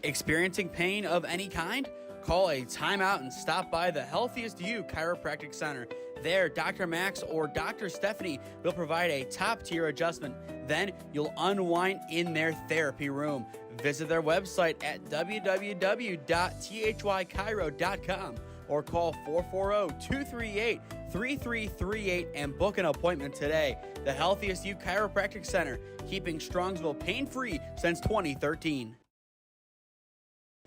Experiencing pain of any kind? Call a timeout and stop by the Healthiest You Chiropractic Center. There, Dr. Max or Dr. Stephanie will provide a top-tier adjustment. Then you'll unwind in their therapy room. Visit their website at www.thychiro.com or call 440-238-3338 and book an appointment today. The Healthiest You Chiropractic Center, keeping Strongsville pain-free since 2013.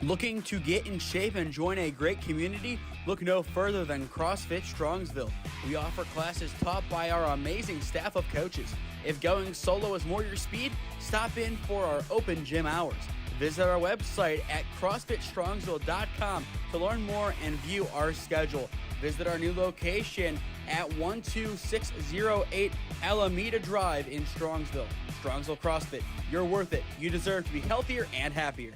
Looking to get in shape and join a great community? Look no further than CrossFit Strongsville. We offer classes taught by our amazing staff of coaches. If going solo is more your speed, stop in for our open gym hours. Visit our website at CrossFitStrongsville.com to learn more and view our schedule. Visit our new location at 12608 Alameda Drive in Strongsville. Strongsville CrossFit, you're worth it. You deserve to be healthier and happier.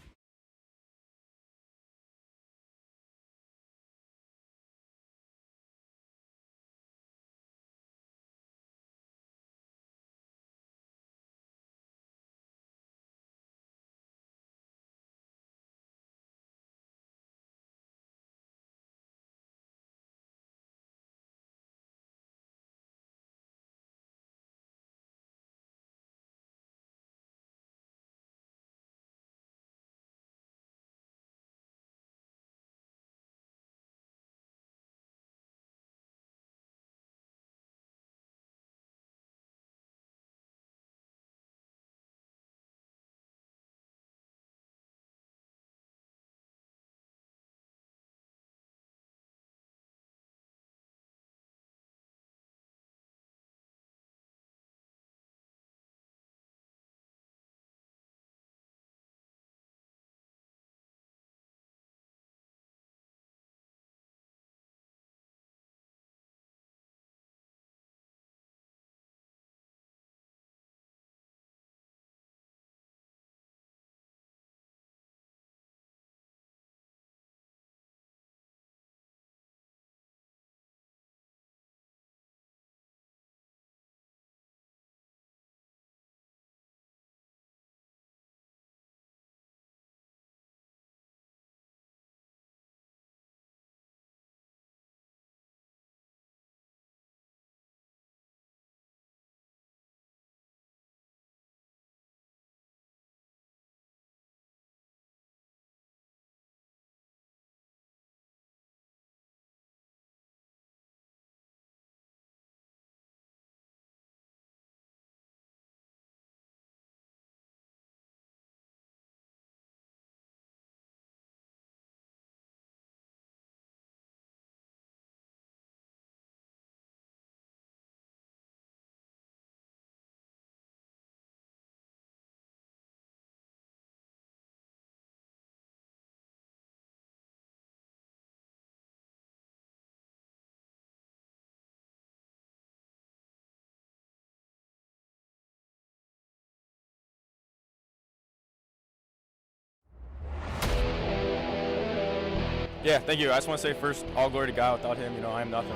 Yeah, thank you. I just want to say first, all glory to God. Without him, I am nothing.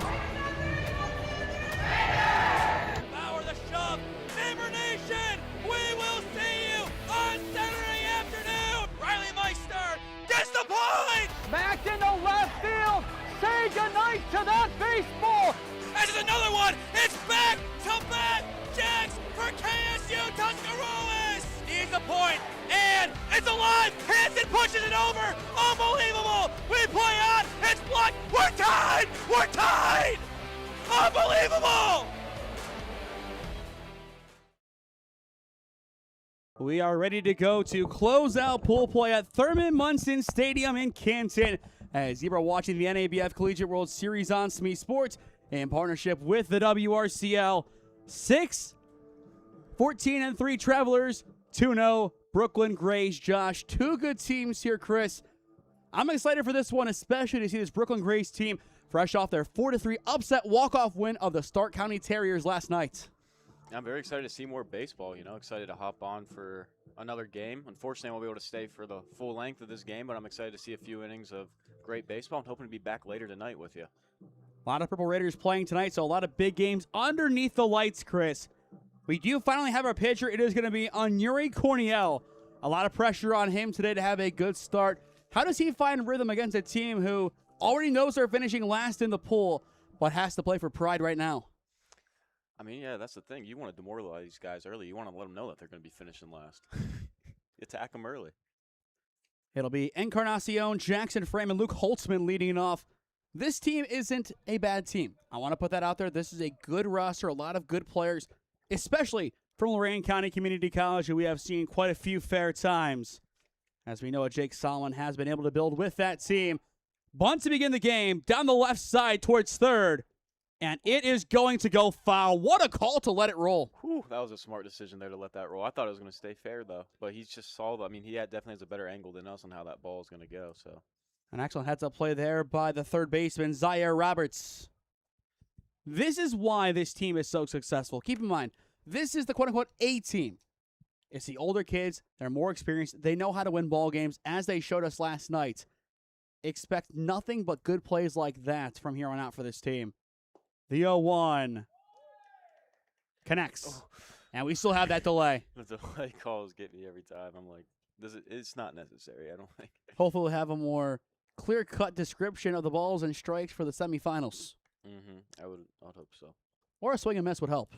Power the shove. Neighbor Nation, we will see you on Saturday afternoon. Riley Meister gets the point. Back into left field. Say goodnight to that baseball. And there's another one. It's back to back jacks for KSU Tuscarawas. He's the point, and it's alive. Hansen pushes it over. Unbelievable. We play on. It's blocked. We're tied. We're tied. Unbelievable. We are ready to go to close out pool play at Thurman Munson Stadium in Canton. As you are watching the NABF Collegiate World Series on SmeeSports in partnership with the WRCL. 14-3 Travelers, 2-0 Brooklyn Grays. Josh, two good teams here, Chris. I'm excited for this one, especially to see this Brooklyn Grays team fresh off their 4-3 upset walk-off win of the Stark County Terriers last night. I'm very excited to see more baseball, excited to hop on for another game. Unfortunately, I won't be able to stay for the full length of this game, but I'm excited to see a few innings of great baseball and hoping to be back later tonight with you. A lot of Purple Raiders playing tonight, so a lot of big games underneath the lights, Chris. We do finally have our pitcher. It is going to be Onuri Corniel A lot of pressure on him today to have a good start. How does he find rhythm against a team who already knows they're finishing last in the pool, but has to play for pride right now? I mean, yeah, that's the thing. You want to demoralize these guys early. You want to let them know that they're going to be finishing last. Attack them early. It'll be Encarnacion, Jackson Frame, and Luke Holtzman leading it off. This team isn't a bad team. I want to put that out there. This is a good roster, a lot of good players, especially from Lorain County Community College, who we have seen quite a few fair times. As we know, what Jake Solomon has been able to build with that team. Bunt to begin the game, down the left side towards third, and it is going to go foul. What a call to let it roll. Whew, that was a smart decision there to let that roll. I thought it was going to stay fair, though, but he's just solved. I mean, he definitely has a better angle than us on how that ball is going to go. So, an excellent heads-up play there by the third baseman, Zaire Roberts. This is why this team is so successful. Keep in mind, this is the quote-unquote A team. It's the older kids. They're more experienced. They know how to win ball games, as they showed us last night. Expect nothing but good plays like that from here on out for this team. The 0-1 connects, and we still have that delay. The delay calls get me every time. I'm like, it's not necessary, I don't think. Hopefully we'll have a more clear-cut description of the balls and strikes for the semifinals. I would hope so. Or a swing and miss would help.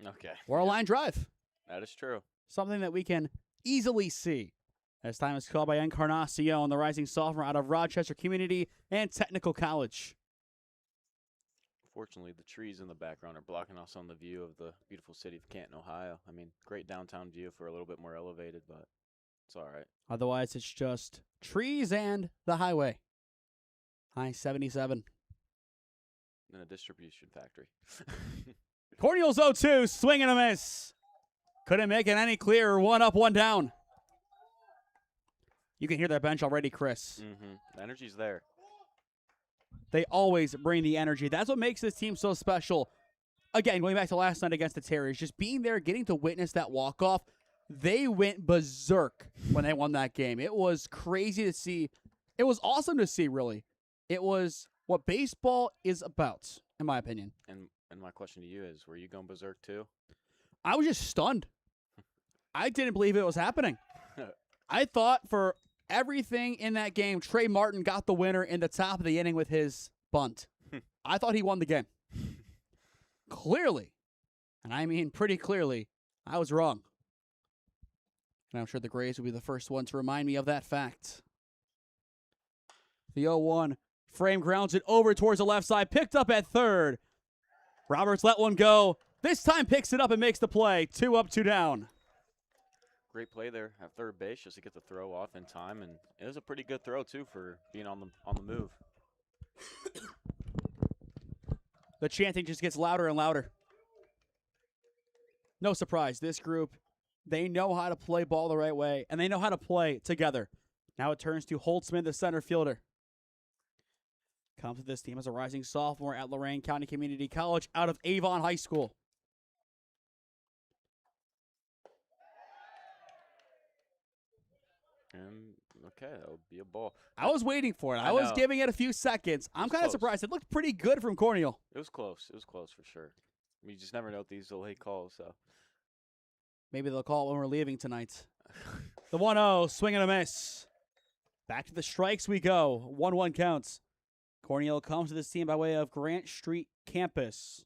Okay. Or a line drive. That is true. Something that we can easily see. As time is called by Encarnacion, the rising sophomore out of Rochester Community and Technical College. Fortunately, the trees in the background are blocking us on the view of the beautiful city of Canton, Ohio. I mean, great downtown view for a little bit more elevated, but it's all right. Otherwise, it's just trees and the highway. I-77. And a distribution factory. Cornelius 0-2, swing and a miss. Couldn't make it any clearer. One up, one down. You can hear that bench already, Chris. The energy's there. They always bring the energy. That's what makes this team so special. Again, going back to last night against the Terriers, just being there, getting to witness that walk-off, they went berserk when they won that game. It was crazy to see. It was awesome to see, really. It was what baseball is about, in my opinion. And my question to you is, were you going berserk too? I was just stunned. I didn't believe it was happening. I thought for everything in that game, Trey Martin got the winner in the top of the inning with his bunt. I thought he won the game. Clearly, and I mean pretty clearly, I was wrong. And I'm sure the Grays will be the first one to remind me of that fact. The 0-1 frame grounds it over towards the left side, picked up at third. Roberts let one go. This time picks it up and makes the play. 2 up, 2 down. Great play there at third base just to get the throw off in time, and it was a pretty good throw too for being on the move. The chanting just gets louder and louder. No surprise, this group, they know how to play ball the right way, and they know how to play together. Now it turns to Holtzman, the center fielder. Comes to this team as a rising sophomore at Lorain County Community College out of Avon High School. And okay, that would be a ball. I was waiting for it. I was giving it a few seconds. I'm kind of surprised. It looked pretty good from Cornel. It was close. It was close for sure. You just never know with these delayed calls. So maybe they'll call it when we're leaving tonight. The 1-0, swing and a miss. Back to the strikes we go. 1-1 counts. Cornel comes to this team by way of Grant Street Campus.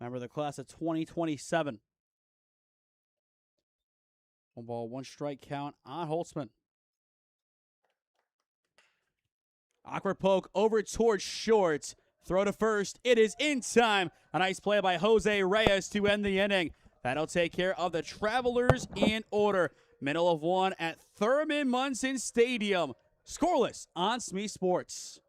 Remember the class of 2027. 1 ball, 1 strike count on Holtzman. Awkward poke over towards short. Throw to first. It is in time. A nice play by Jose Reyes to end the inning. That'll take care of the Travelers in order. Middle of 1 at Thurman Munson Stadium. Scoreless on SmeeSports.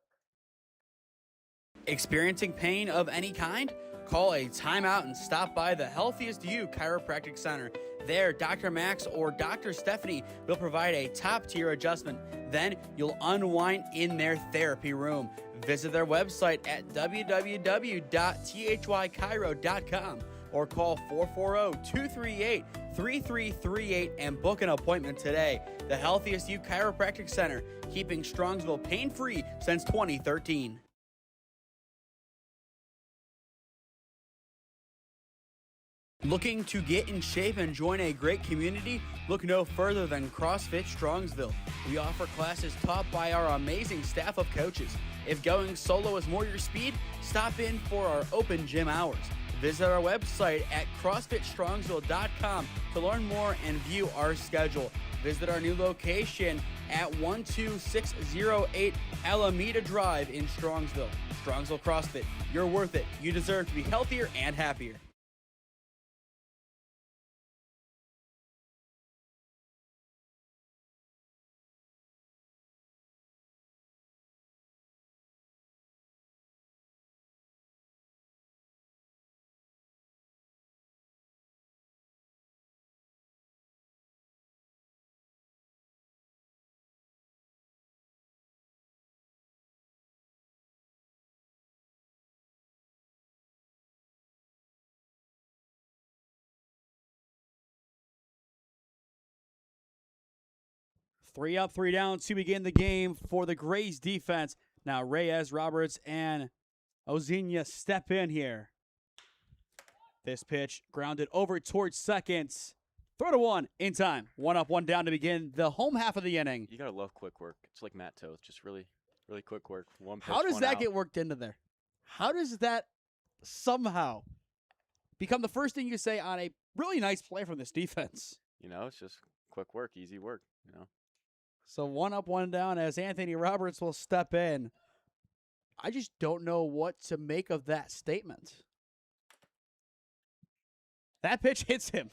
Experiencing pain of any kind? Call a timeout and stop by the Healthiest You Chiropractic Center. There, Dr. Max or Dr. Stephanie will provide a top-tier adjustment. Then you'll unwind in their therapy room. Visit their website at www.thychiro.com or call 440-238-3338 and book an appointment today. The Healthiest You Chiropractic Center, keeping Strongsville pain-free since 2013. Looking to get in shape and join a great community? Look no further than CrossFit Strongsville. We offer classes taught by our amazing staff of coaches. If going solo is more your speed, stop in for our open gym hours. Visit our website at CrossFitStrongsville.com to learn more and view our schedule. Visit our new location at 12608 Alameda Drive in Strongsville. Strongsville CrossFit, you're worth it. You deserve to be healthier and happier. Three up, three down to begin the game for the Grays defense. Now Reyes, Roberts, and Ozinia step in here. This pitch grounded over towards second. Throw to one in time. One up, one down to begin the home half of the inning. You got to love quick work. It's like Matt Toth, just really, really quick work. One pitch, How does one that out. get worked into there? How does that somehow become the first thing you say on a really nice play from this defense? You know, it's just quick work, easy work, you know. So one up, one down as Anthony Roberts will step in. I just don't know what to make of that statement. That pitch hits him.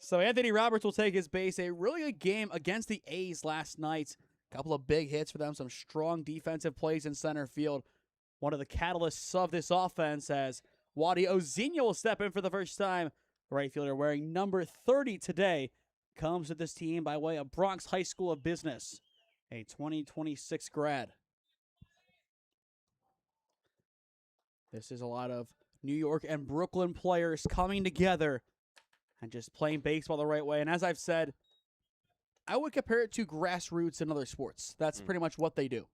So Anthony Roberts will take his base. A really good game against the A's last night. A couple of big hits for them. Some strong defensive plays in center field. One of the catalysts of this offense as Wadi Ozinia will step in for the first time. The right fielder wearing number 30 today comes to this team by way of Bronx High School of Business, a 2026 grad. This is a lot of New York and Brooklyn players coming together and just playing baseball the right way. And as I've said, I would compare it to grassroots in other sports. That's pretty much what they do.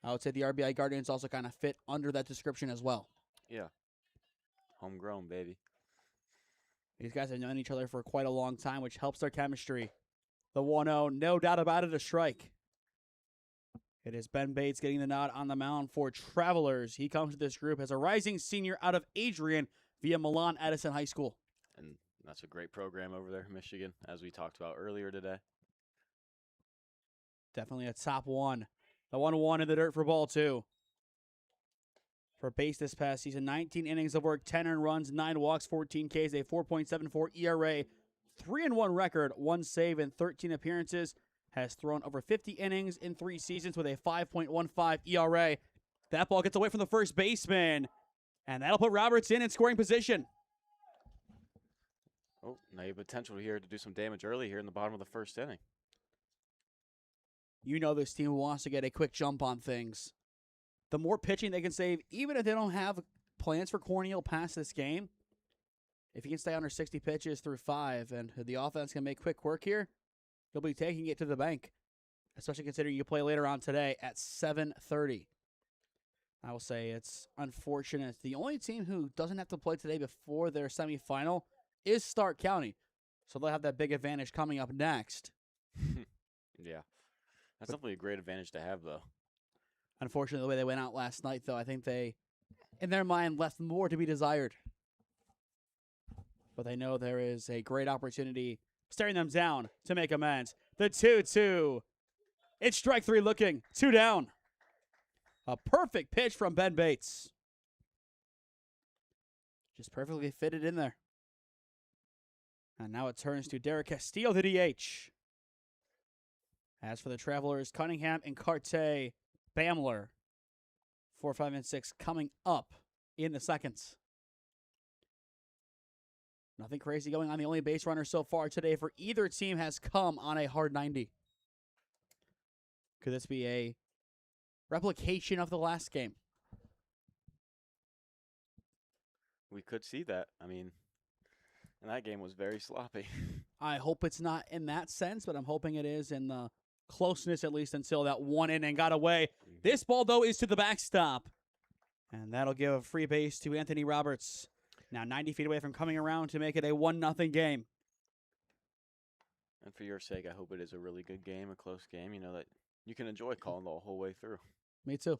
I would say the RBI Guardians also kind of fit under that description as well. Yeah. Homegrown, baby. These guys have known each other for quite a long time, which helps their chemistry. The 1-0, no doubt about it, a strike. It is Ben Bates getting the nod on the mound for Travelers. He comes to this group as a rising senior out of Adrian via Milan Edison High School. And that's a great program over there in Michigan, as we talked about earlier today. Definitely a top one. The 1-1 in the dirt for ball two. For Bates this past season, 19 innings of work, 10 earned runs, 9 walks, 14 Ks, a 4.74 ERA, 3-1 record, 1 save in 13 appearances. Has thrown over 50 innings in 3 seasons with a 5.15 ERA. That ball gets away from the first baseman, and that'll put Roberts in scoring position. Oh, now you have potential here to do some damage early here in the bottom of the first inning. You know this team wants to get a quick jump on things. The more pitching they can save, even if they don't have plans for Cornell past this game, if you can stay under 60 pitches through 5 and the offense can make quick work here, you'll be taking it to the bank, especially considering you play later on today at 7:30. I will say it's unfortunate. The only team who doesn't have to play today before their semifinal is Stark County, so they'll have that big advantage coming up next. Yeah. That's definitely a great advantage to have, though. Unfortunately, the way they went out last night, though, I think they, in their mind, left more to be desired. But they know there is a great opportunity staring them down to make amends. The 2-2. It's strike 3 looking. 2 down. A perfect pitch from Ben Bates. Just perfectly fitted in there. And now it turns to Derek Castillo, the DH. As for the Travelers, Cunningham and Carte Bamler, 4, 5, and 6 coming up in the seconds. Nothing crazy going on. The only base runner so far today for either team has come on a hard 90. Could this be a replication of the last game? We could see that. I mean, and that game was very sloppy. I hope it's not in that sense, but I'm hoping it is in the closeness, at least until that one inning got away. This ball, though, is to the backstop. And that'll give a free base to Anthony Roberts. Now 90 feet away from coming around to make it a 1-0 game. And for your sake, I hope it is a really good game, a close game, you know, that you can enjoy calling the whole way through. Me too.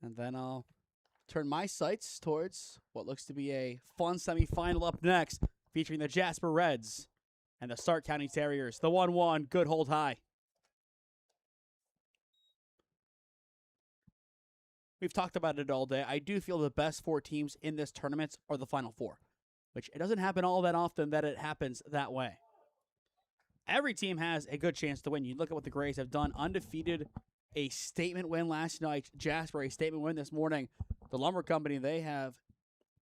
And then I'll turn my sights towards what looks to be a fun semifinal up next, featuring the Jasper Reds and the Stark County Terriers. The 1-1, good hold high. We've talked about it all day. I do feel the best 4 teams in this tournament are the Final Four, which it doesn't happen all that often that it happens that way. Every team has a good chance to win. You look at what the Grays have done. Undefeated, a statement win last night. Jasper, a statement win this morning. The Lumber Company, they have,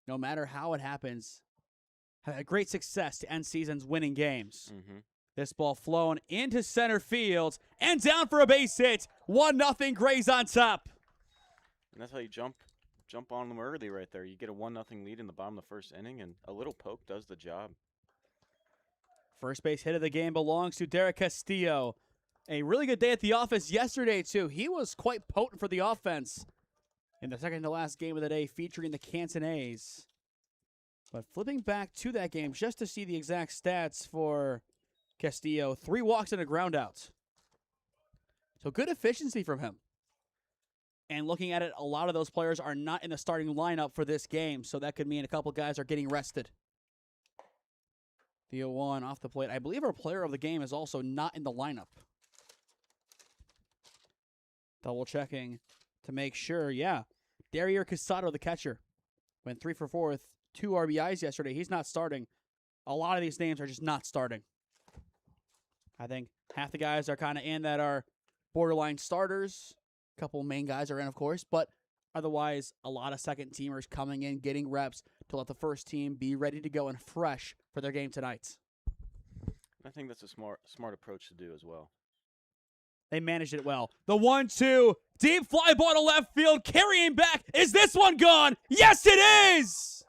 no matter how it happens, have had great success to end seasons winning games. Mm-hmm. This ball flown into center field and down for a base hit. 1-0 Grays on top. And that's how you jump on them early right there. You get a 1-0 lead in the bottom of the first inning, and a little poke does the job. First base hit of the game belongs to Derek Castillo. A really good day at the office yesterday, too. He was quite potent for the offense in the second to last game of the day, featuring the Canton A's. But flipping back to that game just to see the exact stats for Castillo, 3 walks and a ground out. So good efficiency from him. And looking at it, a lot of those players are not in the starting lineup for this game, so that could mean a couple guys are getting rested. The 0-1 off the plate. I believe our player of the game is also not in the lineup. Double checking to make sure. Yeah, Darier Casado, the catcher, went 3 for 4 with 2 RBIs yesterday. He's not starting. A lot of these names are just not starting. I think half the guys are kind of in that are borderline starters. A couple main guys are in, of course, but otherwise a lot of second teamers coming in, getting reps to let the first team be ready to go and fresh for their game tonight. I think that's a smart approach to do as well. They managed it well. The 1-2, deep fly ball to left field, carrying back. Is this one gone? Yes, it is!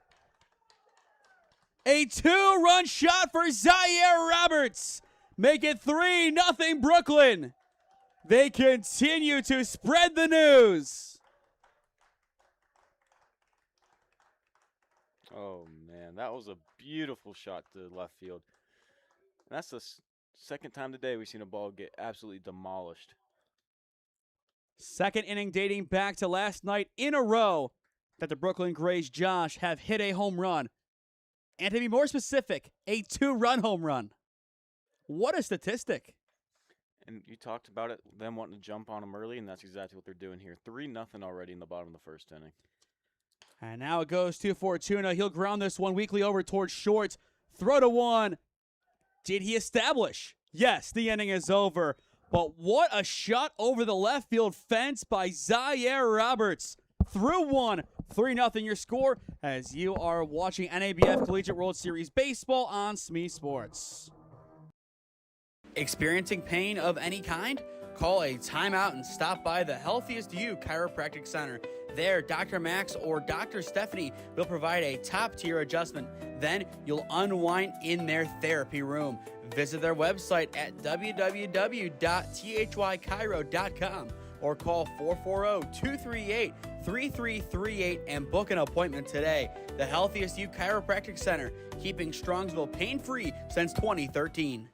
A 2-run shot for Zaire Roberts. Make it 3-0 Brooklyn. They continue to spread the news. Oh, man, that was a beautiful shot to left field. And that's the second time today we've seen a ball get absolutely demolished. Second inning dating back to last night in a row that the Brooklyn Grays, Josh, have hit a home run. And to be more specific, a 2-run home run. What a statistic. And you talked about it, them wanting to jump on them early, and that's exactly what they're doing here. 3-0 already in the bottom of the first inning. And now it goes to Fortuna. He'll ground this one weakly over towards short. Throw to 1. Did he establish? Yes, the inning is over. But what a shot over the left field fence by Zaire Roberts. Through 1. 3-0 your score as you are watching NABF Collegiate World Series baseball on SmeeSports. Experiencing pain of any kind? Call a timeout and stop by the Healthiest You Chiropractic Center. There, Dr. Max or Dr. Stephanie will provide a top-tier adjustment. Then you'll unwind in their therapy room. Visit their website at www.thychiro.com or call 440-238-3338 and book an appointment today. The Healthiest You Chiropractic Center, keeping Strongsville pain-free since 2013.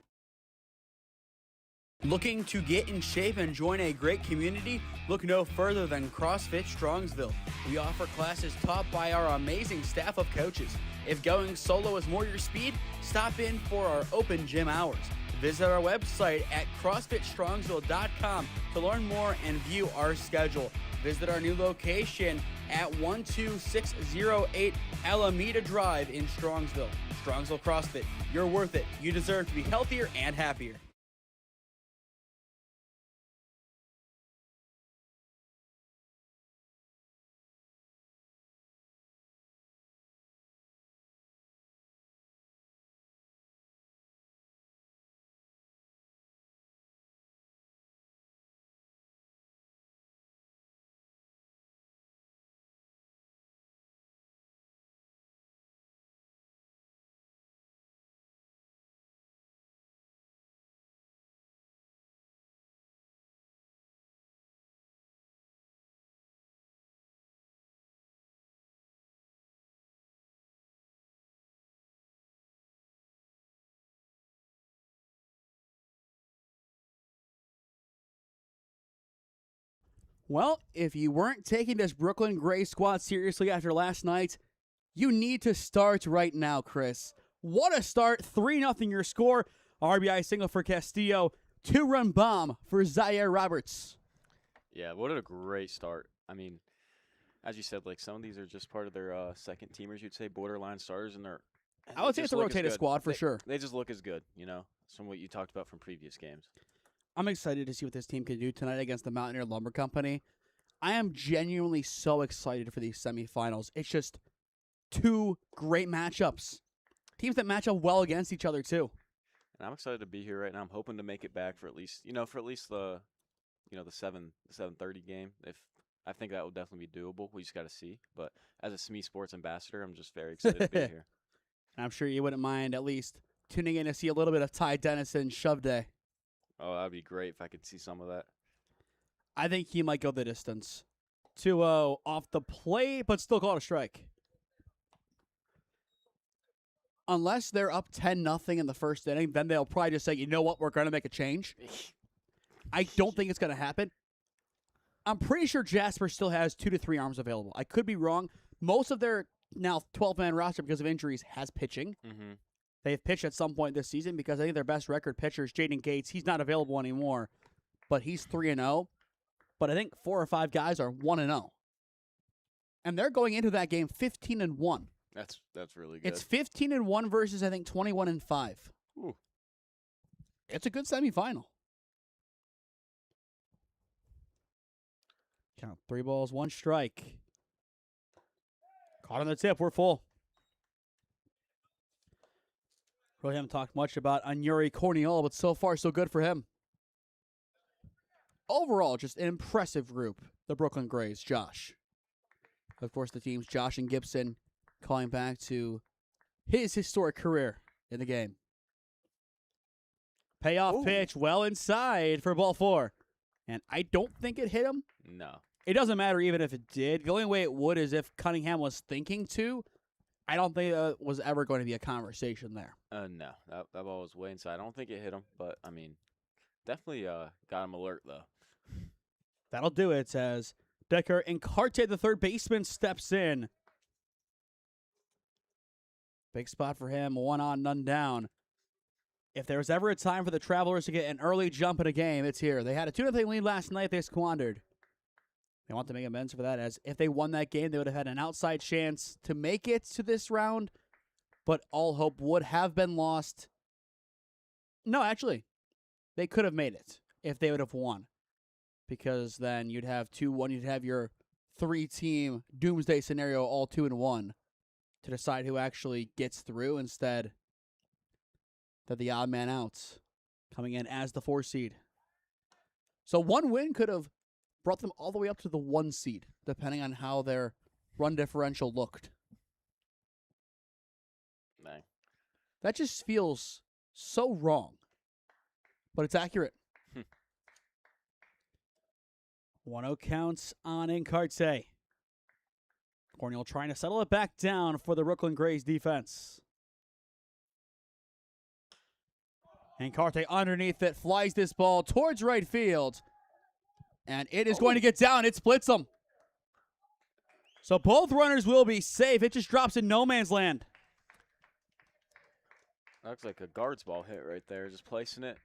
Looking to get in shape and join a great community? Look no further than CrossFit Strongsville. We offer classes taught by our amazing staff of coaches. If going solo is more your speed, stop in for our open gym hours. Visit our website at CrossFitStrongsville.com to learn more and view our schedule. Visit our new location at 12608 Alameda Drive in Strongsville. Strongsville CrossFit, you're worth it. You deserve to be healthier and happier. Well, if you weren't taking this Brooklyn Gray squad seriously after last night, you need to start right now, Chris. What a start. 3-0 your score. RBI single for Castillo. 2-run bomb for Zaire Roberts. Yeah, what a great start. I mean, as you said, like some of these are just part of their second teamers, you'd say, borderline starters, and I would say it's a rotated squad for sure. They just look as good, from what you talked about from previous games. I'm excited to see what this team can do tonight against the Mountaineer Lumber Company. I am genuinely so excited for these semifinals. It's just two great matchups. Teams that match up well against each other, too. And I'm excited to be here right now. I'm hoping to make it back for at least the the 7:30 game. I think that will definitely be doable. We just got to see. But as a SmeeSports ambassador, I'm just very excited to be here. I'm sure you wouldn't mind at least tuning in to see a little bit of Ty Dennison Shove Day. Oh, that would be great if I could see some of that. I think he might go the distance. 2-0 off the plate, but still called a strike. Unless they're up 10-0 in the first inning, then they'll probably just say, you know what, we're going to make a change. I don't think it's going to happen. I'm pretty sure Jasper still has 2 to 3 arms available. I could be wrong. Most of their now 12-man roster, because of injuries, has pitching. Mm-hmm. They've pitched at some point this season because I think their best record pitcher is Jaden Gates. He's not available anymore, but he's 3-0. But I think 4 or 5 guys are 1-0. And they're going into that game 15-1. That's really good. It's 15-1 versus, I think, 21-5. Ooh. It's a good semifinal. Count 3 balls, 1 strike. Caught on the tip. We're full. Really haven't talked much about Anyuri Corniola, but so far, so good for him. Overall, just an impressive group, the Brooklyn Grays. Josh. Of course, the teams, Josh and Gibson, calling back to his historic career in the game. Payoff pitch well inside for ball 4. And I don't think it hit him. No. It doesn't matter even if it did. The only way it would is if Cunningham was thinking to. I don't think that was ever going to be a conversation there. No. That ball was way inside. I don't think it hit him, but, I mean, definitely got him alert, though. That'll do it as Decker Encarte, the third baseman, steps in. Big spot for him, 1 on, none down. If there was ever a time for the Travelers to get an early jump in a game, it's here. They had a 2-0 lead last night they squandered. They want to make amends for that, as if they won that game, they would have had an outside chance to make it to this round, but all hope would have been lost. No, actually, they could have made it if they would have won, because then you'd have 2-1, you'd have your 3-team doomsday scenario all 2-1 to decide who actually gets through instead of the odd man outs coming in as the 4 seed. So 1 win could have brought them all the way up to the 1 seed, depending on how their run differential looked. Dang. That just feels so wrong, but it's accurate. 1-0 counts on Encarte. Cornell trying to settle it back down for the Brooklyn Grays defense. Encarte underneath it, flies this ball towards right field. And it is going to get down. It splits them. So both runners will be safe. It just drops in no man's land. Looks like a guard's ball hit right there. Just placing it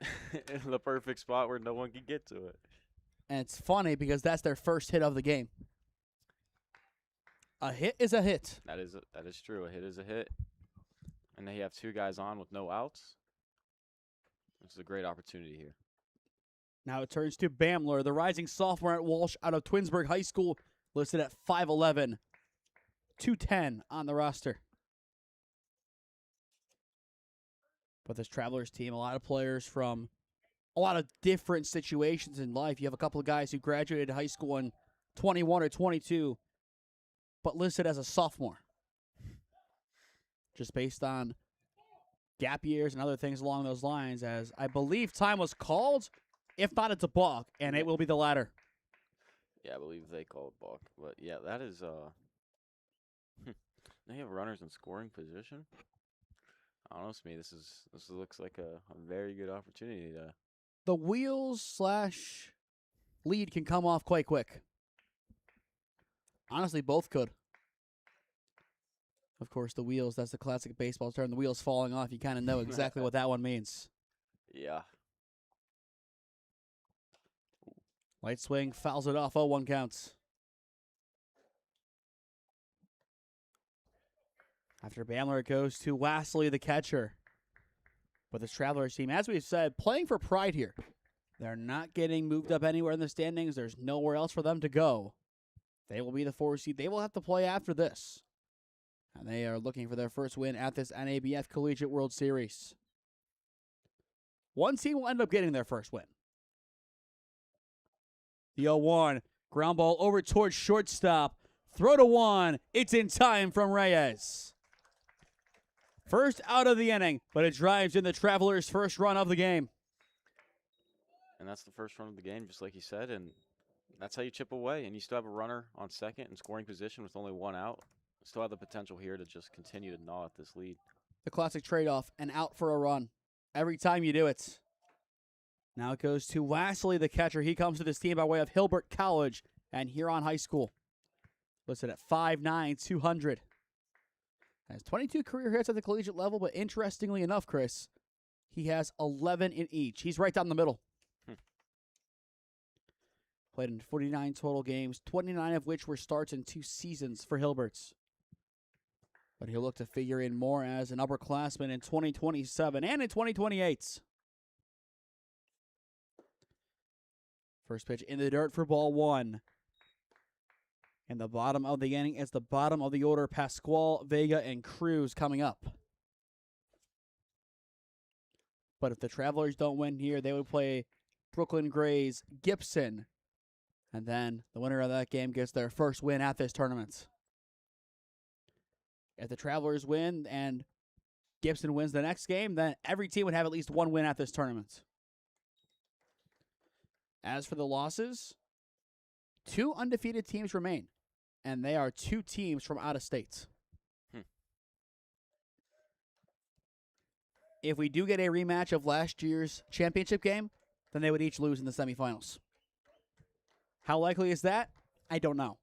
in the perfect spot where no one can get to it. And it's funny because that's their first hit of the game. A hit is a hit. That is true. A hit is a hit. And they have 2 guys on with no outs. Which is a great opportunity here. Now it turns to Bamler, the rising sophomore at Walsh out of Twinsburg High School, listed at 5'11", 210 on the roster. But this Travelers team, a lot of players from a lot of different situations in life. You have a couple of guys who graduated high school in 21 or 22, but listed as a sophomore. Just based on gap years and other things along those lines, as I believe time was called. If not, it's a balk, and it will be the latter. Yeah, I believe they called balk. But, yeah, that is they have runners in scoring position. I don't know, Smee. This looks like a very good opportunity to. The wheels / lead can come off quite quick. Honestly, both could. Of course, the wheels, that's the classic baseball term. The wheels falling off. You kind of know exactly what that one means. Yeah. Light swing, fouls it off. 0-1 counts. After Bamler, it goes to Wassley, the catcher. But the Travelers team, as we've said, playing for pride here. They're not getting moved up anywhere in the standings. There's nowhere else for them to go. They will be the 4 seed. They will have to play after this. And they are looking for their first win at this NABF Collegiate World Series. One team will end up getting their first win. The 0-1, ground ball over towards shortstop. Throw to one. It's in time from Reyes. First out of the inning, but it drives in the Travelers' first run of the game. And that's the first run of the game, just like you said, and that's how you chip away. And you still have a runner on second in scoring position with only one out. Still have the potential here to just continue to gnaw at this lead. The classic trade-off, an out for a run. Every time you do it. Now it goes to Wassley, the catcher. He comes to this team by way of Hilbert College and Huron High School. Listed at 5'9", 200. Has 22 career hits at the collegiate level, but interestingly enough, Chris, he has 11 in each. He's right down the middle. Played in 49 total games, 29 of which were starts in 2 seasons for Hilberts. But he'll look to figure in more as an upperclassman in 2027 and in 2028. First pitch in the dirt for ball 1. And the bottom of the inning is the bottom of the order. Pasquale, Vega, and Cruz coming up. But if the Travelers don't win here, they would play Brooklyn Grays, Gibson. And then the winner of that game gets their first win at this tournament. If the Travelers win and Gibson wins the next game, then every team would have at least one win at this tournament. As for the losses, 2 undefeated teams remain. And they are 2 teams from out of state. If we do get a rematch of last year's championship game, then they would each lose in the semifinals. How likely is that? I don't know.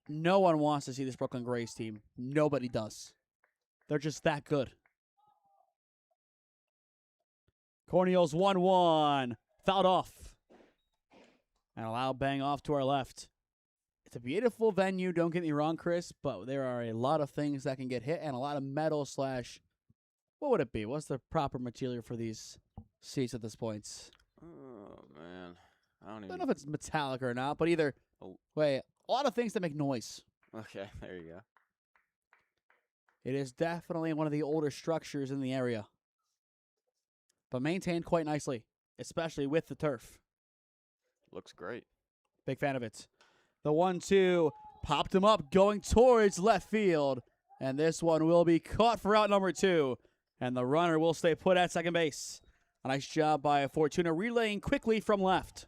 No one wants to see this Brooklyn Grays team. Nobody does. They're just that good. Cornelius 1-1. Fouled off. And a loud bang off to our left. It's a beautiful venue, don't get me wrong, Chris, but there are a lot of things that can get hit and a lot of metal slash... What would it be? What's the proper material for these seats at this point? Oh, man. I don't know if it's metallic or not, but either way, a lot of things that make noise. Okay, there you go. It is definitely one of the older structures in the area, but maintained quite nicely, especially with the turf. Looks great. Big fan of it. The 1-2 popped him up going towards left field, and this one will be caught for out number 2, and the runner will stay put at second base. A nice job by Fortuna relaying quickly from left.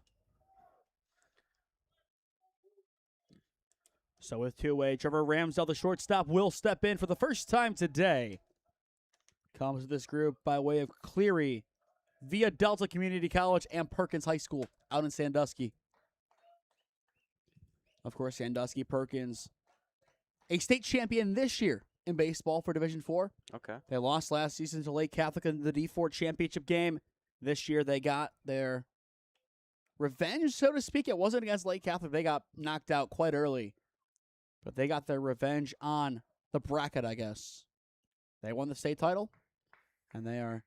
So with two-way, Trevor Ramsdell, the shortstop, will step in for the first time today. Comes to this group by way of Cleary, via Delta Community College and Perkins High School out in Sandusky. Of course, Sandusky Perkins, a state champion this year in baseball for Division IV. Okay. They lost last season to Lake Catholic in the D4 championship game. This year they got their revenge, so to speak. It wasn't against Lake Catholic. They got knocked out quite early. But they got their revenge on the bracket, I guess. They won the state title, and they are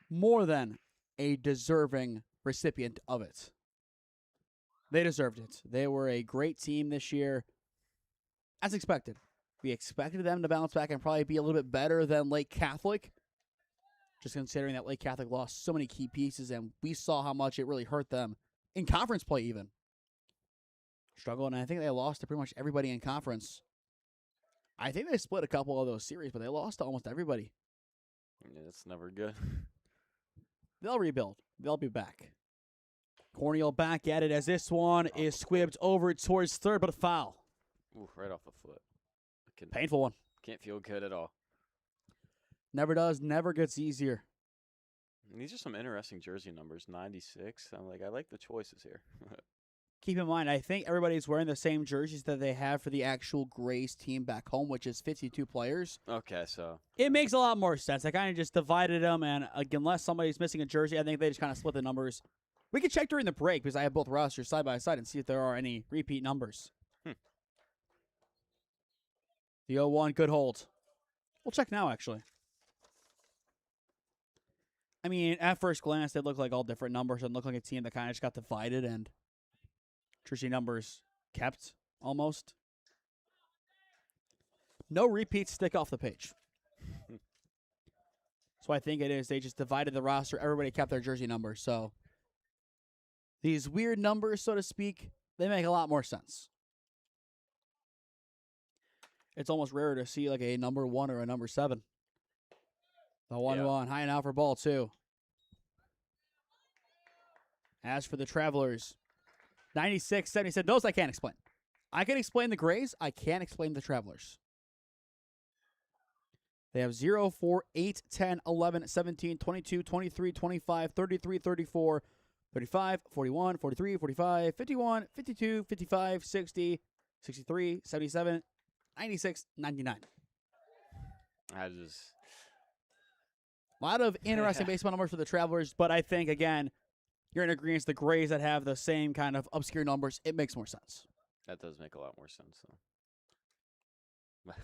more than a deserving recipient of it. They deserved it. They were a great team this year, as expected. We expected them to bounce back and probably be a little bit better than Lake Catholic, just considering that Lake Catholic lost so many key pieces, and we saw how much it really hurt them in conference play even. Struggled, and I think they lost to pretty much everybody in conference. I think they split a couple of those series, but they lost to almost everybody. Yeah, that's never good. They'll rebuild. They'll be back. Cornel back at it as this one is squibbed over towards third, but a foul. Ooh, right off the foot. Painful one. Can't feel good at all. Never does. Never gets easier. And these are some interesting jersey numbers. 96. I'm like, I like the choices here. keep in mind, I think everybody's wearing the same jerseys that they have for the actual Grays team back home, which is 52 players. Okay, so It makes a lot more sense. I kind of just divided them, and unless somebody's missing a jersey, I think they just kind of split the numbers. We could check during the break because I have both rosters side by side and see if there are any repeat numbers. The 0-1, good hold. We'll check now, actually. I mean, at first glance, they look like all different numbers and look like a team that kind of just got divided and jersey numbers kept, almost. No repeats stick off the page. So I think it is. They just divided the roster. Everybody kept their jersey numbers. So these weird numbers, so to speak, they make a lot more sense. It's almost rare to see like a number 1 or a number 7. The 1-1, high and out for ball 2. As for the Travelers, 96, 77. Those I can't explain. I can explain the Grays. I can't explain the Travelers. They have 0, 4, 8, 10, 11, 17, 22, 23, 25, 33, 34, 35, 41, 43, 45, 51, 52, 55, 60, 63, 77, 96, 99. I just... A lot of interesting baseball numbers for the Travelers, but I think, again, you're in agreement the Grays that have the same kind of obscure numbers. It makes more sense. That does make a lot more sense, though.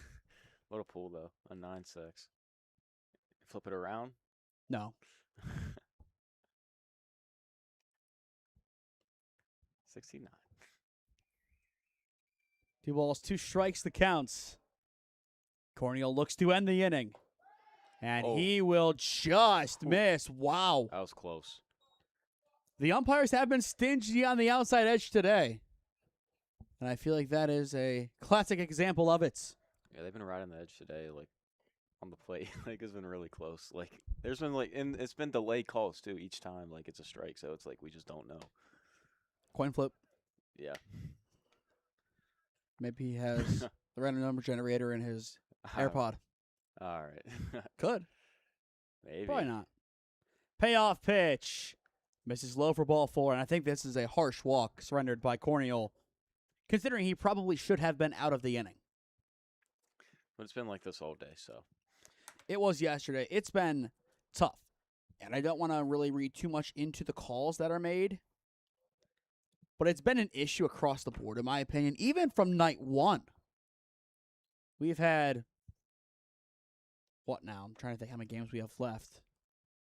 What a pull, though. A 9-6. Flip it around? No. 69. 2 balls, 2 strikes, the counts. Cornell looks to end the inning. And he will just miss. Wow. That was close. The umpires have been stingy on the outside edge today. And I feel like that is a classic example of it. Yeah, they've been right on the edge today, like, on the plate. Like, it's been really close. Like, there's been, like, and it's been delayed calls, too, each time. Like, it's a strike, so it's like we just don't know. Coin flip. Yeah. Maybe he has the random number generator in his AirPod. All right. Could. Maybe. Probably not. Payoff pitch. Misses low for ball 4, and I think this is a harsh walk surrendered by Cornell, considering he probably should have been out of the inning. But it's been like this all day, so. It was yesterday. It's been tough, and I don't want to really read too much into the calls that are made, but it's been an issue across the board, in my opinion, even from night 1. We've had, what now? I'm trying to think how many games we have left.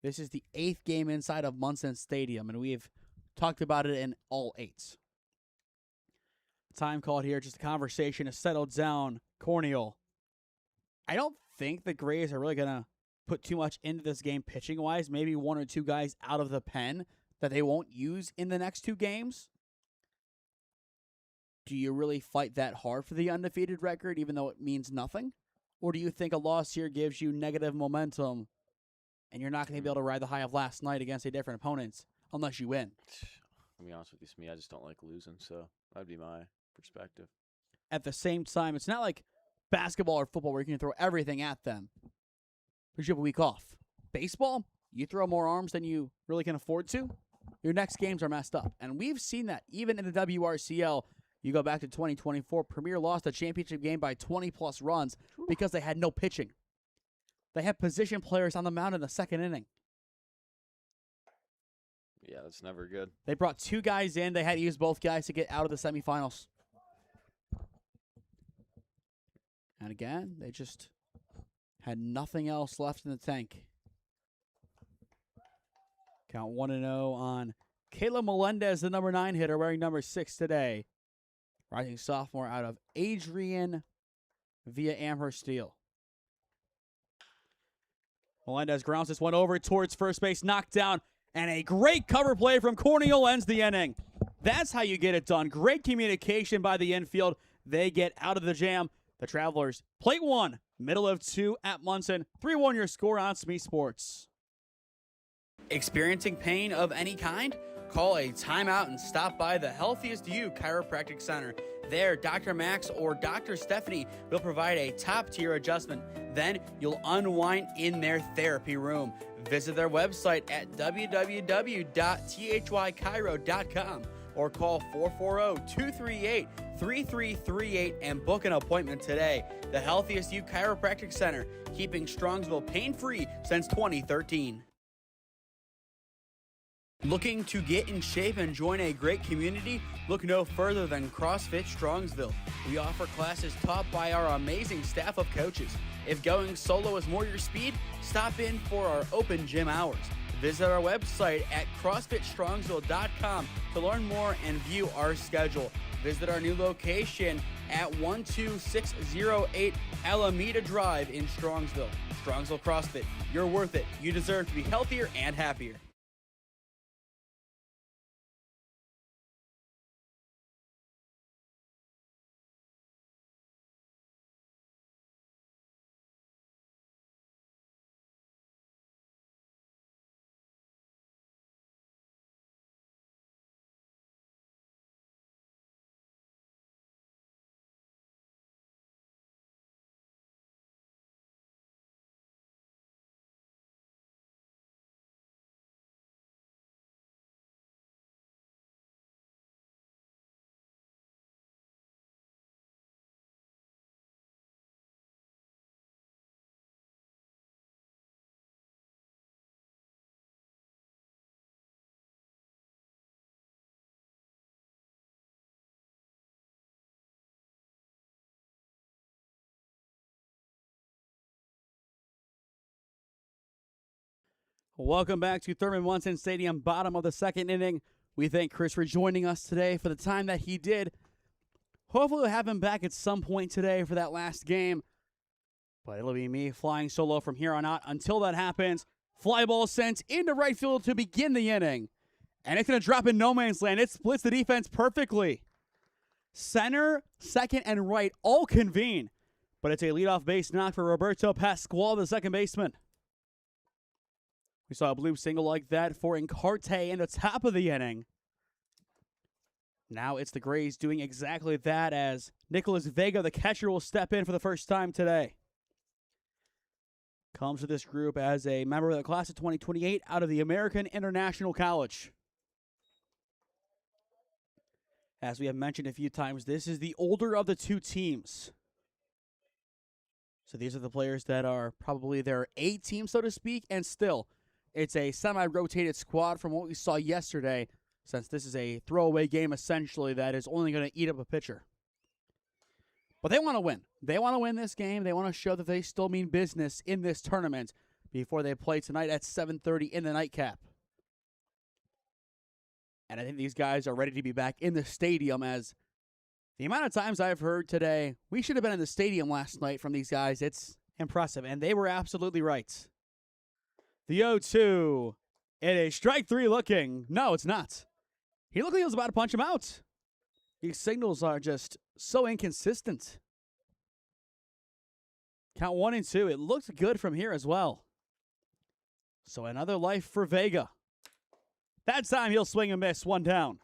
This is the 8th game inside of Munson Stadium, and we've talked about it in all 8s. Time called here, just a conversation has settled down. Cornell. I don't think the Grays are really going to put too much into this game pitching-wise. Maybe 1 or 2 guys out of the pen that they won't use in the next 2 games. Do you really fight that hard for the undefeated record, even though it means nothing? Or do you think a loss here gives you negative momentum and you're not going to be able to ride the high of last night against a different opponent unless you win? I'll be honest with you, Smee, I just don't like losing, so that'd be my perspective. At the same time, it's not like basketball or football where you can throw everything at them because you have a week off. Baseball, you throw more arms than you really can afford to, your next games are messed up. And we've seen that even in the WRCL. You go back to 2024, Premier lost a championship game by 20-plus runs because they had no pitching. They had position players on the mound in the 2nd inning. Yeah, that's never good. They brought 2 guys in. They had to use both guys to get out of the semifinals. And again, they just had nothing else left in the tank. Count 1-0 on Caleb Melendez, the number 9 hitter, wearing number 6 today. Rising sophomore out of Adrian via Amherst Steel. Melendez grounds this one over towards first base, knocked down, and a great cover play from Cornell ends the inning. That's how you get it done. Great communication by the infield. They get out of the jam. The Travelers, plate 1, middle of 2 at Munson. 3-1 your score on SmeeSports. Experiencing pain of any kind? Call a timeout and stop by the Healthiest You Chiropractic Center. There, Dr. Max or Dr. Stephanie will provide a top-tier adjustment. Then you'll unwind in their therapy room. Visit their website at www.thychiro.com. or call 440-238-3338 and book an appointment today. The Healthiest You Chiropractic Center, keeping Strongsville pain-free since 2013. Looking to get in shape and join a great community? Look no further than CrossFit Strongsville. We offer classes taught by our amazing staff of coaches. If going solo is more your speed, stop in for our open gym hours. Visit our website at CrossFitStrongsville.com to learn more and view our schedule. Visit our new location at 12608 Alameda Drive in Strongsville. Strongsville CrossFit, you're worth it. You deserve to be healthier and happier. Welcome back to Thurman Munson Stadium, bottom of the second inning. We thank Chris for joining us today for the time that he did. Hopefully we'll have him back at some point today for that last game. But it'll be me flying solo from here on out. Until that happens, fly ball sent into right field to begin the inning. And it's going to drop in no man's land. It splits the defense perfectly. Center, second, and right all convene. But it's a leadoff base knock for Roberto Pasquale, the second baseman. We saw a blue single like that for Encarte in the top of the inning. Now it's the Grays doing exactly that as Nicholas Vega, the catcher, will step in for the first time today. Comes to this group as a member of the class of 2028 out of the American International College. As we have mentioned a few times, this is the older of the two teams. So these are the players that are probably their A team, so to speak, and still, it's a semi-rotated squad from what we saw yesterday, since this is a throwaway game, essentially, that is only going to eat up a pitcher. But they want to win. They want to win this game. They want to show that they still mean business in this tournament before they play tonight at 7:30 in the nightcap. And I think these guys are ready to be back in the stadium, as the amount of times I've heard today, we should have been in the stadium last night from these guys, it's impressive. And they were absolutely right. The 0-2. It is strike three looking. No, it's not. He looked like he was about to punch him out. These signals are just so inconsistent. Count 1 and 2. It looks good from here as well. So another life for Vega. That time he'll swing and miss. One down.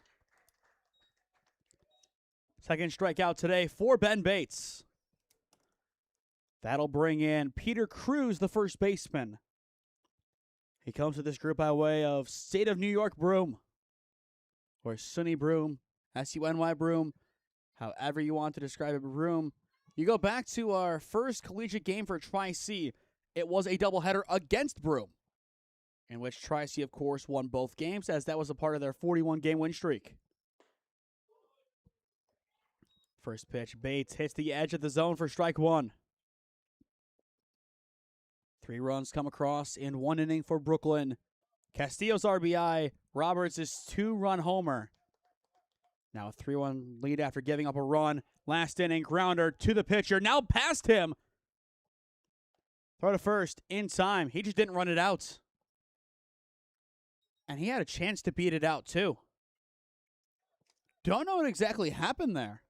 Second strikeout today for Ben Bates. That'll bring in Peter Cruz, the first baseman. He comes to this group by way of State of New York Broom, or SUNY Broom, SUNY Broom, however you want to describe it, Broom. You go back to our first collegiate game for Tri-C. It was a doubleheader against Broom, in which Tri-C, of course, won both games, as that was a part of their 41-game win streak. First pitch, Bates hits the edge of the zone for strike one. 3 runs come across in 1 inning for Brooklyn. Castillo's RBI, Roberts' 2-run homer. Now a 3-1 lead after giving up a run. Last inning, grounder to the pitcher. Now past him. Throw to first in time. He just didn't run it out. And he had a chance to beat it out, too. Don't know what exactly happened there.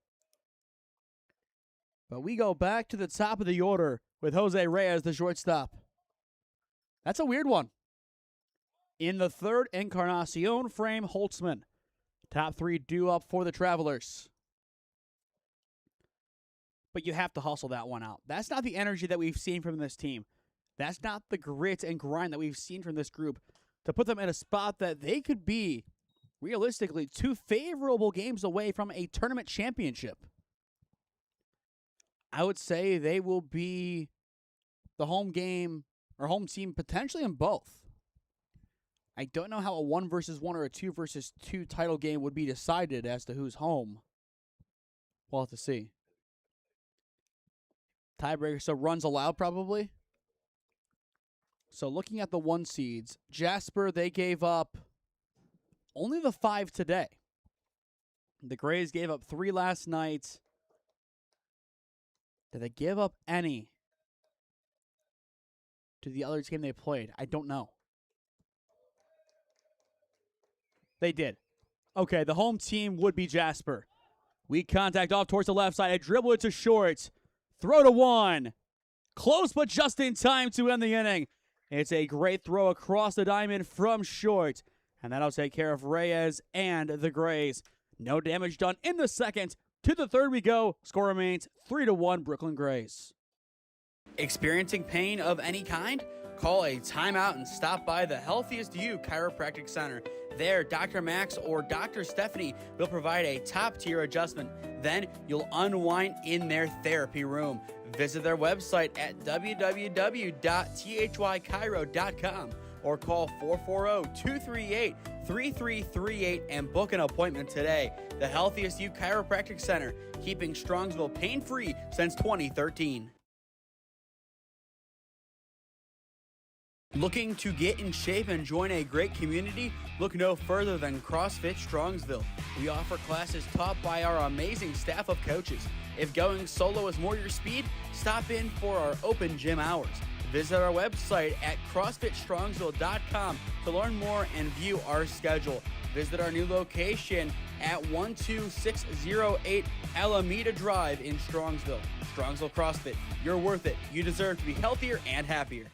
But we go back to the top of the order with Jose Reyes, the shortstop. That's a weird one. In the third, Encarnacion, Frame, Holtzman. Top 3 due up for the Travelers. But you have to hustle that one out. That's not the energy that we've seen from this team. That's not the grit and grind that we've seen from this group to put them in a spot that they could be realistically 2 favorable games away from a tournament championship. I would say they will be the home game or home team potentially in both. I don't know how a 1 versus 1 or a 2 versus 2 title game would be decided as to who's home. We'll have to see. Tiebreaker, so runs allowed probably. So looking at the 1 seeds, Jasper, they gave up only the 5 today. The Grays gave up 3 last night. Did they give up any to the other team they played? I don't know. They did. Okay, the home team would be Jasper. Weak contact off towards the left side. A dribble it to short. Throw to 1. Close, but just in time to end the inning. It's a great throw across the diamond from short. And that'll take care of Reyes and the Grays. No damage done in the second. To the third we go. Score remains 3-1 Brooklyn Grays. Experiencing pain of any kind? Call a timeout and stop by the Healthiest You Chiropractic Center. There, Dr. Max or Dr. Stephanie will provide a top-tier adjustment. Then you'll unwind in their therapy room. Visit their website at www.thychiro.com or call 440-238-3338 and book an appointment today. The Healthiest You Chiropractic Center, keeping Strongsville pain-free since 2013. Looking to get in shape and join a great community? Look no further than CrossFit Strongsville. We offer classes taught by our amazing staff of coaches. If going solo is more your speed, stop in for our open gym hours. Visit our website at CrossFitStrongsville.com to learn more and view our schedule. Visit our new location at 12608 Alameda Drive in Strongsville. Strongsville CrossFit, you're worth it. You deserve to be healthier and happier.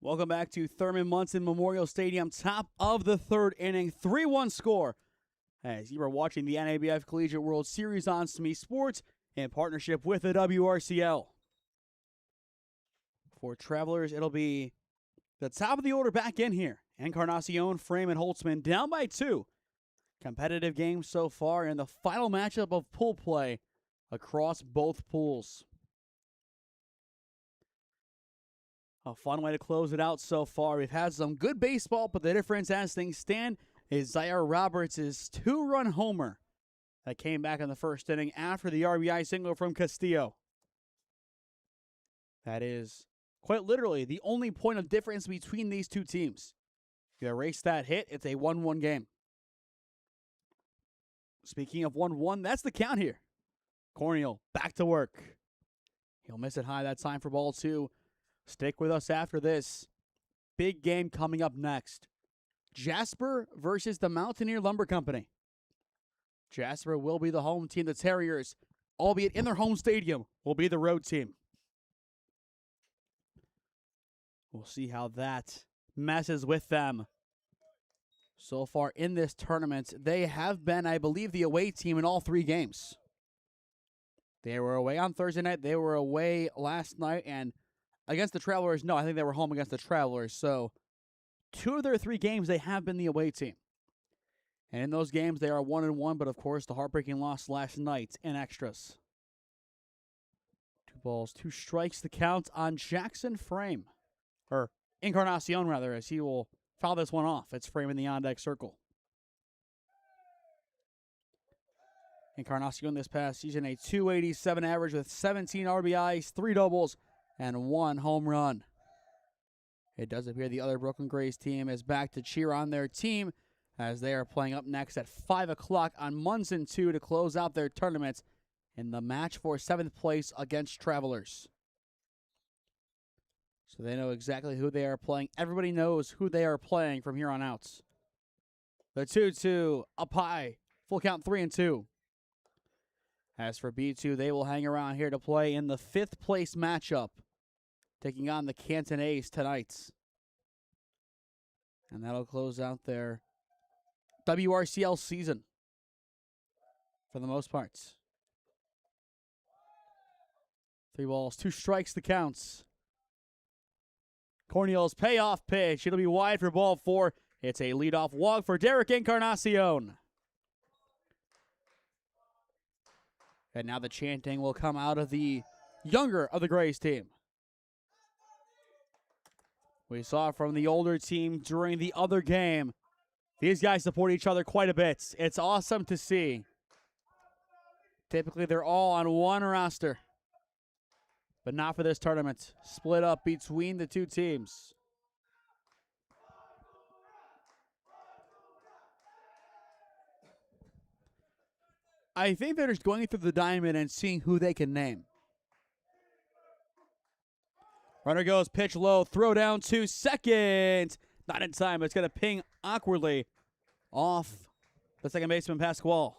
Welcome back to Thurman Munson Memorial Stadium, top of the third inning, 3-1 score. As you are watching the NABF Collegiate World Series on SmeeSports in partnership with the WRCL. For Travelers, it'll be the top of the order back in here. Encarnacion, Frame, and Holtzman down by 2. Competitive game so far in the final matchup of pool play across both pools. A fun way to close it out so far. We've had some good baseball, but the difference as things stand is Zaire Roberts' 2-run homer that came back in the first inning after the RBI single from Castillo. That is quite literally the only point of difference between these two teams. If you erase that hit, it's a 1-1 game. Speaking of 1-1, that's the count here. Corneal back to work. He'll miss it high that time for ball 2. Stick with us after this. Big game coming up next. Jasper versus the Mountaineer Lumber Company. Jasper will be the home team. The Terriers, albeit in their home stadium, will be the road team. We'll see how that messes with them. So far in this tournament, they have been, I believe, the away team in all 3 games. They were away on Thursday night. They were away last night, and against the Travelers, no, I think they were home against the Travelers. So 2 of their 3 games, they have been the away team. And in those games, they are 1-1, but of course, the heartbreaking loss last night in extras. 2 balls, 2 strikes, the count on Jackson Frame. Or Encarnacion, rather, as he will foul this one off. It's Frame in the on-deck circle. Encarnacion this past season, a .287 average with 17 RBIs, 3 doubles, and 1 home run. It does appear the other Brooklyn Grays team is back to cheer on their team as they are playing up next at 5 o'clock on Munson 2 to close out their tournament in the match for 7th place against Travelers. So they know exactly who they are playing. Everybody knows who they are playing from here on out. The 2-2 up high. Full count 3-2. As for B2, they will hang around here to play in the 5th place matchup, taking on the Canton A's tonight. And that'll close out their WRCL season for the most part. 3 balls, 2 strikes the counts. Cornel's payoff pitch. It'll be wide for ball 4. It's a leadoff walk for Derek Encarnacion. And now the chanting will come out of the younger of the Grays team. We saw from the older team during the other game. These guys support each other quite a bit. It's awesome to see. Typically, they're all on one roster. But not for this tournament. Split up between the 2 teams. I think they're just going through the diamond and seeing who they can name. Runner goes, pitch low, throw down to second. Not in time, but it's going to ping awkwardly off the second baseman, Pasquale.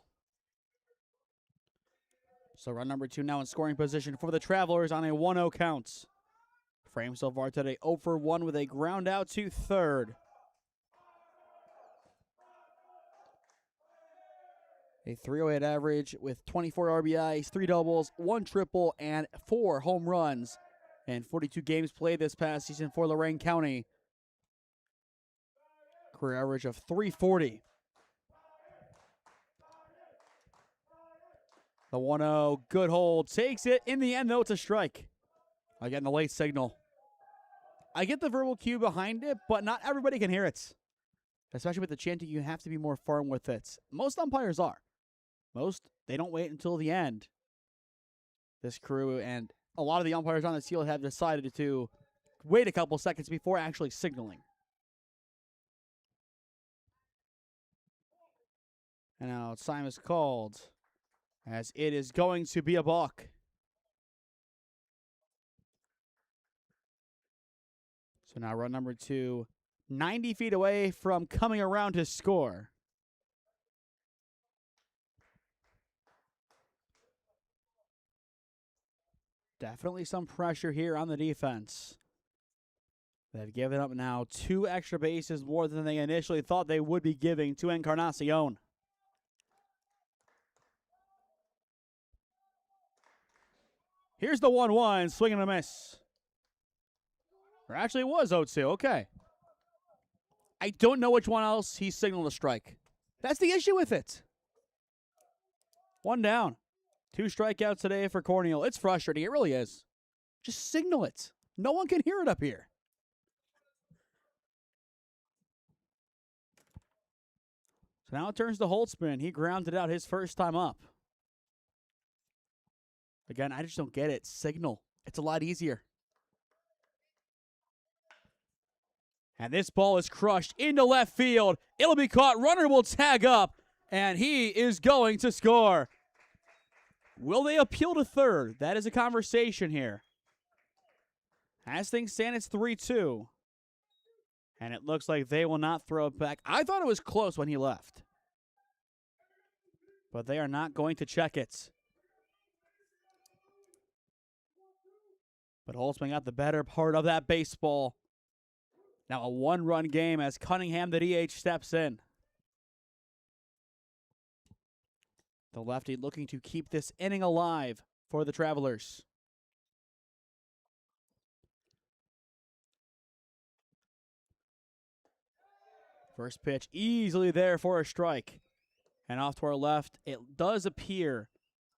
So run number 2 now in scoring position for the Travelers on a 1-0 count. Frame so far today 0 for 1 with a ground out to third. A 308 average with 24 RBIs, 3 doubles, 1 triple, and 4 home runs. And 42 games played this past season for Lorain County. Career average of 340. The 1-0, good hold, takes it. In the end, though, it's a strike. Again, the late signal. I get the verbal cue behind it, but not everybody can hear it. Especially with the chanting, you have to be more firm with it. Most umpires are. Most, they don't wait until the end. This crew and a lot of the umpires on the field have decided to wait a couple seconds before actually signaling. And now time is called, as it is going to be a balk. So now run number 2, 90 feet away from coming around to score. Definitely some pressure here on the defense. They've given up now 2 extra bases more than they initially thought they would be giving to Encarnacion. Here's the 1-1, swing and a miss. Or actually, it was 0-2. Okay. I don't know which one else he signaled a strike. That's the issue with it. 1 down. 2 strikeouts today for Cornel. It's frustrating. It really is. Just signal it. No one can hear it up here. So now it turns to Holtzman. He grounded out his first time up. Again, I just don't get it. Signal. It's a lot easier. And this ball is crushed into left field. It'll be caught. Runner will tag up. And he is going to score. Will they appeal to third? That is a conversation here. As things stand, it's 3-2. And it looks like they will not throw it back. I thought it was close when he left. But they are not going to check it. But Holtzman got the better part of that baseball. Now a 1-run game as Cunningham, the DH, steps in. The lefty looking to keep this inning alive for the Travelers. First pitch easily there for a strike. And off to our left, it does appear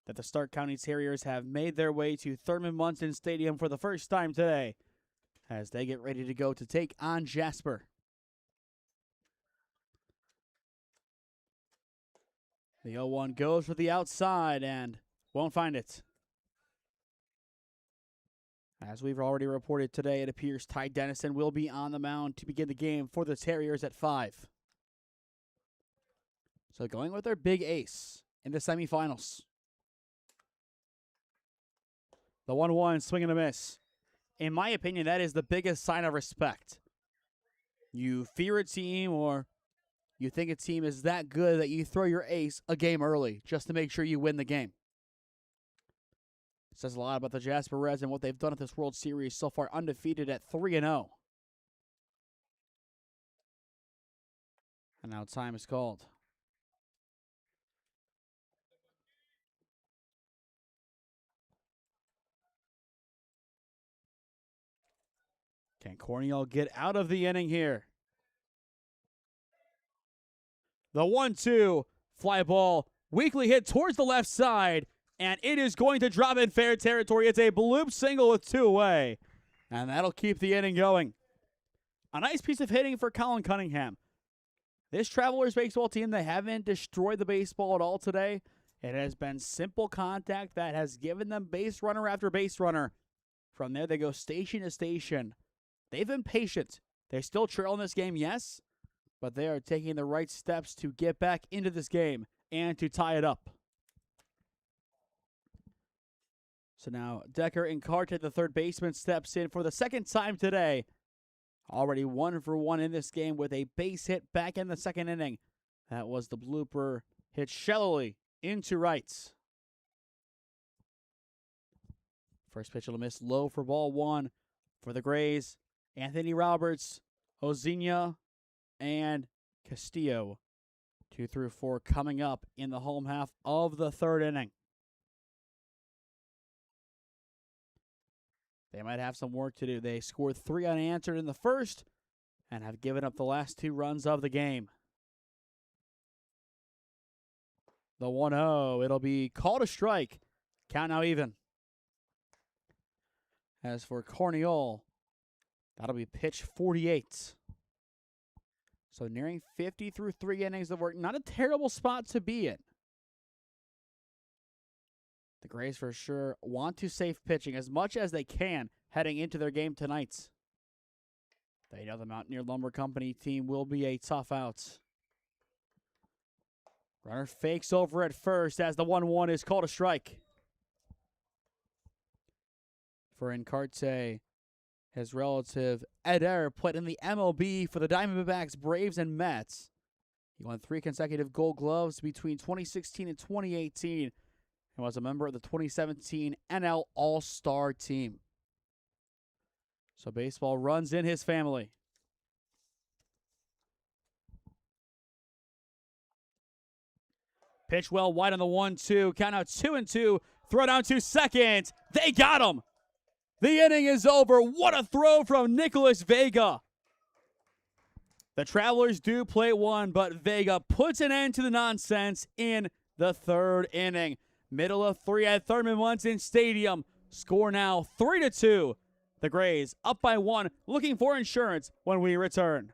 that the Stark County Terriers have made their way to Thurman Munson Stadium for the first time today as they get ready to go to take on Jasper. The 0-1 goes for the outside and won't find it. As we've already reported today, it appears Ty Dennison will be on the mound to begin the game for the Terriers at 5. So going with their big ace in the semifinals. The 1-1 swing and a miss. In my opinion, that is the biggest sign of respect. You fear a team or you think a team is that good that you throw your ace a game early just to make sure you win the game. It says a lot about the Jasper Reds and what they've done at this World Series so far, undefeated at 3-0. And now time is called. Can Cornell get out of the inning here? The 1-2 fly ball, weakly hit towards the left side, and it is going to drop in fair territory. It's a bloop single with 2 away, and that'll keep the inning going. A nice piece of hitting for Colin Cunningham. This Travelers baseball team, they haven't destroyed the baseball at all today. It has been simple contact that has given them base runner after base runner. From there, they go station to station. They've been patient. They still trail in this game, yes, but they are taking the right steps to get back into this game and to tie it up. So now Decker Encarte, the third baseman, steps in for the second time today. Already 1 for 1 in this game with a base hit back in the second inning. That was the blooper hit shallowly into right. First pitch will miss low for ball 1 for the Grays. Anthony Roberts, Ozina, and Castillo. 2 through 4 coming up in the home half of the third inning. They might have some work to do. They scored 3 unanswered in the first and have given up the last 2 runs of the game. The 1-0, it'll be called a strike. Count now even. As for Cornell, that'll be pitch 48. So nearing 50 through 3 innings of work. Not a terrible spot to be in. The Grays for sure want to save pitching as much as they can heading into their game tonight. They know the Mountaineer Lumber Company team will be a tough out. Runner fakes over at first as the 1-1 is called a strike. For Encarte, his relative Eder played in the MLB for the Diamondbacks, Braves, and Mets. He won 3 consecutive Gold Gloves between 2016 and 2018 and was a member of the 2017 NL All-Star team. So baseball runs in his family. Pitch well wide on the 1-2. Count out 2-2. Throw down to second. They got him. The inning is over. What a throw from Nicholas Vega. The Travelers do play 1, but Vega puts an end to the nonsense in the third inning. Middle of 3 at Thurman Munson Stadium. Score now 3-2. The Grays up by 1, looking for insurance when we return.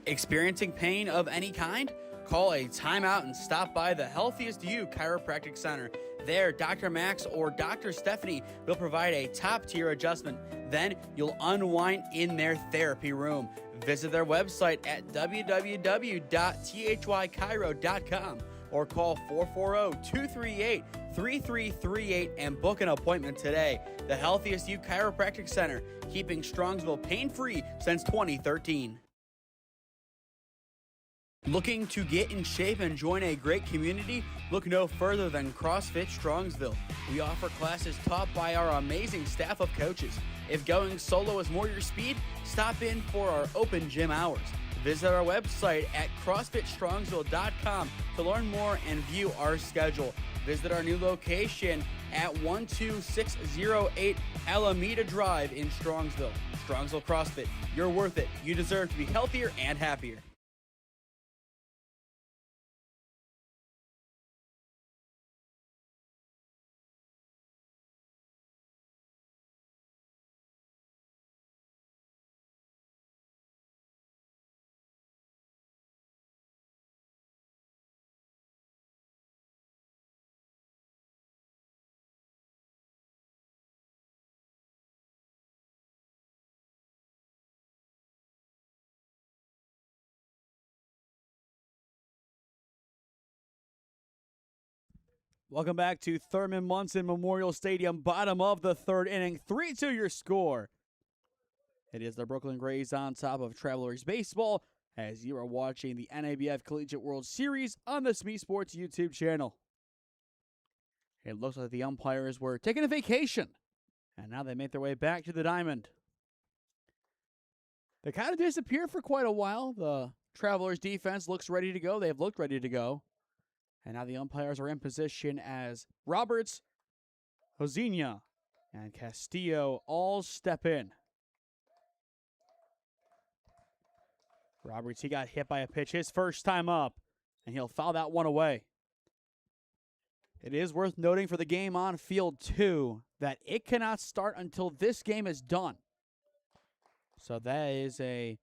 Experiencing pain of any kind? Call a timeout and stop by the Healthiest You Chiropractic Center. There, Dr. Max or Dr. Stephanie will provide a top-tier adjustment. Then you'll unwind in their therapy room. Visit their website at www.thychiro.com or call 440-238-3338 and book an appointment today. The Healthiest You Chiropractic Center, keeping Strongsville pain-free since 2013. Looking to get in shape and join a great community? Look no further than CrossFit Strongsville. We offer classes taught by our amazing staff of coaches. If going solo is more your speed, stop in for our open gym hours. Visit our website at CrossFitStrongsville.com to learn more and view our schedule. Visit our new location at 12608 Alameda Drive in Strongsville. Strongsville CrossFit, you're worth it. You deserve to be healthier and happier. Welcome back to Thurman Munson Memorial Stadium, bottom of the third inning. 3-2 your score. It is the Brooklyn Grays on top of Travelers Baseball as you are watching the NABF Collegiate World Series on the SmeeSports YouTube channel. It looks like the umpires were taking a vacation, and now they make their way back to the diamond. They kind of disappeared for quite a while. The Travelers defense looks ready to go. They've looked ready to go. And now the umpires are in position as Roberts, Hosina, and Castillo all step in. Roberts, he got hit by a pitch his first time up, and he'll foul that one away. It is worth noting for the game on field 2 that it cannot start until this game is done. So that is a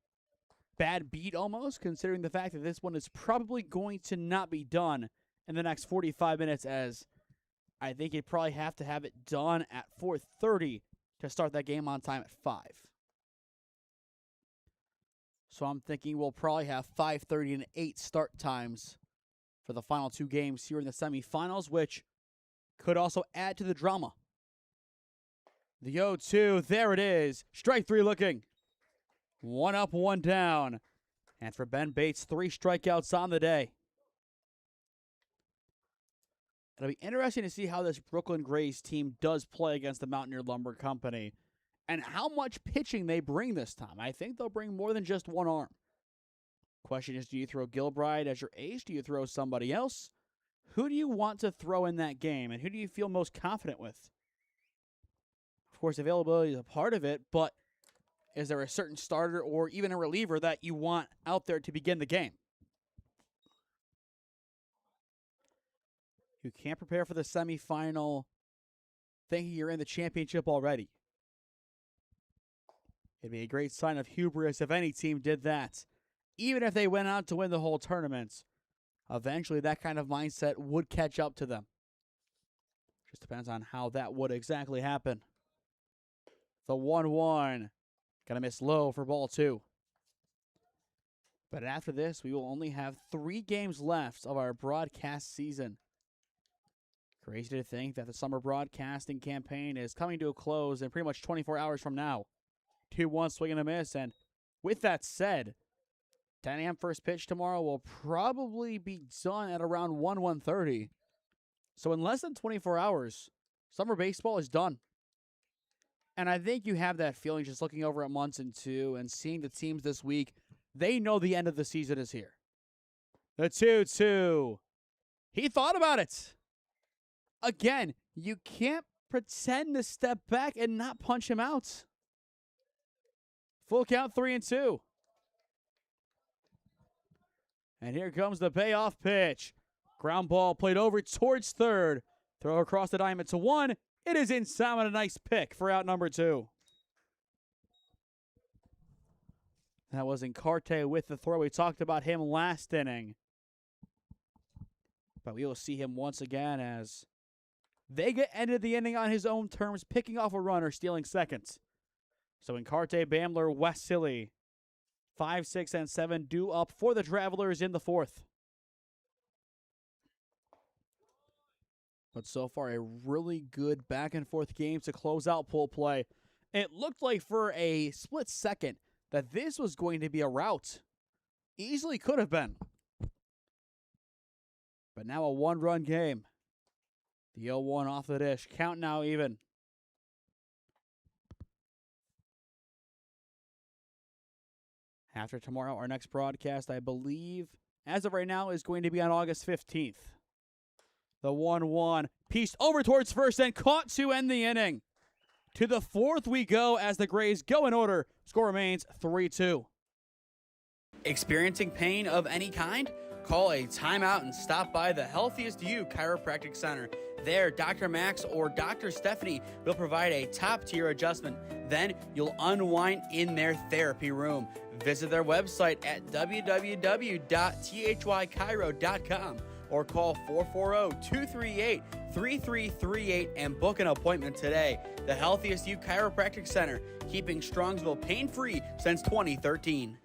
bad beat almost, considering the fact that this one is probably going to not be done in the next 45 minutes, as I think you'd probably have to have it done at 4:30 to start that game on time at 5. So I'm thinking we'll probably have 5:30 and 8 start times for the final 2 games here in the semifinals, which could also add to the drama. The 0-2, there it is. Strike 3 looking. 1 up, 1 down. And for Ben Bates, 3 strikeouts on the day. It'll be interesting to see how this Brooklyn Grays team does play against the Mountaineer Lumber Company and how much pitching they bring this time. I think they'll bring more than just one arm. Question is, do you throw Gilbride as your ace? Do you throw somebody else? Who do you want to throw in that game, and who do you feel most confident with? Of course, availability is a part of it, but is there a certain starter or even a reliever that you want out there to begin the game? You can't prepare for the semifinal thinking you're in the championship already. It'd be a great sign of hubris if any team did that. Even if they went out to win the whole tournament, eventually that kind of mindset would catch up to them. Just depends on how that would exactly happen. The 1-1. Gonna miss low for ball 2. But after this, we will only have 3 games left of our broadcast season. Crazy to think that the summer broadcasting campaign is coming to a close in pretty much 24 hours from now. 2-1 swing and a miss. And with that said, 10 a.m. first pitch tomorrow will probably be done at around 1:30. So in less than 24 hours, summer baseball is done. And I think you have that feeling just looking over at Munson too and seeing the teams this week. They know the end of the season is here. The 2-2. He thought about it. Again, you can't pretend to step back and not punch him out. Full count, 3-2. And here comes the payoff pitch. Ground ball played over towards third. Throw across the diamond to 1. It is inside, a nice pick for out number 2. That was Encarte with the throw. We talked about him last inning. But we will see him once again as Vega ended the inning on his own terms, picking off a runner, stealing second. So Encarte, Bamler, Wesilly, 5, 6, and 7 due up for the Travelers in the 4th. But so far, a really good back-and-forth game to close out pull play. It looked like for a split second that this was going to be a rout. Easily could have been. But now a 1-run game. The 0-1 off the dish. Count now even. After tomorrow, our next broadcast, I believe, as of right now, is going to be on August 15th. The 1-1 pieced over towards first and caught to end the inning. To the 4th we go as the Grays go in order. Score remains 3-2. Experiencing pain of any kind? Call a timeout and stop by the Healthiest You Chiropractic Center. There, Dr. Max or Dr. Stephanie will provide a top-tier adjustment. Then you'll unwind in their therapy room. Visit their website at www.thychiro.com or call 440-238-3338 and book an appointment today. The Healthiest You Chiropractic Center, keeping Strongsville pain-free since 2013.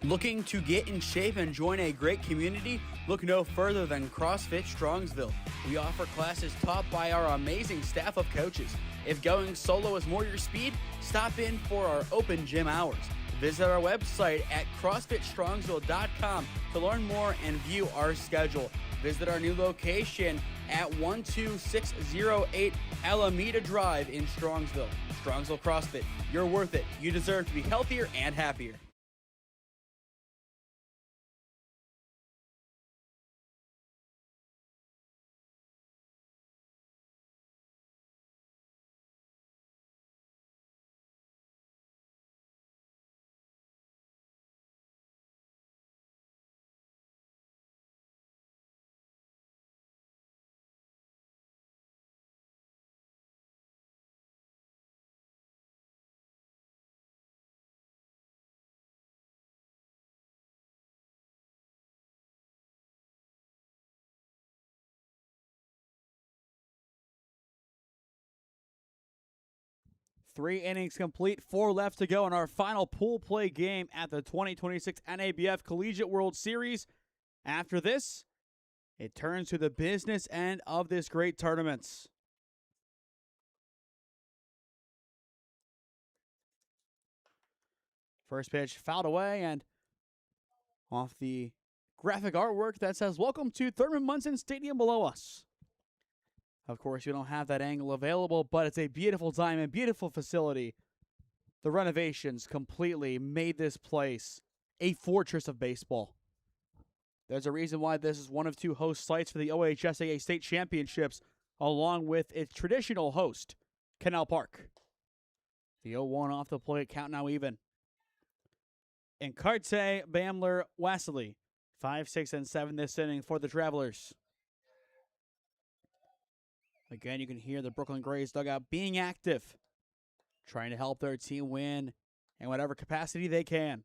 Looking to get in shape and join a great community? Look no further than CrossFit Strongsville. We offer classes taught by our amazing staff of coaches. If going solo is more your speed, stop in for our open gym hours. Visit our website at CrossFitStrongsville.com to learn more and view our schedule. Visit our new location at 12608 Alameda Drive in Strongsville. Strongsville CrossFit, you're worth it. You deserve to be healthier and happier. Three innings complete, 4 left to go in our final pool play game at the 2026 NABF Collegiate World Series. After this, it turns to the business end of this great tournament. First pitch fouled away, and off the graphic artwork that says, "Welcome to Thurman Munson Stadium" below us. Of course, we don't have that angle available, but it's a beautiful diamond, beautiful facility. The renovations completely made this place a fortress of baseball. There's a reason why this is one of 2 host sites for the OHSAA State Championships, along with its traditional host, Canal Park. The 0-1 off the plate, count now even. Encarte, Bamler, Wasserly, 5, 6, and 7 this inning for the Travelers. Again, you can hear the Brooklyn Grays dugout being active, trying to help their team win in whatever capacity they can.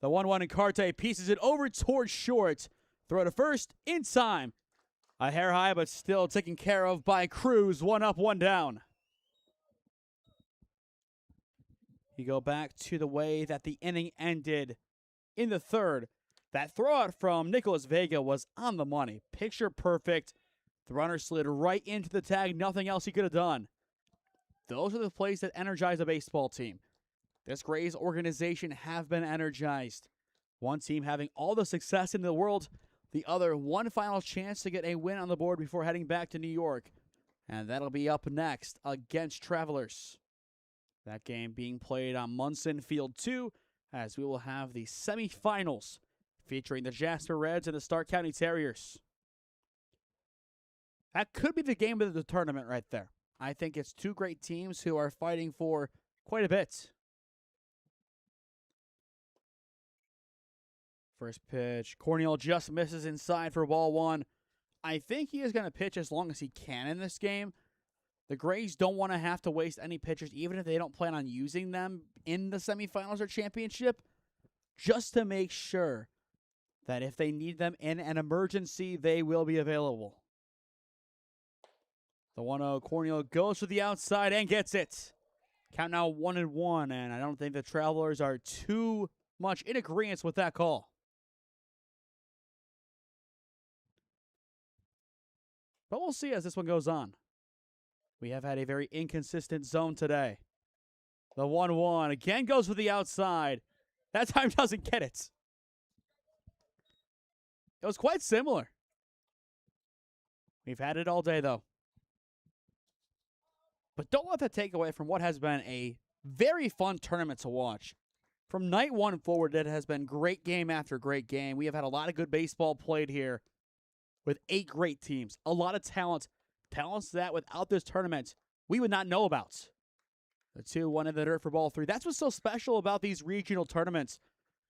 The 1-1 Encarte pieces it over towards short. Throw to first in time. A hair high, but still taken care of by Cruz. 1 up, 1 down. You go back to the way that the inning ended in the third. That throwout from Nicholas Vega was on the money. Picture perfect. The runner slid right into the tag. Nothing else he could have done. Those are the plays that energize a baseball team. This Grays organization have been energized. One team having all the success in the world. The other one final chance to get a win on the board before heading back to New York. And that'll be up next against Travelers. That game being played on Munson Field 2, as we will have the semifinals featuring the Jasper Reds and the Stark County Terriers. That could be the game of the tournament right there. I think it's 2 great teams who are fighting for quite a bit. First pitch, Cornell just misses inside for ball 1. I think he is going to pitch as long as he can in this game. The Grays don't want to have to waste any pitchers, even if they don't plan on using them in the semifinals or championship, just to make sure that if they need them in an emergency, they will be available. The 1-0 Cornell goes to the outside and gets it. Count now 1-1, and I don't think the Travelers are too much in agreement with that call. But we'll see as this one goes on. We have had a very inconsistent zone today. The 1-1 again goes for the outside. That time doesn't get it. It was quite similar. We've had it all day, though. But don't let that take away from what has been a very fun tournament to watch. From night 1 forward, it has been great game after great game. We have had a lot of good baseball played here with 8 great teams. A lot of talent. Talents that without this tournament, we would not know about. The 2-1 in the dirt for ball 3. That's what's so special about these regional tournaments.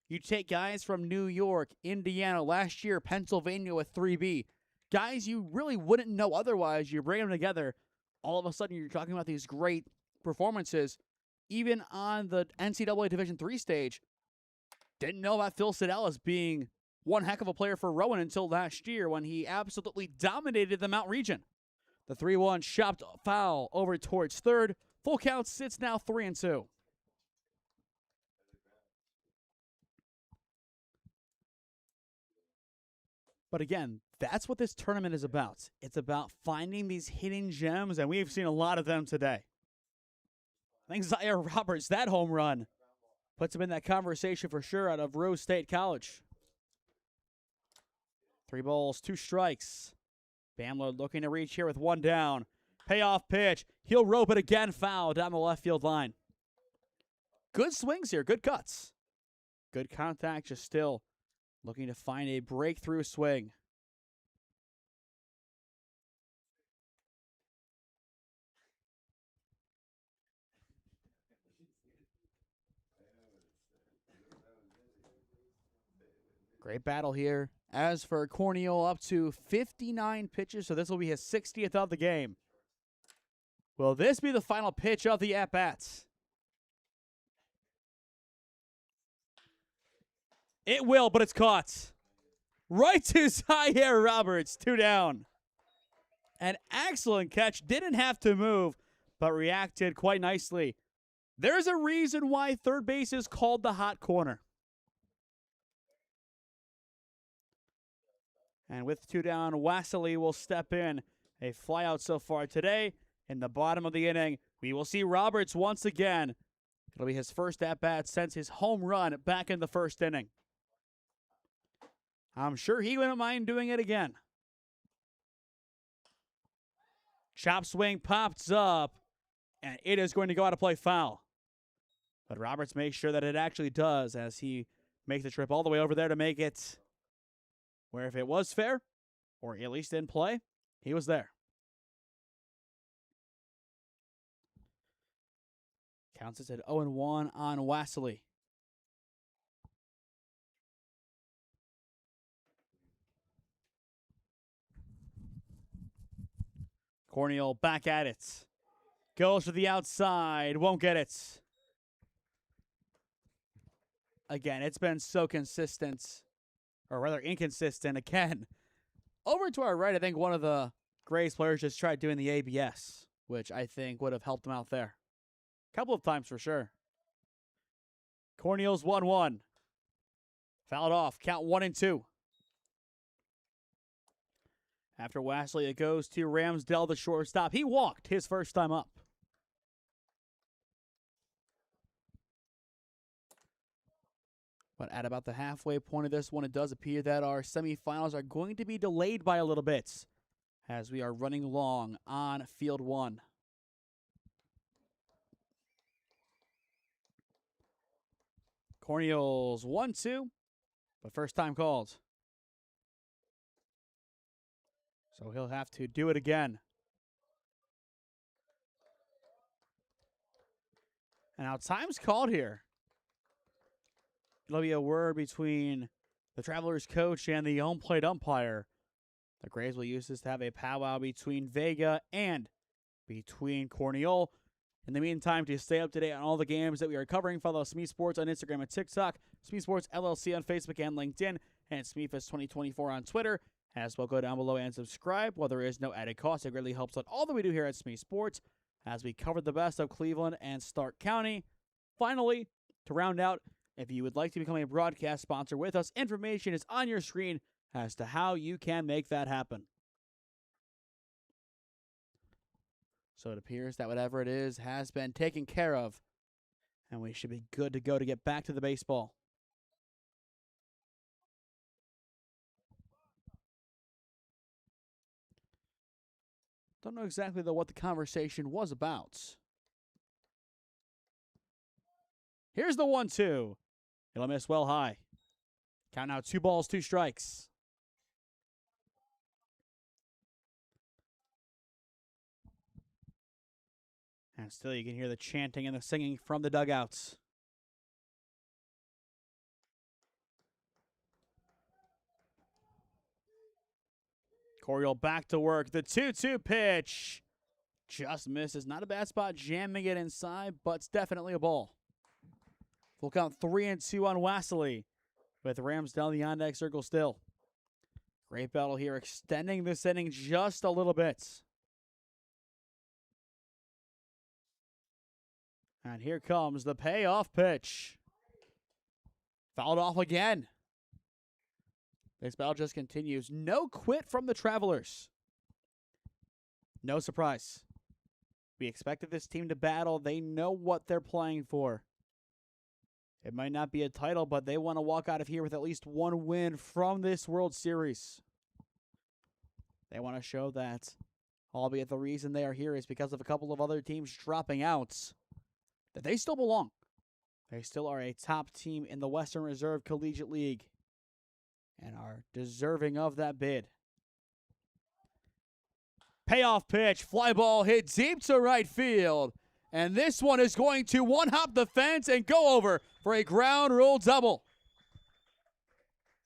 You take guys from New York, Indiana, last year, Pennsylvania with 3B. Guys you really wouldn't know otherwise. You bring them together. All of a sudden, you're talking about these great performances. Even on the NCAA Division III stage, didn't know about Phil Siddell as being one heck of a player for Rowan until last year when he absolutely dominated the Mount region. The 3-1 chopped foul over towards third. Full count sits now 3-2. But again, that's what this tournament is about. It's about finding these hidden gems, and we've seen a lot of them today. I think Zaire Roberts, that home run, puts him in that conversation for sure out of Rose State College. 3 balls, 2 strikes. Bamler looking to reach here with 1 down. Payoff pitch. He'll rope it again. Foul down the left field line. Good swings here. Good cuts. Good contact. Just still looking to find a breakthrough swing. Great battle here. As for Corneal, up to 59 pitches, so this will be his 60th of the game. Will this be the final pitch of the at-bats? It will, but it's caught. Right to Zaire Roberts, 2 down. An excellent catch. Didn't have to move, but reacted quite nicely. There's a reason why third base is called the hot corner. And with 2 down, Wassiley will step in. A flyout so far today. In the bottom of the inning, we will see Roberts once again. It'll be his first at-bat since his home run back in the first inning. I'm sure he wouldn't mind doing it again. Chop swing pops up, and it is going to go out to play foul. But Roberts makes sure that it actually does as he makes the trip all the way over there to make it where if it was fair, or at least in play, he was there. Counts it at 0-1 on Wassiley. Corneal back at it. Goes to the outside. Won't get it. Again, it's been so consistent. Or rather inconsistent again. Over to our right, I think one of the Grays players just tried doing the ABS, which I think would have helped him out there. A couple of times for sure. Corneal's 1-1. Fouled off. Count 1-2. After Wassiley, it goes to Ramsdell, the shortstop. He walked his first time up. But at about the halfway point of this one, it does appear that our semifinals are going to be delayed by a little bit as we are running long on field 1. Corneal's 1-2, but first time called. So he'll have to do it again. And now time's called here. It'll be a word between the Travelers coach and the home plate umpire. The Grays will use this to have a powwow between Vega and between Corneal. In the meantime, to stay up to date on all the games that we are covering, follow SmeeSports on Instagram and TikTok, SmeeSports LLC on Facebook and LinkedIn, and SmeeFest 2024 on Twitter. As well, go down below and subscribe. While there is no added cost, it greatly helps out all that we do here at SmeeSports as we cover the best of Cleveland and Stark County. Finally, to round out, if you would like to become a broadcast sponsor with us, information is on your screen as to how you can make that happen. So it appears that whatever it is has been taken care of, and we should be good to go to get back to the baseball. Don't know exactly, though, what the conversation was about. Here's the 1-2. It'll miss well high. Count now 2 balls, 2 strikes. And still you can hear the chanting and the singing from the dugouts. Corneal back to work. The 2-2 pitch just misses. Not a bad spot jamming it inside, but it's definitely a ball. Full count 3-2 on Wassiley with Ramsdell in the on-deck circle still. Great battle here, extending this inning just a little bit. And here comes the payoff pitch. Fouled off again. This battle just continues. No quit from the Travelers. No surprise. We expected this team to battle. They know what they're playing for. It might not be a title, but they want to walk out of here with at least one win from this World Series. They want to show that, albeit the reason they are here is because of a couple of other teams dropping out, that they still belong. They still are a top team in the Western Reserve Collegiate League and are deserving of that bid. Payoff pitch, fly ball hit deep to right field. And this one is going to one-hop the fence and go over for a ground rule double.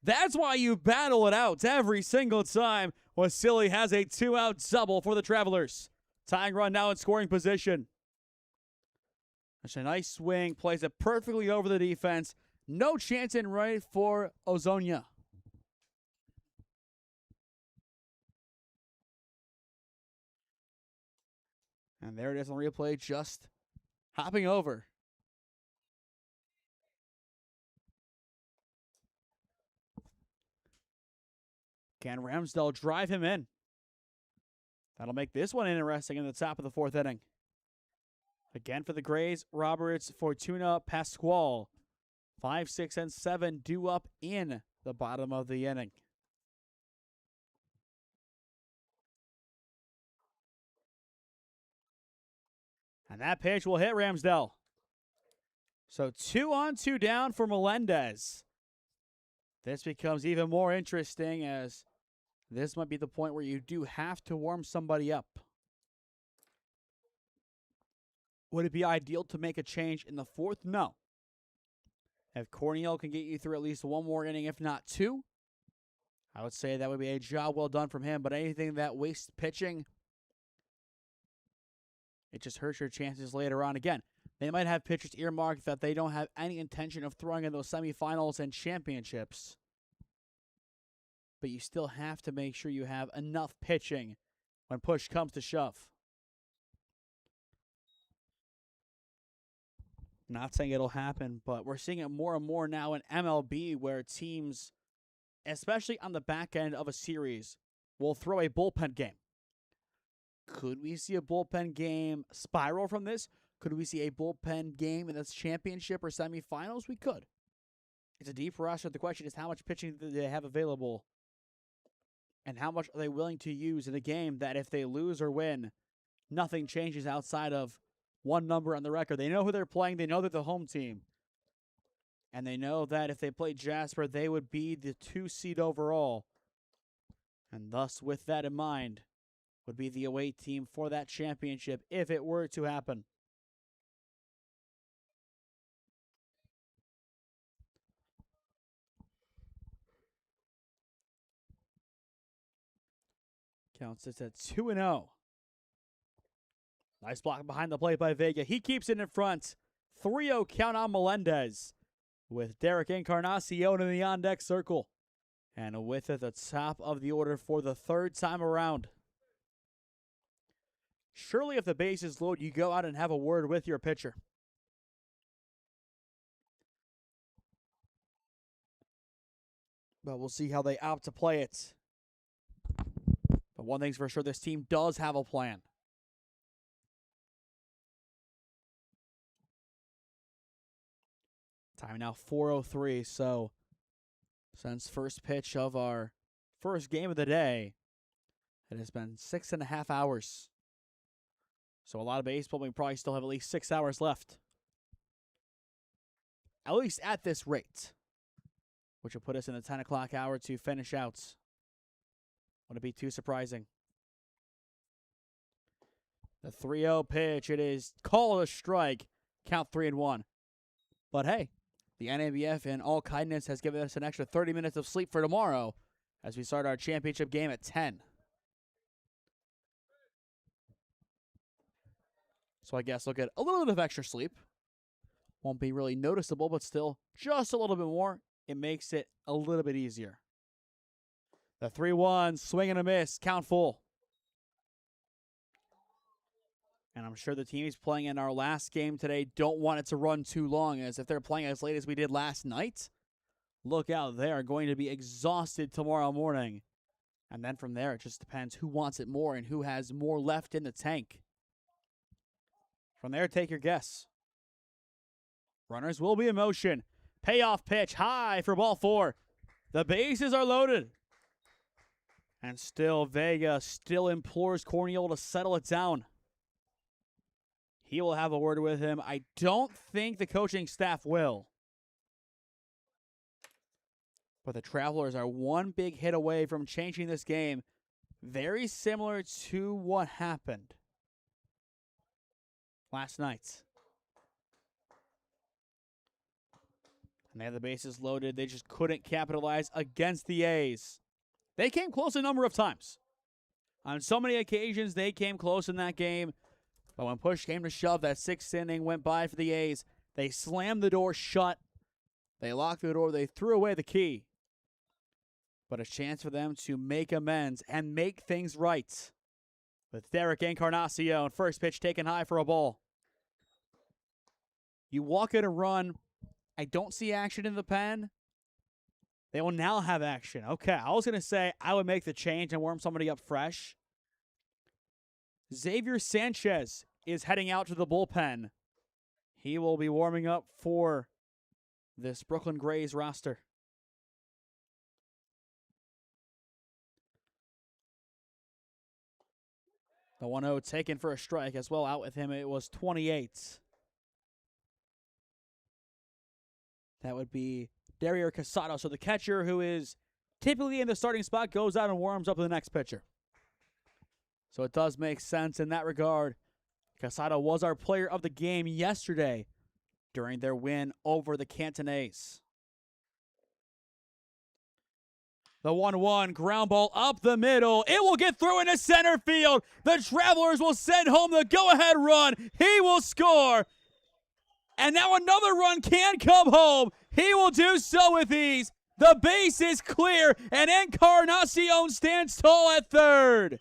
That's why you battle it out every single time. Wasili has a 2-out double for the Travelers. Tying run now in scoring position. That's a nice swing, plays it perfectly over the defense. No chance in right for Ozonia. And there it is on replay, just hopping over. Can Ramsdell drive him in? That'll make this one interesting in the top of the fourth inning. Again for the Grays, Roberts, Fortuna, Pasquale. 5, 6, and 7 due up in the bottom of the inning. And that pitch will hit Ramsdell. So 2 on, 2 down for Melendez. This becomes even more interesting as this might be the point where you do have to warm somebody up. Would it be ideal to make a change in the fourth? No. If Corneal can get you through at least one more inning, if not 2, I would say that would be a job well done from him. But anything that wastes pitching, it just hurts your chances later on. Again, they might have pitchers earmarked that they don't have any intention of throwing in those semifinals and championships. But you still have to make sure you have enough pitching when push comes to shove. Not saying it'll happen, but we're seeing it more and more now in MLB where teams, especially on the back end of a series, will throw a bullpen game. Could we see a bullpen game spiral from this? Could we see a bullpen game in this championship or semifinals? We could. It's a deep roster. The question is how much pitching do they have available and how much are they willing to use in a game that if they lose or win, nothing changes outside of one number on the record. They know who they're playing. They know they're the home team. And they know that if they played Jasper, they would be the 2 seed overall. And thus, with that in mind, would be the away team for that championship if it were to happen. Count sits at 2-0. Nice block behind the plate by Vega. He keeps it in front. 3-0 count on Melendez with Derek Encarnacion in the on-deck circle. And with it, the top of the order for the third time around. Surely if the base is loaded, you go out and have a word with your pitcher. But we'll see how they opt to play it. But one thing's for sure, this team does have a plan. Time now 4:03, so since first pitch of our first game of the day, it has been 6.5 hours. So a lot of baseball, we probably still have at least 6 hours left. At least at this rate, which will put us in the 10 o'clock hour to finish out. Wouldn't be too surprising. The 3-0 pitch, it is called a strike. Count 3-1. But hey, the NABF in all kindness has given us an extra 30 minutes of sleep for tomorrow as we start our championship game at 10. So I guess we'll get a little bit of extra sleep. Won't be really noticeable, but still just a little bit more. It makes it a little bit easier. The 3-1, swing and a miss, count full. And I'm sure the teams playing in our last game today don't want it to run too long, as if they're playing as late as we did last night, look out, they are going to be exhausted tomorrow morning. And then from there, it just depends who wants it more and who has more left in the tank. From there, take your guess. Runners will be in motion. Payoff pitch high for ball 4. The bases are loaded. And still, Vega still implores Corneal to settle it down. He will have a word with him. I don't think the coaching staff will. But the Travelers are one big hit away from changing this game. Very similar to what happened last night. And they had the bases loaded. They just couldn't capitalize against the A's. They came close a number of times. On so many occasions, they came close in that game. But when push came to shove, that 6th inning went by for the A's. They slammed the door shut. They locked the door. They threw away the key. But a chance for them to make amends and make things right. With Derek Encarnacion, first pitch taken high for a ball. You walk in a run. I don't see action in the pen. They will now have action. Okay, I was going to say I would make the change and warm somebody up fresh. Xavier Sanchez is heading out to the bullpen. He will be warming up for this Brooklyn Grays roster. The 1-0 taken for a strike as well. Out with him, it was 28. That would be Dario Casado. So the catcher, who is typically in the starting spot, goes out and warms up the next pitcher. So it does make sense in that regard. Casado was our player of the game yesterday during their win over the Cantonese. The 1-1 ground ball up the middle. It will get through into center field. The Travelers will send home the go-ahead run. He will score. And now another run can come home. He will do so with ease. The base is clear, and Encarnacion stands tall at third.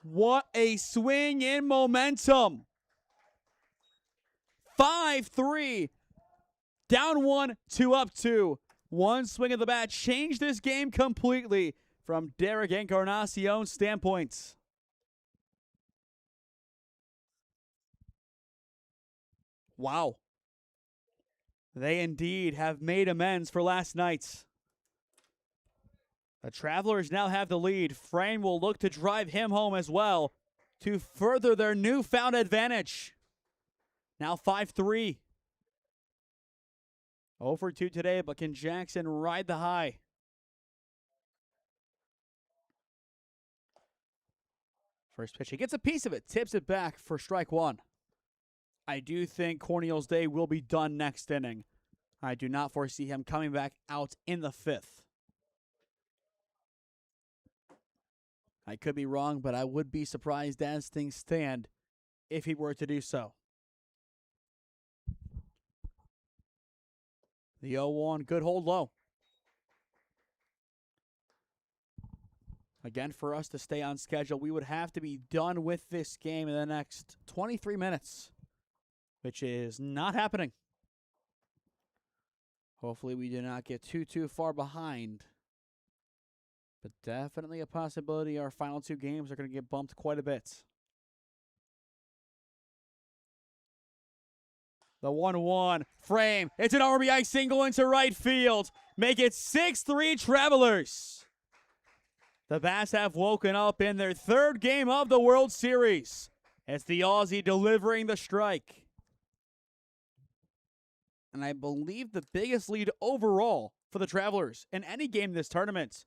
What a swing in momentum. 5-3. Down 1, 2 up 2. One swing of the bat changed this game completely from Derek Encarnacion's standpoint. Wow. They indeed have made amends for last night. The Travelers now have the lead. Frame will look to drive him home as well to further their newfound advantage. Now 5-3. 0 for 2 today, but can Jackson ride the high? First pitch, he gets a piece of it, tips it back for strike 1. I do think Corneal's day will be done next inning. I do not foresee him coming back out in the 5th. I could be wrong, but I would be surprised as things stand if he were to do so. The 0-1, good hold low. Again, for us to stay on schedule, we would have to be done with this game in the next 23 minutes, which is not happening. Hopefully we do not get too far behind. But definitely a possibility our final 2 games are going to get bumped quite a bit. The 1-1 frame. It's an RBI single into right field. Make it 6-3 Travelers. The Bats have woken up in their 3rd game of the World Series. It's the Aussie delivering the strike. And I believe the biggest lead overall for the Travelers in any game this tournament.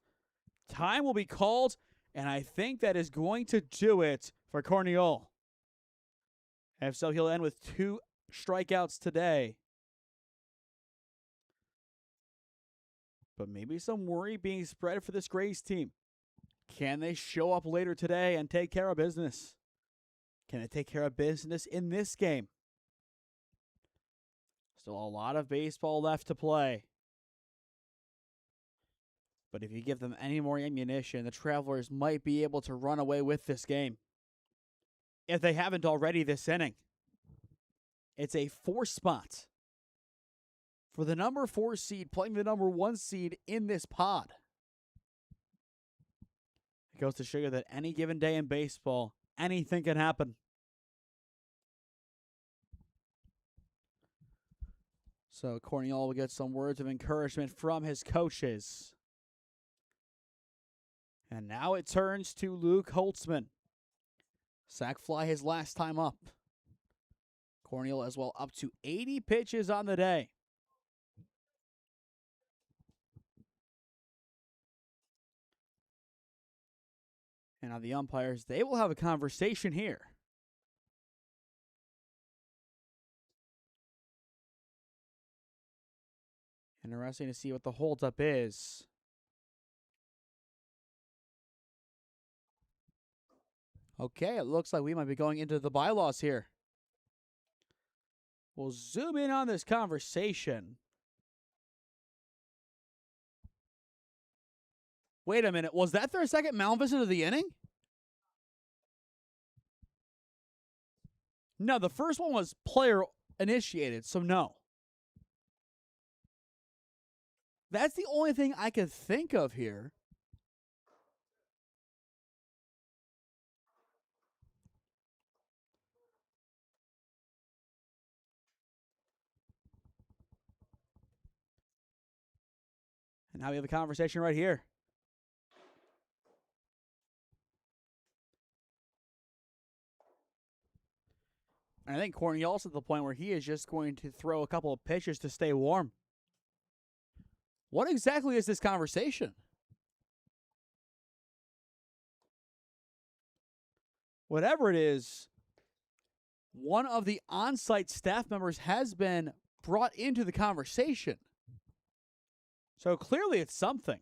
Time will be called, and I think that is going to do it for Corneal. If so, he'll end with 2 strikeouts today. But maybe some worry being spread for this Grays team. Can they show up later today and take care of business? Can they take care of business in this game? Still a lot of baseball left to play. But if you give them any more ammunition, the Travelers might be able to run away with this game. If they haven't already this inning. It's a 4 spot for the number 4 seed playing the number 1 seed in this pod. It goes to show you that any given day in baseball, anything can happen. So Cornell will get some words of encouragement from his coaches. And now it turns to Luke Holtzman. Sack fly his last time up. Cornell as well up to 80 pitches on the day. And on the umpires, they will have a conversation here. Interesting to see what the holdup is. Okay, it looks like we might be going into the bylaws here. We'll zoom in on this conversation. Wait a minute, was that their second mound visit of the inning? No, the first one was player initiated, so no. That's the only thing I could think of here. And now we have a conversation right here. And I think Cornell's at the point where he is just going to throw a couple of pitches to stay warm. What exactly is this conversation? Whatever it is, one of the on-site staff members has been brought into the conversation. So clearly it's something.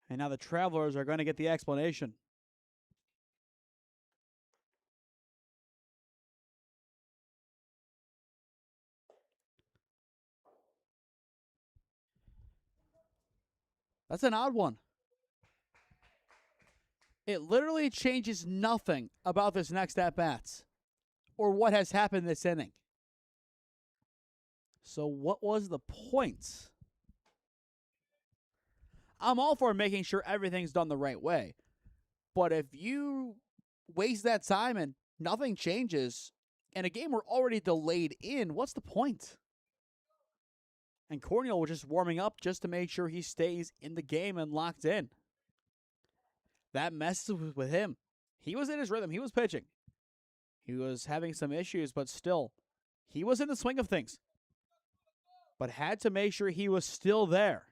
And now the Travelers are going to get the explanation. That's an odd one. It literally changes nothing about this next at-bats or what has happened this inning. So what was the point? I'm all for making sure everything's done the right way. But if you waste that time and nothing changes and a game we're already delayed in, what's the point? And Cornell was just warming up just to make sure he stays in the game and locked in. That messes with him. He was in his rhythm. He was pitching. He was having some issues, but still, he was in the swing of things. But had to make sure he was still there.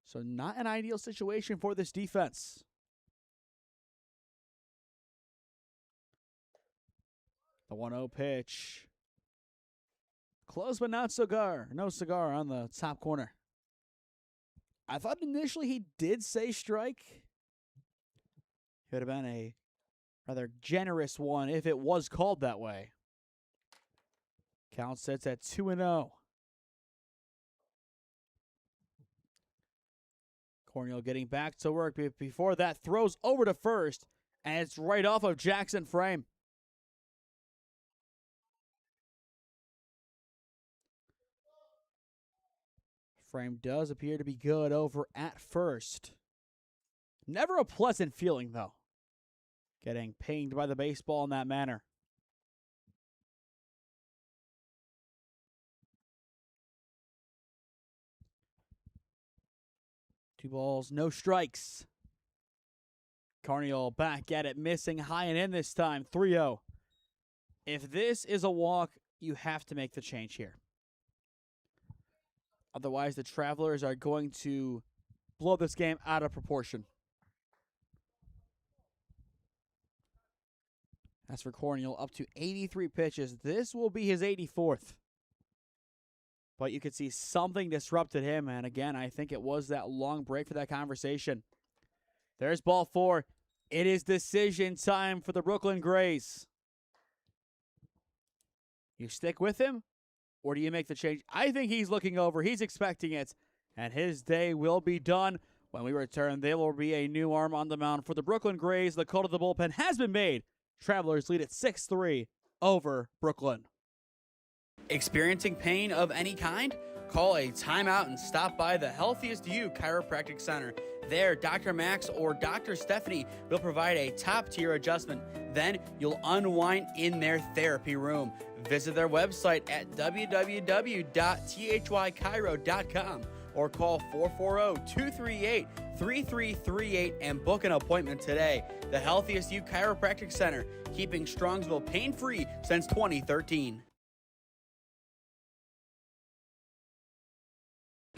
So not an ideal situation for this defense. The 1-0 pitch. Close, but not cigar. No cigar on the top corner. I thought initially he did say strike. It would have been a rather generous one if it was called that way. Count sets at 2-0. Cornell getting back to work. Before that, throws over to first, and it's right off of Jackson Frame. Frame does appear to be good over at first. Never a pleasant feeling, though, getting pinged by the baseball in that manner. Two balls, no strikes. Cornell back at it, missing high and in this time, 3-0. If this is a walk, you have to make the change here. Otherwise, the Travelers are going to blow this game out of proportion. As for Cornell, up to 83 pitches. This will be his 84th. But you could see something disrupted him. And again, I think it was that long break for that conversation. There's ball 4. It is decision time for the Brooklyn Grays. You stick with him, or do you make the change? I think he's looking over. He's expecting it. And his day will be done. When we return, there will be a new arm on the mound for the Brooklyn Grays. The call to the bullpen has been made. Travelers lead at 6-3 over Brooklyn. Experiencing pain of any kind? Call a timeout and stop by the Healthiest You Chiropractic Center. There, Dr. Max or Dr. Stephanie will provide a top-tier adjustment. Then you'll unwind in their therapy room. Visit their website at www.thychiro.com or call 440-238-3338 and book an appointment today. The Healthiest You Chiropractic Center, keeping Strongsville pain-free since 2013.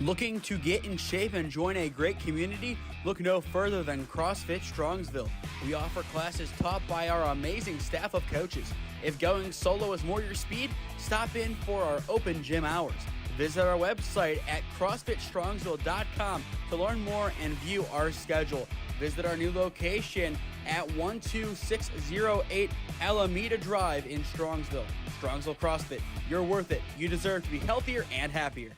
Looking to get in shape and join a great community? Look no further than CrossFit Strongsville. We offer classes taught by our amazing staff of coaches. If going solo is more your speed, stop in for our open gym hours. Visit our website at CrossFitStrongsville.com to learn more and view our schedule. Visit our new location at 12608 Alameda Drive in Strongsville. Strongsville CrossFit, you're worth it. You deserve to be healthier and happier.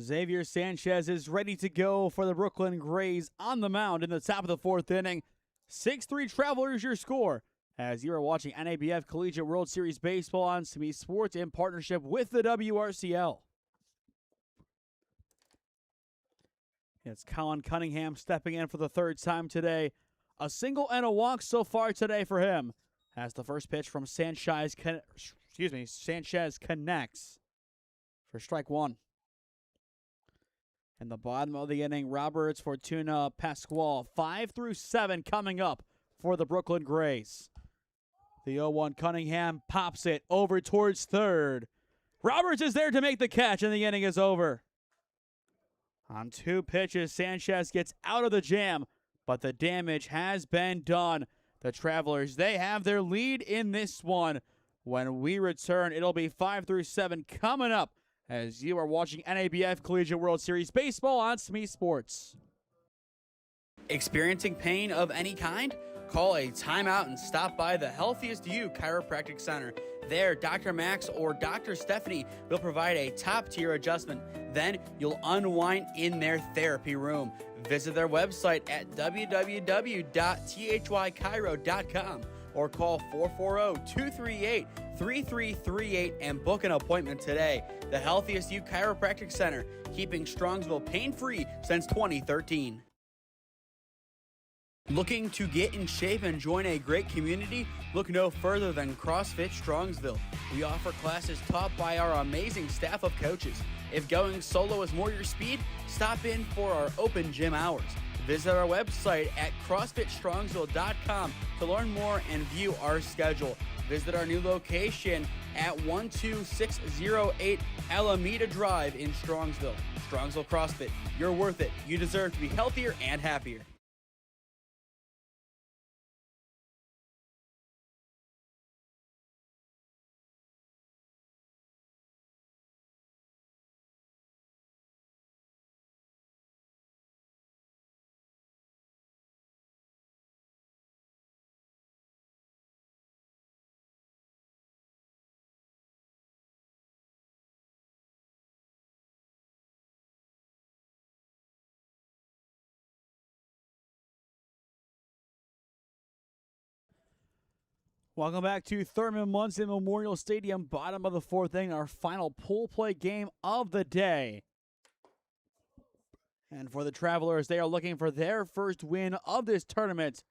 Xavier Sanchez is ready to go for the Brooklyn Grays on the mound in the top of the fourth inning. 6-3 Travelers your score as you are watching NABF Collegiate World Series Baseball on SmeeSports in partnership with the WRCL. It's Colin Cunningham stepping in for the third time today. A single and a walk so far today for him as the first pitch from Sanchez connects for strike one. In the bottom of the inning, Roberts, Fortuna, Pasquale, 5 through 7 coming up for the Brooklyn Grays. The 0-1 Cunningham pops it over towards third. Roberts is there to make the catch, and the inning is over. On 2 pitches, Sanchez gets out of the jam, but the damage has been done. The Travelers, they have their lead in this one. When we return, it'll be 5 through 7 coming up as you are watching NABF Collegiate World Series Baseball on SmeeSports. Experiencing pain of any kind? Call a timeout and stop by the Healthiest You Chiropractic Center. There, Dr. Max or Dr. Stephanie will provide a top-tier adjustment. Then you'll unwind in their therapy room. Visit their website at www.thychiro.com or call 440-238-3338 and book an appointment today. The Healthiest You Chiropractic Center, keeping Strongsville pain-free since 2013. Looking to get in shape and join a great community? Look no further than CrossFit Strongsville. We offer classes taught by our amazing staff of coaches. If going solo is more your speed, stop in for our open gym hours. Visit our website at CrossFitStrongsville.com to learn more and view our schedule. Visit our new location at 12608 Alameda Drive in Strongsville. Strongsville CrossFit, you're worth it. You deserve to be healthier and happier. Welcome back to Thurman Munson Memorial Stadium, bottom of the fourth inning, our final pool play game of the day. And for the Travelers, they are looking for their first win of this tournament.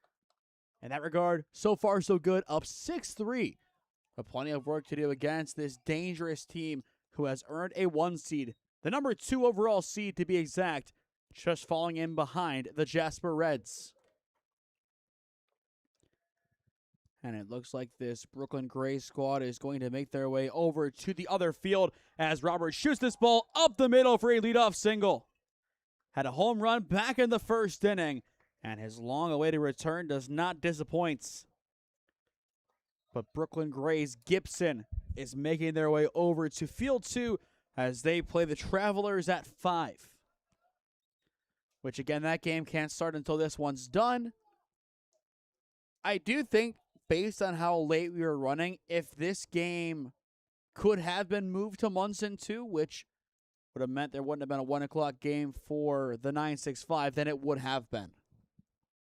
In that regard, so far so good, up 6-3. But plenty of work to do against this dangerous team who has earned a 1 seed, the number 2 overall seed to be exact, just falling in behind the Jasper Reds. And it looks like this Brooklyn Gray squad is going to make their way over to the other field as Robert shoots this ball up the middle for a leadoff single. Had a home run back in the first inning, and his long-awaited return does not disappoint. But Brooklyn Gray's Gibson is making their way over to field 2 as they play the Travelers at 5. Which, again, that game can't start until this one's done. I do think, based on how late we were running, if this game could have been moved to Munson 2, which would have meant there wouldn't have been a 1 o'clock game for the 9-6-5, then it would have been.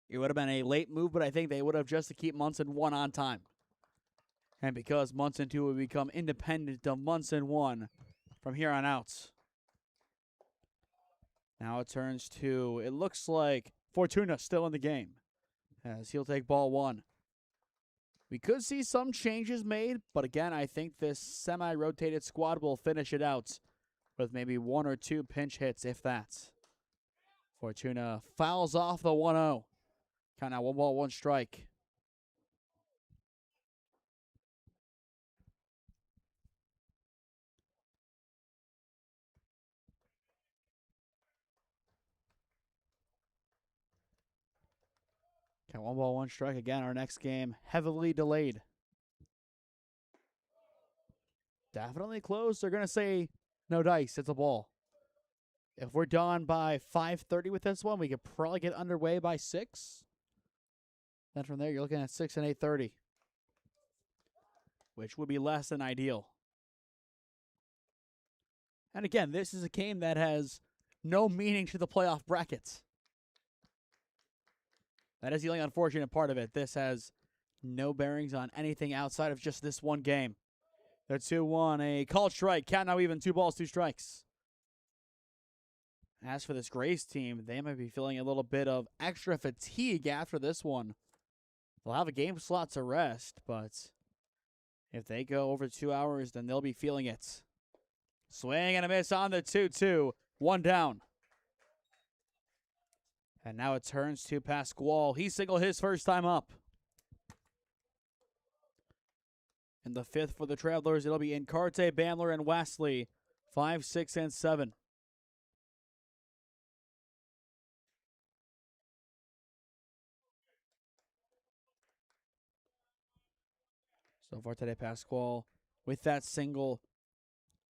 It would have been a late move, but I think they would have just to keep Munson 1 on time. And because Munson 2 would become independent of Munson 1 from here on out. Now it turns to, it looks like Fortuna still in the game as he'll take ball 1. We could see some changes made, but again, I think this semi-rotated squad will finish it out with maybe 1 or 2 pinch hits, if that. Fortuna fouls off the 1-0. Count now 1 ball, 1 strike. Count 1 ball, 1 strike. Again, our next game heavily delayed. Definitely close. They're going to say no dice. It's a ball. If we're done by 5:30 with this one, we could probably get underway by 6. Then from there, you're looking at 6 and 8:30, which would be less than ideal. And again, this is a game that has no meaning to the playoff brackets. That is the only unfortunate part of it. This has no bearings on anything outside of just this one game. The 2-1, a called strike. Count now even, 2 balls, 2 strikes. As for this Grays team, they might be feeling a little bit of extra fatigue after this one. They'll have a game slot to rest, but if they go over 2 hours, then they'll be feeling it. Swing and a miss on the 2-2. 1 down. And now it turns to Pasquale. He singled his first time up. In the 5th for the Travelers, it'll be Encarte, Bamler, and Wesley. 5, 6, and 7. So far today, Pasquale, with that single,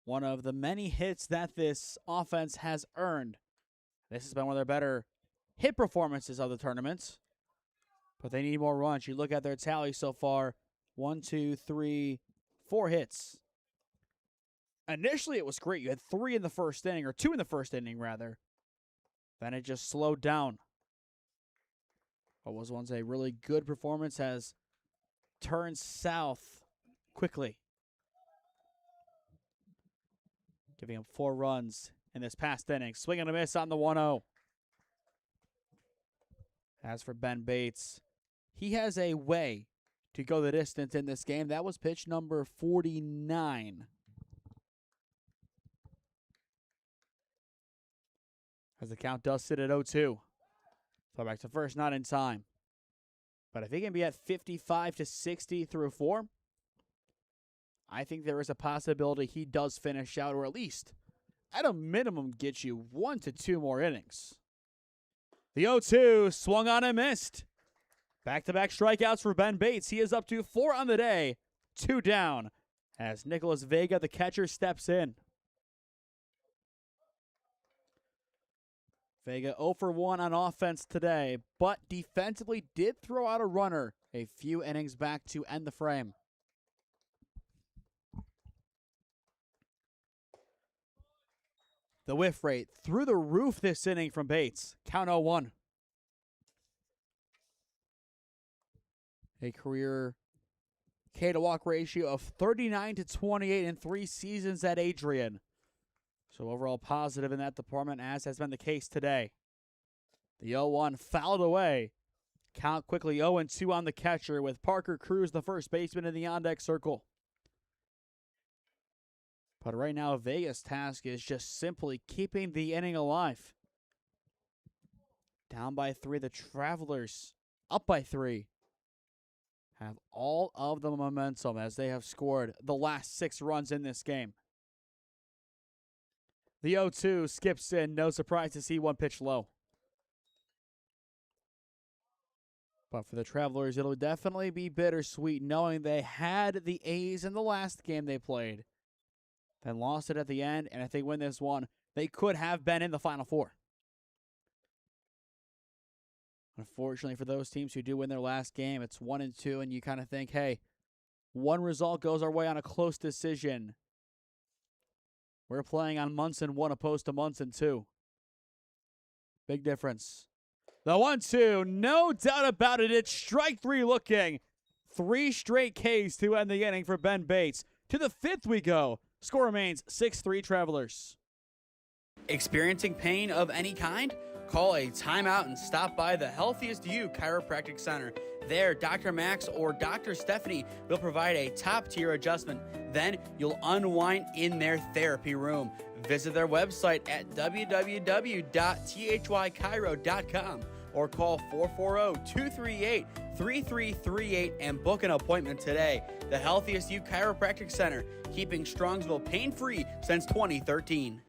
one of the many hits that this offense has earned. This has been one of their better hit performances of the tournament. But they need more runs. You look at their tally so far. 1, 2, 3, 4 hits. Initially, it was great. You had 3 in the first inning, or 2 in the first inning, rather. Then it just slowed down. What was once a really good performance has turned south quickly. Giving him 4 runs in this past inning. Swing and a miss on the 1-0. As for Ben Bates, he has a way to go the distance in this game. That was pitch number 49. As the count does sit at 0-2. Throw back to first, not in time. But if he can be at 55 to 60 through 4, I think there is a possibility he does finish out, or at least, at a minimum, get you 1 to 2 more innings. The 0-2 swung on and missed. Back-to-back strikeouts for Ben Bates. He is up to 4 on the day, 2 down, as Nicholas Vega, the catcher, steps in. Vega 0 for 1 on offense today, but defensively did throw out a runner a few innings back to end the frame. The whiff rate through the roof this inning from Bates. Count 0-1. A career K to walk ratio of 39-28 in 3 seasons at Adrian. So overall positive in that department, as has been the case today. The 0-1 fouled away. Count quickly 0-2 on the catcher with Parker Cruz, the first baseman, in the on-deck circle. But right now, Vegas' task is just simply keeping the inning alive. Down by 3, the Travelers up by 3 have all of the momentum as they have scored the last 6 runs in this game. The 0-2 skips in. No surprise to see one pitch low. But for the Travelers, it'll definitely be bittersweet knowing they had the A's in the last game they played, then lost it at the end, and if they win this one, they could have been in the Final Four. Unfortunately, for those teams who do win their last game, it's 1-2, and you kind of think, hey, one result goes our way on a close decision. We're playing on Munson 1 opposed to Munson 2. Big difference. The 1-2, no doubt about it. It's strike 3 looking. 3 straight Ks to end the inning for Ben Bates. To the 5th we go. Score remains 6-3 Travelers. Experiencing pain of any kind? Call a timeout and stop by the Healthiest You Chiropractic Center. There, Dr. Max or Dr. Stephanie will provide a top-tier adjustment. Then you'll unwind in their therapy room. Visit their website at www.thychiro.com or call 440-238-3338 and book an appointment today. The Healthiest You Chiropractic Center, keeping Strongsville pain-free since 2013.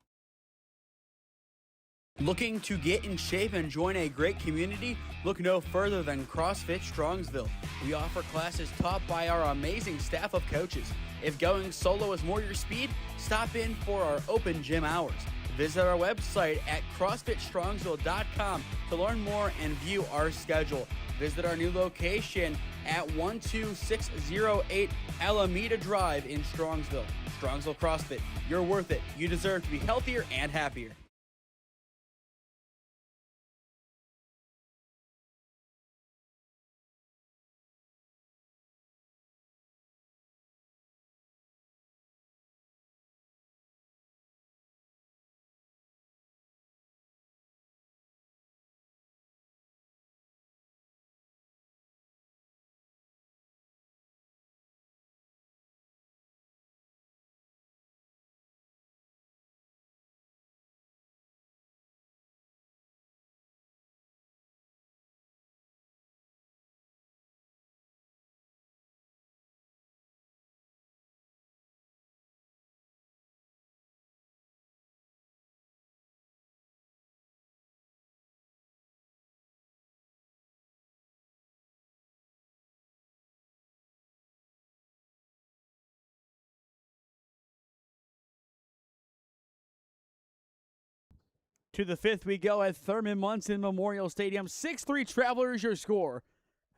Looking to get in shape and join a great community? Look no further than CrossFit Strongsville. We offer classes taught by our amazing staff of coaches. If going solo is more your speed, stop in for our open gym hours. Visit our website at CrossFitStrongsville.com to learn more and view our schedule. Visit our new location at 12608 Alameda Drive in Strongsville. Strongsville CrossFit, you're worth it. You deserve to be healthier and happier. To the 5th we go at Thurman Munson Memorial Stadium. 6-3 Travelers your score.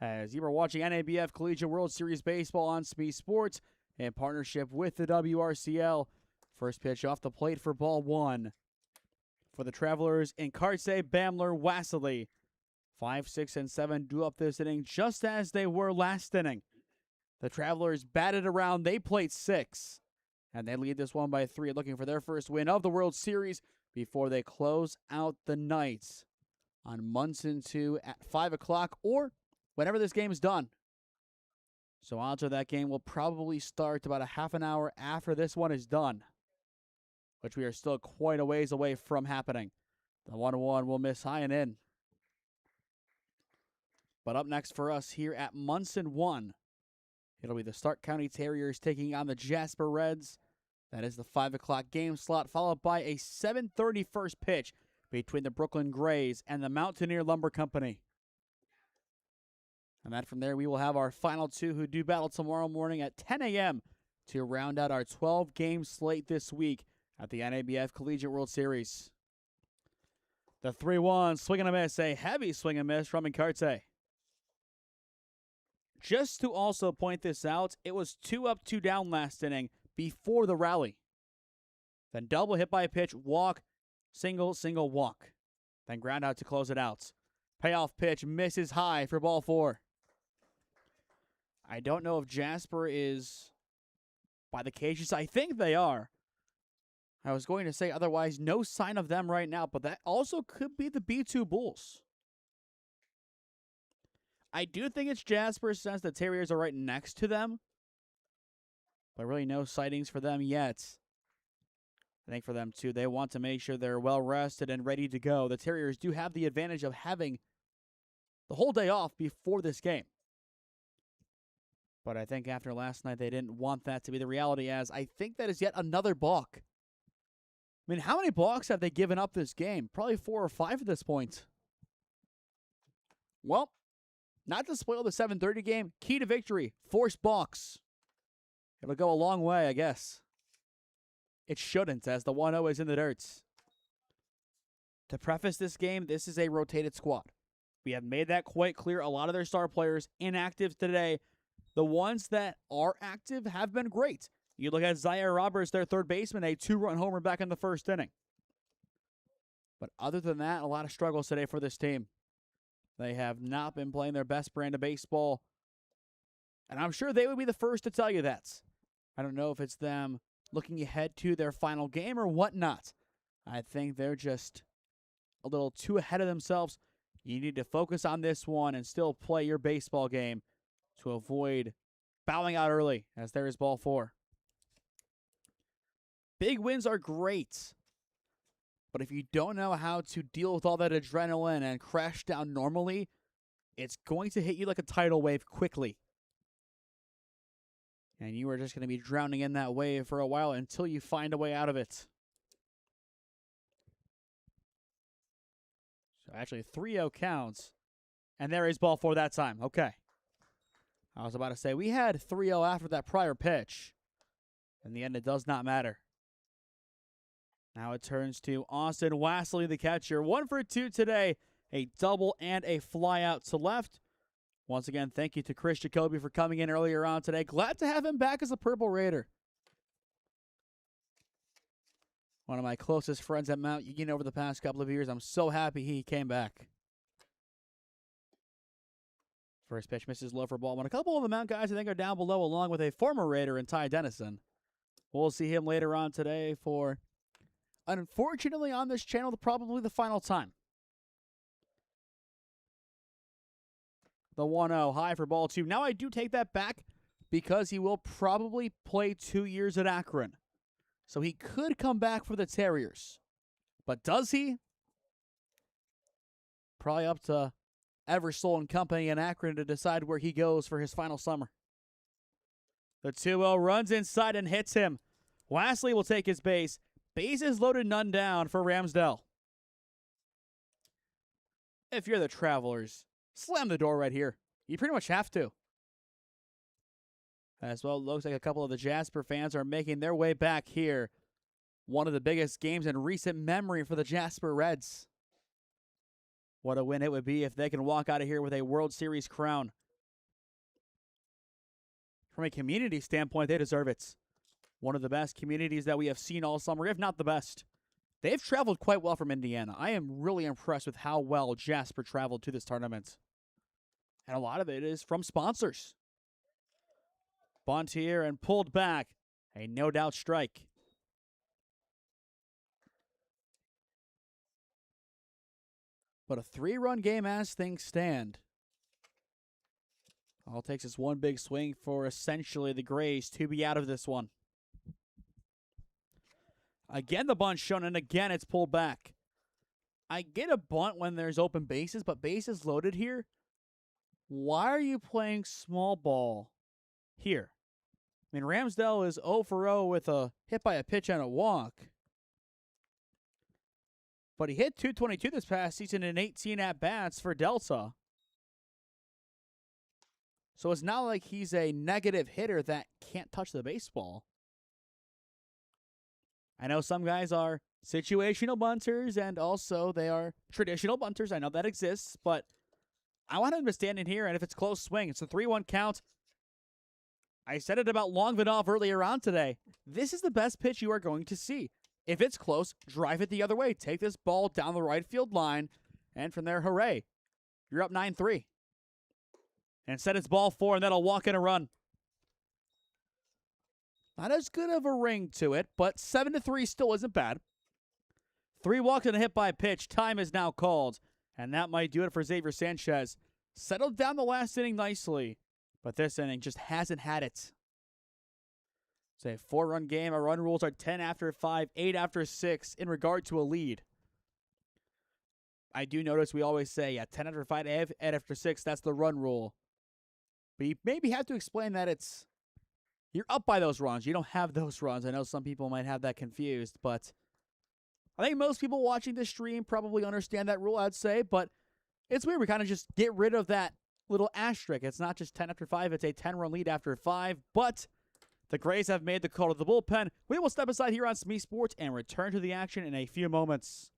As you are watching NABF Collegiate World Series baseball on SmeeSports in partnership with the WRCL. First pitch off the plate for ball 1. For the Travelers, Encarce, Bamler, Wassiley. 5, 6, and 7 drew up this inning just as they were last inning. The Travelers batted around. They played 6. And they lead this one by 3, looking for their first win of the World Series before they close out the night on Munson 2 at 5 o'clock or whenever this game is done. So odds are that game will probably start about a half an hour after this one is done, which we are still quite a ways away from happening. The 1-1 will miss high and in. But up next for us here at Munson 1, it'll be the Stark County Terriers taking on the Jasper Reds. That is the 5 o'clock game slot, followed by a 7:30 first pitch between the Brooklyn Grays and the Mountaineer Lumber Company. And then from there, we will have our final 2 who do battle tomorrow morning at 10 a.m. to round out our 12-game slate this week at the NABF Collegiate World Series. The 3-1, swing and a miss, a heavy swing and miss from Encarce. Just to also point this out, it was 2 up, 2 down last inning before the rally. Then double hit by a pitch, walk, single, single, walk. Then ground out to close it out. Payoff pitch misses high for ball 4. I don't know if Jasper is by the cages. I think they are. I was going to say otherwise, no sign of them right now, but that also could be the B2 Bulls. I do think it's Jasper since the Terriers are right next to them, but really no sightings for them yet. I think for them, too, they want to make sure they're well-rested and ready to go. The Terriers do have the advantage of having the whole day off before this game. But I think after last night, they didn't want that to be the reality, as I think that is yet another balk. I mean, how many balks have they given up this game? Probably 4 or 5 at this point. Well, not to spoil the 7:30 game, key to victory, force balks. It'll go a long way, I guess. It shouldn't, as the 1-0 is in the dirt. To preface this game, this is a rotated squad. We have made that quite clear. A lot of their star players inactive today. The ones that are active have been great. You look at Zaire Roberts, their third baseman, a 2-run homer back in the first inning. But other than that, a lot of struggles today for this team. They have not been playing their best brand of baseball. And I'm sure they would be the first to tell you that. I don't know if it's them looking ahead to their final game or whatnot. I think they're just a little too ahead of themselves. You need to focus on this one and still play your baseball game to avoid bowing out early, as there is ball 4. Big wins are great, but if you don't know how to deal with all that adrenaline and crash down normally, it's going to hit you like a tidal wave quickly. And you are just going to be drowning in that wave for a while until you find a way out of it. So actually 3-0 counts, and there is ball 4 that time. Okay. I was about to say, we had 3-0 after that prior pitch. In the end, it does not matter. Now it turns to Austin Wassley, the catcher. 1 for 2 today. A double and a fly out to left. Once again, thank you to Chris Jacoby for coming in earlier on today. Glad to have him back as a Purple Raider. One of my closest friends at Mount Union over the past couple of years. I'm so happy he came back. First pitch misses low for ball 1. A couple of the Mount guys I think are down below, along with a former Raider in Ty Dennison. We'll see him later on today for, unfortunately on this channel, probably the final time. The 1-0 high for ball 2. Now I do take that back because he will probably play 2 years at Akron. So he could come back for the Terriers. But does he? Probably up to Eversole and company in Akron to decide where he goes for his final summer. The 2-0 runs inside and hits him. Wassley will take his base. Bases loaded, none down for Ramsdell. If you're the Travelers, slam the door right here. You pretty much have to. As well, it looks like a couple of the Jasper fans are making their way back here. One of the biggest games in recent memory for the Jasper Reds. What a win it would be if they can walk out of here with a World Series crown. From a community standpoint, they deserve it. One of the best communities that we have seen all summer, if not the best. They've traveled quite well from Indiana. I am really impressed with how well Jasper traveled to this tournament. And a lot of it is from sponsors. Bunt here and pulled back. A no-doubt strike. But a 3-run game as things stand. All it takes is one big swing for essentially the Grays to be out of this one. Again, the bunt shown, and again, it's pulled back. I get a bunt when there's open bases, but bases loaded here. Why are you playing small ball here? I mean, Ramsdell is 0 for 0 with a hit by a pitch and a walk. But he hit .222 this past season in 18 at-bats for Delta. So it's not like he's a negative hitter that can't touch the baseball. I know some guys are situational bunters, and also they are traditional bunters. I know that exists, but I want him to stand in here, and if it's close swing, it's a 3-1 count. I said it about Longvidov earlier on today. This is the best pitch you are going to see. If it's close, drive it the other way. Take this ball down the right field line, and from there, hooray. You're up 9-3. Instead, it's ball 4, and that'll walk in a run. Not as good of a ring to it, but 7-3 still isn't bad. 3 walks and a hit by pitch. Time is now called, and that might do it for Xavier Sanchez. Settled down the last inning nicely, but this inning just hasn't had it. It's a 4-run game. Our run rules are 10 after 5, 8 after 6 in regard to a lead. I do notice we always say, 10 after 5, 8 after 6, that's the run rule. But you maybe have to explain that you're up by those runs. You don't have those runs. I know some people might have that confused, but I think most people watching this stream probably understand that rule, I'd say, but it's weird. We kind of just get rid of that little asterisk. It's not just 10 after 5. It's a 10-run lead after 5, but the Grays have made the call to the bullpen. We will step aside here on SmeeSports and return to the action in a few moments.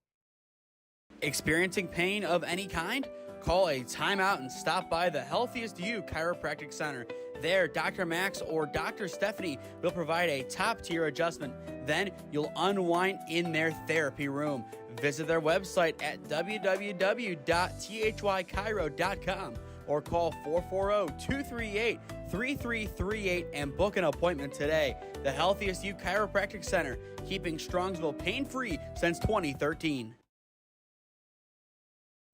Experiencing pain of any kind? Call a timeout and stop by the Healthiest You Chiropractic Center. There, Dr. Max or Dr. Stephanie will provide a top-tier adjustment. Then you'll unwind in their therapy room. Visit their website at www.thychiro.com or call 440-238-3338 and book an appointment today. The Healthiest You Chiropractic Center, keeping Strongsville pain-free since 2013.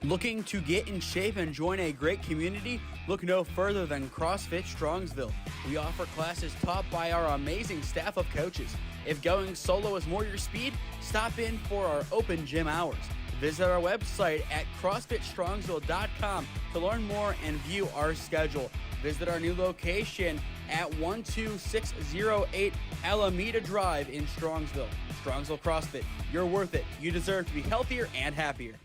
Looking to get in shape and join a great community? Look no further than CrossFit Strongsville. We offer classes taught by our amazing staff of coaches. If going solo is more your speed, stop in for our open gym hours. Visit our website at CrossFitStrongsville.com to learn more and view our schedule. Visit our new location at 12608 Alameda Drive in Strongsville. Strongsville CrossFit, you're worth it. You deserve to be healthier and happier.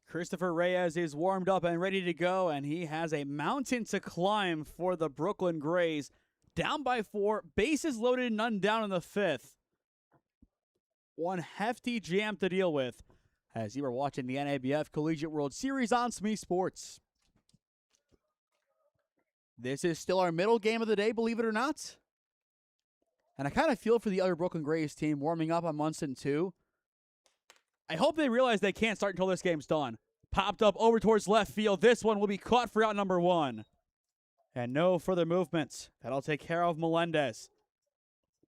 Christopher Reyes is warmed up and ready to go, and he has a mountain to climb for the Brooklyn Grays. Down by 4, bases loaded, none down in the 5th. One hefty jam to deal with as you are watching the NABF Collegiate World Series on SmeeSports. This is still our middle game of the day, believe it or not. And I kind of feel for the other Brooklyn Grays team warming up on Munson too. I hope they realize they can't start until this game's done. Popped up over towards left field. This one will be caught for out number 1. And no further movements. That'll take care of Melendez.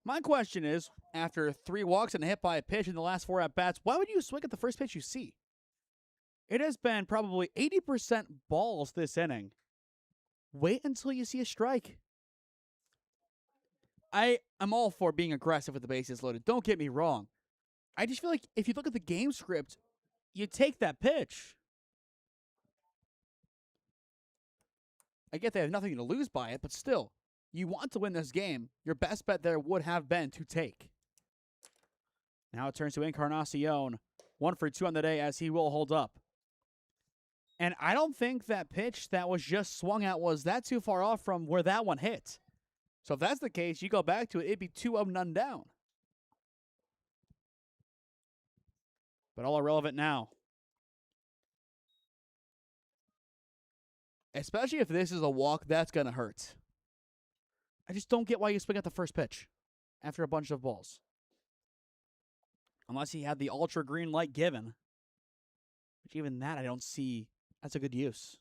My question is, after 3 walks and a hit by a pitch in the last 4 at-bats, why would you swing at the first pitch you see? It has been probably 80% balls this inning. Wait until you see a strike. I'm all for being aggressive with the bases loaded. Don't get me wrong. I just feel like if you look at the game script, you take that pitch. I get they have nothing to lose by it, but still, you want to win this game. Your best bet there would have been to take. Now it turns to Encarnacion. 1 for 2 on the day as he will hold up. And I don't think that pitch that was just swung at was that too far off from where that one hit. So if that's the case, you go back to it, it'd be 2-0, none down. But all irrelevant now. Especially if this is a walk, that's going to hurt. I just don't get why you swing at the first pitch after a bunch of balls. Unless he had the ultra green light given. Which even that I don't see as a good use.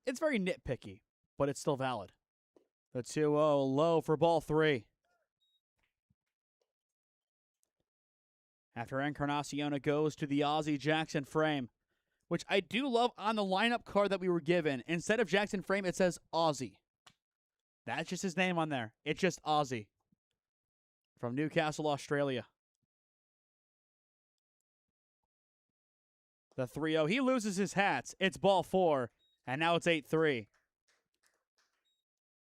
It's very nitpicky, but it's still valid. The 2-0 low for ball 3. After Encarnacion goes to the Ozzie Jackson frame, which I do love on the lineup card that we were given. Instead of Jackson frame, it says Ozzie. That's just his name on there. It's just Ozzie. from Newcastle, Australia. The 3-0. He loses his hats. It's ball 4, and now it's 8-3.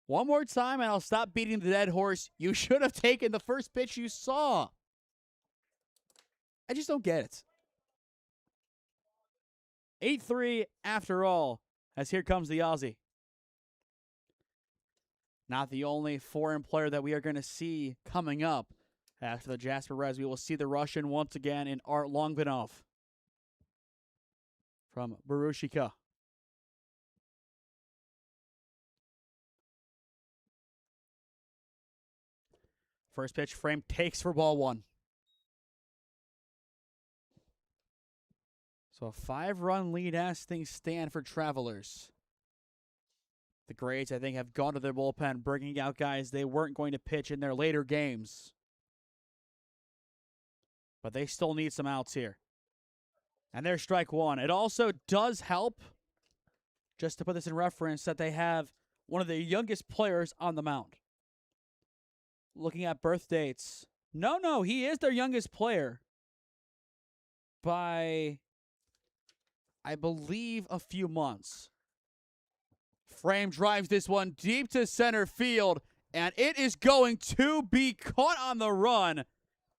One more time, and I'll stop beating the dead horse. You should have taken the first pitch you saw. I just don't get it. 8-3 after all, as here comes the Aussie. Not the only foreign player that we are going to see coming up after the Jasper Reds. We will see the Russian once again in Art Longvinov from Barushika. First pitch frame takes for ball 1. So a 5-run lead as things stand for Travelers. The Greys, I think, have gone to their bullpen, bringing out guys they weren't going to pitch in their later games. But they still need some outs here. And there's strike 1. It also does help, just to put this in reference, that they have one of the youngest players on the mound. Looking at birth dates. No, he is their youngest player by, I believe, a few months. Frame drives this one deep to center field, and it is going to be caught on the run.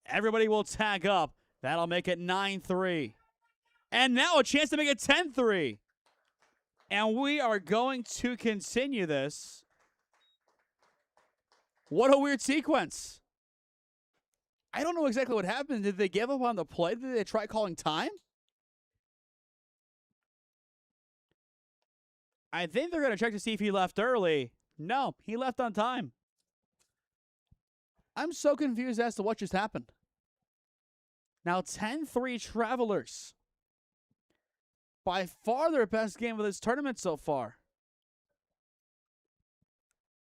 Everybody will tag up. That'll make it 9-3. And now a chance to make it 10-3. And we are going to continue this. What a weird sequence. I don't know exactly what happened. Did they give up on the play? Did they try calling time? I think they're going to check to see if he left early. No, he left on time. I'm so confused as to what just happened. Now 10-3 Travelers. By far their best game of this tournament so far.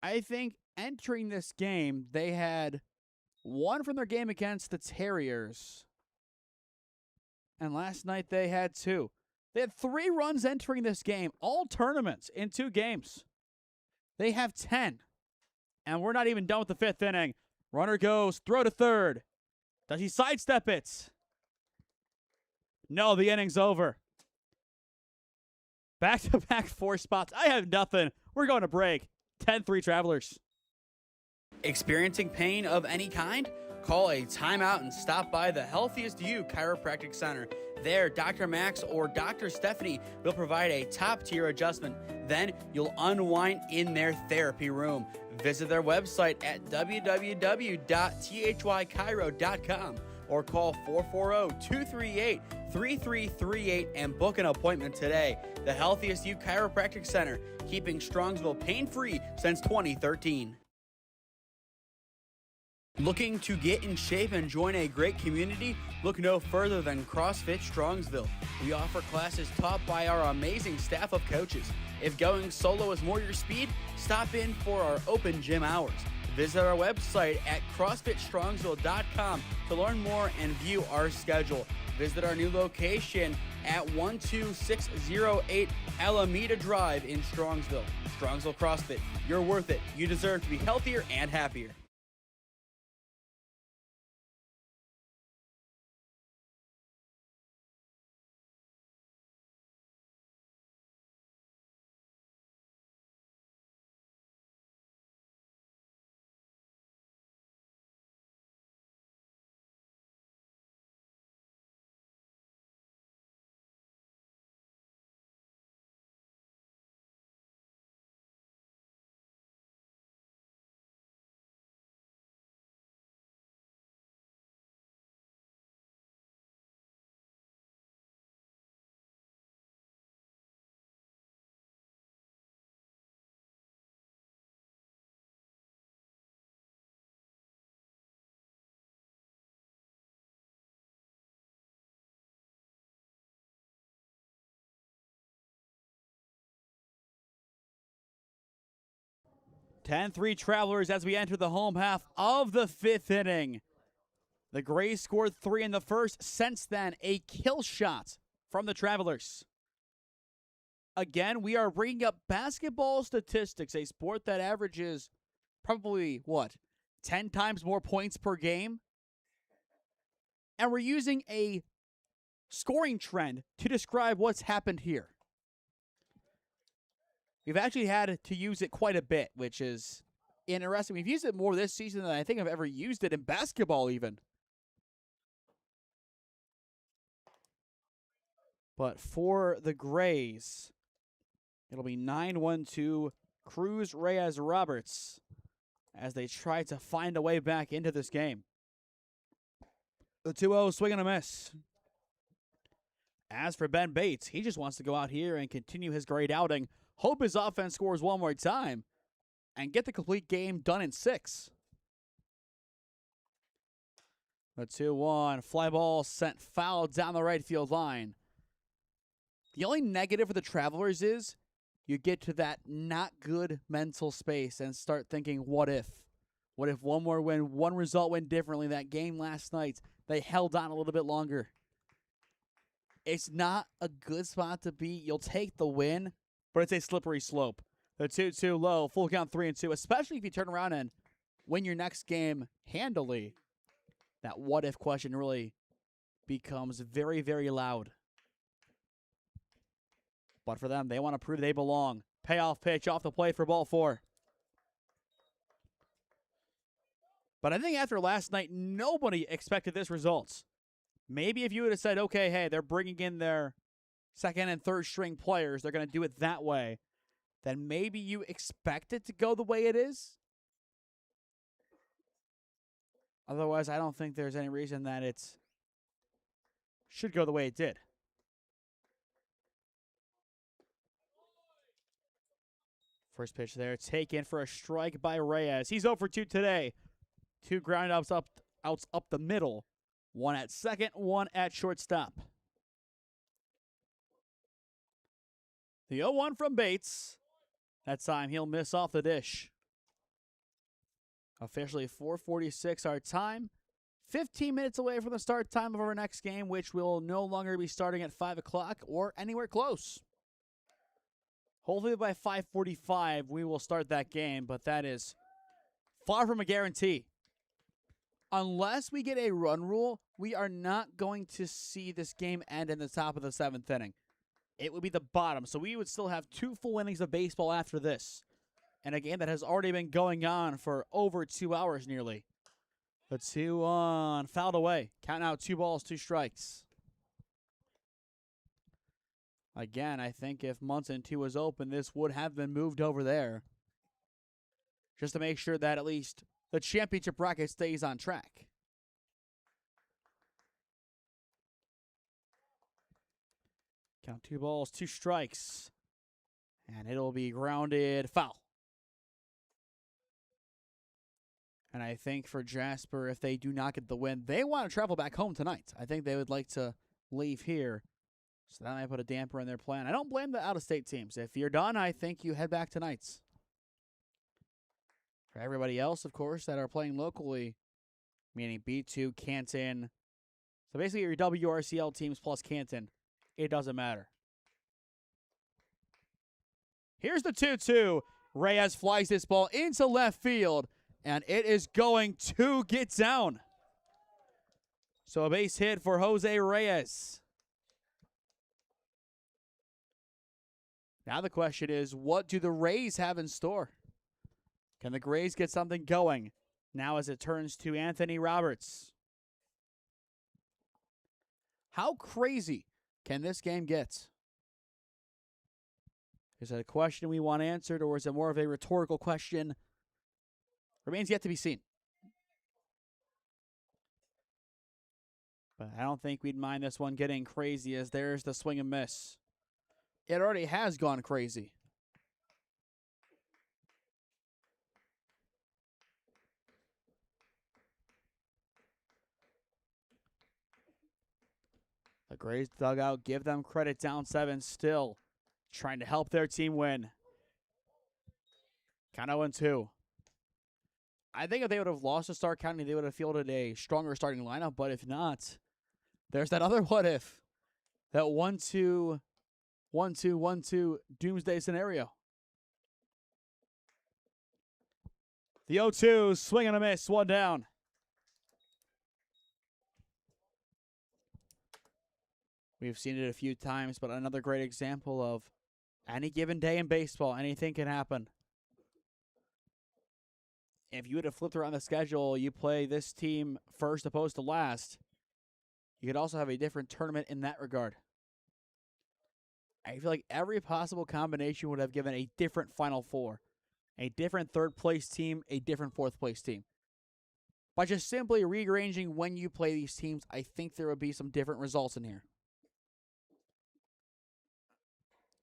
I think entering this game, they had one from their game against the Terriers. And last night they had 2. They had 3 runs entering this game, all tournaments in 2 games. They have 10. And we're not even done with the 5th inning. Runner goes, throw to third. Does he sidestep it? No, the inning's over. Back-to-back 4 spots. I have nothing. We're going to break. 10-3 Travelers. Experiencing pain of any kind? Call a timeout and stop by the Healthiest You Chiropractic Center. There, Dr. Max or Dr. Stephanie will provide a top-tier adjustment. Then you'll unwind in their therapy room. Visit their website at www.thychiro.com or call 440-238-3338 and book an appointment today. The Healthiest You Chiropractic Center, keeping Strongsville pain-free since 2013. Looking to get in shape and join a great community? Look no further than CrossFit Strongsville. We offer classes taught by our amazing staff of coaches. If going solo is more your speed, stop in for our open gym hours. Visit our website at CrossFitStrongsville.com to learn more and view our schedule. Visit our new location at 12608 Alameda Drive in Strongsville. Strongsville CrossFit, you're worth it. You deserve to be healthier and happier. (10-3 Travelers as we enter the home half of the 5th inning. The Grays scored 3 in the first. Since then, a kill shot from the Travelers. Again, we are bringing up basketball statistics, a sport that averages probably, 10 10 times more points per game. And we're using a scoring trend to describe what's happened here. We've actually had to use it quite a bit, which is interesting. We've used it more this season than I think I've ever used it in basketball even. But for the Grays, it'll be 9-1-2 Cruz, Reyes, Roberts as they try to find a way back into this game. The 2-0 swing and a miss. As for Ben Bates, he just wants to go out here and continue his great outing. Hope his offense scores one more time and get the complete game done in 6. The 2-1 fly ball sent foul down the right field line. The only negative for the Travelers is you get to that not good mental space and start thinking, what if? What if one more win, one result went differently? That game last night, they held on a little bit longer. It's not a good spot to be. You'll take the win, but it's a slippery slope. The 2-2 low, full count 3-2, especially if you turn around and win your next game handily. That what if question really becomes very, very loud. But for them, they want to prove they belong. Payoff pitch off the plate for ball 4. But I think after last night, nobody expected this result. Maybe if you would have said, okay, hey, they're bringing in their second and third string players, they're going to do it that way, then maybe you expect it to go the way it is. Otherwise, I don't think there's any reason that it should go the way it did. First pitch there, taken for a strike by Reyes. He's 0 for 2 today. 2 ground outs up the middle. 1 at second, 1 at shortstop. The 0-1 from Bates. That time he'll miss off the dish. Officially 4:46 our time. 15 minutes away from the start time of our next game, which will no longer be starting at 5 o'clock or anywhere close. Hopefully by 5:45 we will start that game, but that is far from a guarantee. Unless we get a run rule, we are not going to see this game end in the top of the 7th inning. It would be the bottom, so we would still have 2 full innings of baseball after this. And a game that has already been going on for over 2 hours nearly. The 2-1, fouled away. Count out 2 balls, 2 strikes. Again, I think if Munson 2 was open, this would have been moved over there. Just to make sure that at least the championship bracket stays on track. Count 2 balls, 2 strikes. And it'll be grounded foul. And I think for Jasper, if they do not get the win, they want to travel back home tonight. I think they would like to leave here. So that might put a damper in their plan. I don't blame the out-of-state teams. If you're done, I think you head back tonight. For everybody else, of course, that are playing locally, meaning B2, Canton. So basically your WRCL teams plus Canton, it doesn't matter. Here's the 2-2. Reyes flies this ball into left field, and it is going to get down. So a base hit for Jose Reyes. Now the question is, what do the Rays have in store? Can the Grays get something going? Now as it turns to Anthony Roberts. How crazy can this game get? Is it a question we want answered, or is it more of a rhetorical question? Remains yet to be seen. But I don't think we'd mind this one getting crazy, as there's the swing and miss. It already has gone crazy. The Grays dugout, give them credit, down 7 still. Trying to help their team win. Count 0-2. I think if they would have lost to Stark County, they would have fielded a stronger starting lineup. But if not, there's that other what if. That 1-2 doomsday scenario. The 0-2, swing and a miss, one down. We've seen it a few times, but another great example of any given day in baseball, anything can happen. If you would have flipped around the schedule, you play this team first opposed to last, you could also have a different tournament in that regard. I feel like every possible combination would have given a different Final Four, a different third-place team, a different fourth-place team. By just simply rearranging when you play these teams, I think there would be some different results in here.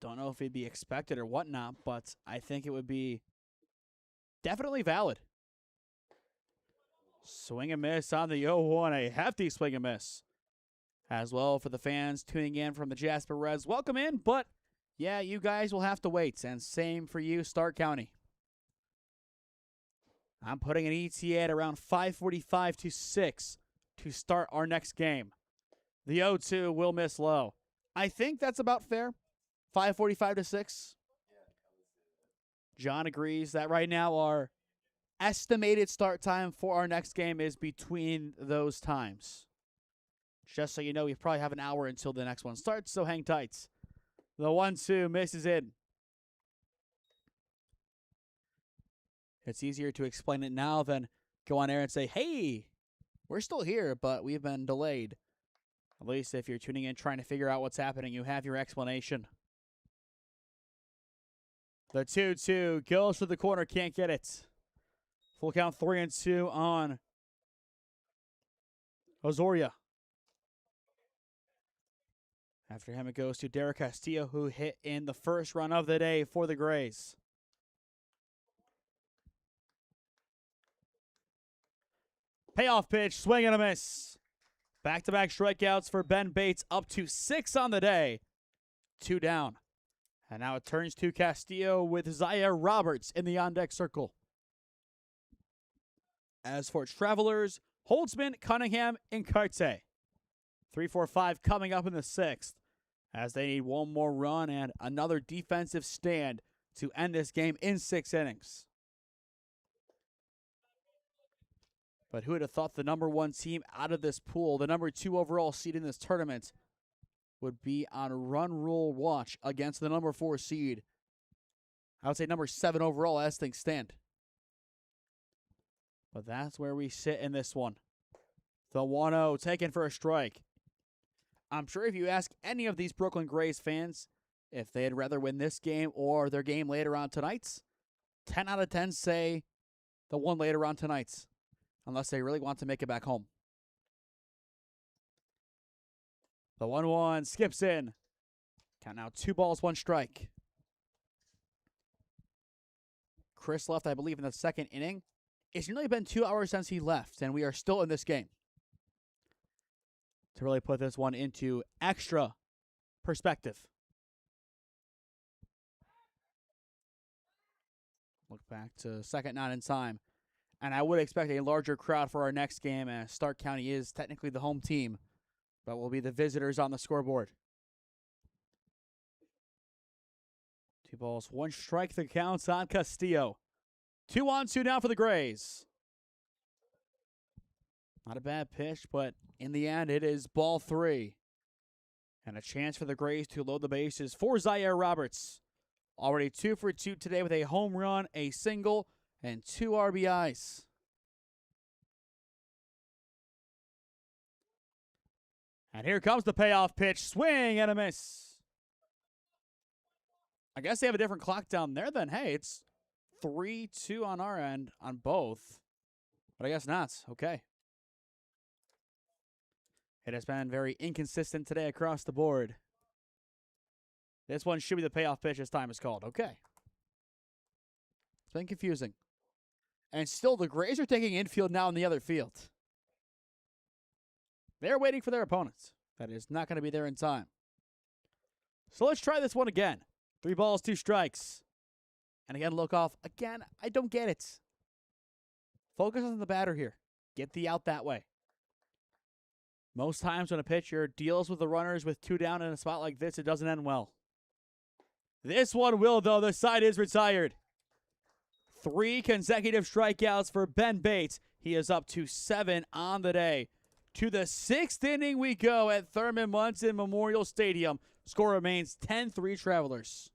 Don't know if it'd be expected or whatnot, but I think it would be definitely valid. Swing and miss on the 0-1, a hefty swing and miss. As well for the fans tuning in from the Jasper Reds. Welcome in, but yeah, you guys will have to wait. And same for you, Stark County. I'm putting an ETA at around 5:45 to 6 to start our next game. The 0-2 will miss low. I think that's about fair. 5:45 to 6. John agrees that right now our estimated start time for our next game is between those times. Just so you know, we probably have an hour until the next one starts, so hang tight. The 1-2 misses in. It's easier to explain it now than go on air and say, hey, we're still here, but we've been delayed. At least if you're tuning in trying to figure out what's happening, you have your explanation. The 2-2 goes to the corner, can't get it. Full count 3-2 on Azoria. After him, it goes to Derek Castillo, who hit in the first run of the day for the Grays. Payoff pitch, swing and a miss. Back-to-back strikeouts for Ben Bates, up to 6 on the day. 2 down. And now it turns to Castillo with Zaire Roberts in the on-deck circle. As for Travelers, Holtzman, Cunningham, and Carte. 3-4-5 coming up in the 6th, as they need one more run and another defensive stand to end this game in 6 innings. But who would have thought the number 1 team out of this pool, the number 2 overall seed in this tournament, would be on run rule watch against the number 4 seed. I would say number 7 overall as things stand. But that's where we sit in this one. The 1-0 taken for a strike. I'm sure if you ask any of these Brooklyn Grays fans if they'd rather win this game or their game later on tonight's, 10 out of 10 say the one later on tonight's, unless they really want to make it back home. The 1-1 skips in. Count now 2 balls, 1 strike. Chris left, I believe, in the 2nd inning. It's nearly been 2 hours since he left, and we are still in this game. To really put this one into extra perspective. Look back to second not in time. And I would expect a larger crowd for our next game, as Stark County is technically the home team, but will be the visitors on the scoreboard. 2 balls, 1 strike, the counts on Castillo. 2-2 now for the Grays. Not a bad pitch, but in the end, it is ball 3. And a chance for the Grays to load the bases for Zaire Roberts. Already 2 for 2 today with a home run, a single, and 2 RBIs. And here comes the payoff pitch. Swing and a miss. I guess they have a different clock down there then. Hey, it's 3-2 on our end on both. But I guess not. Okay. It has been very inconsistent today across the board. This one should be the payoff pitch as time is called. Okay. It's been confusing. And still, the Grays are taking infield now in the other field. They're waiting for their opponents. That is not going to be there in time. So let's try this one again. 3 balls, 2 strikes. And again, look off. Again, I don't get it. Focus on the batter here. Get the out that way. Most times when a pitcher deals with the runners with 2 down in a spot like this, it doesn't end well. This one will, though. The side is retired. 3 consecutive strikeouts for Ben Bates. He is up to 7 on the day. To the 6th inning we go at Thurman Munson Memorial Stadium. Score remains 10-3 Travelers.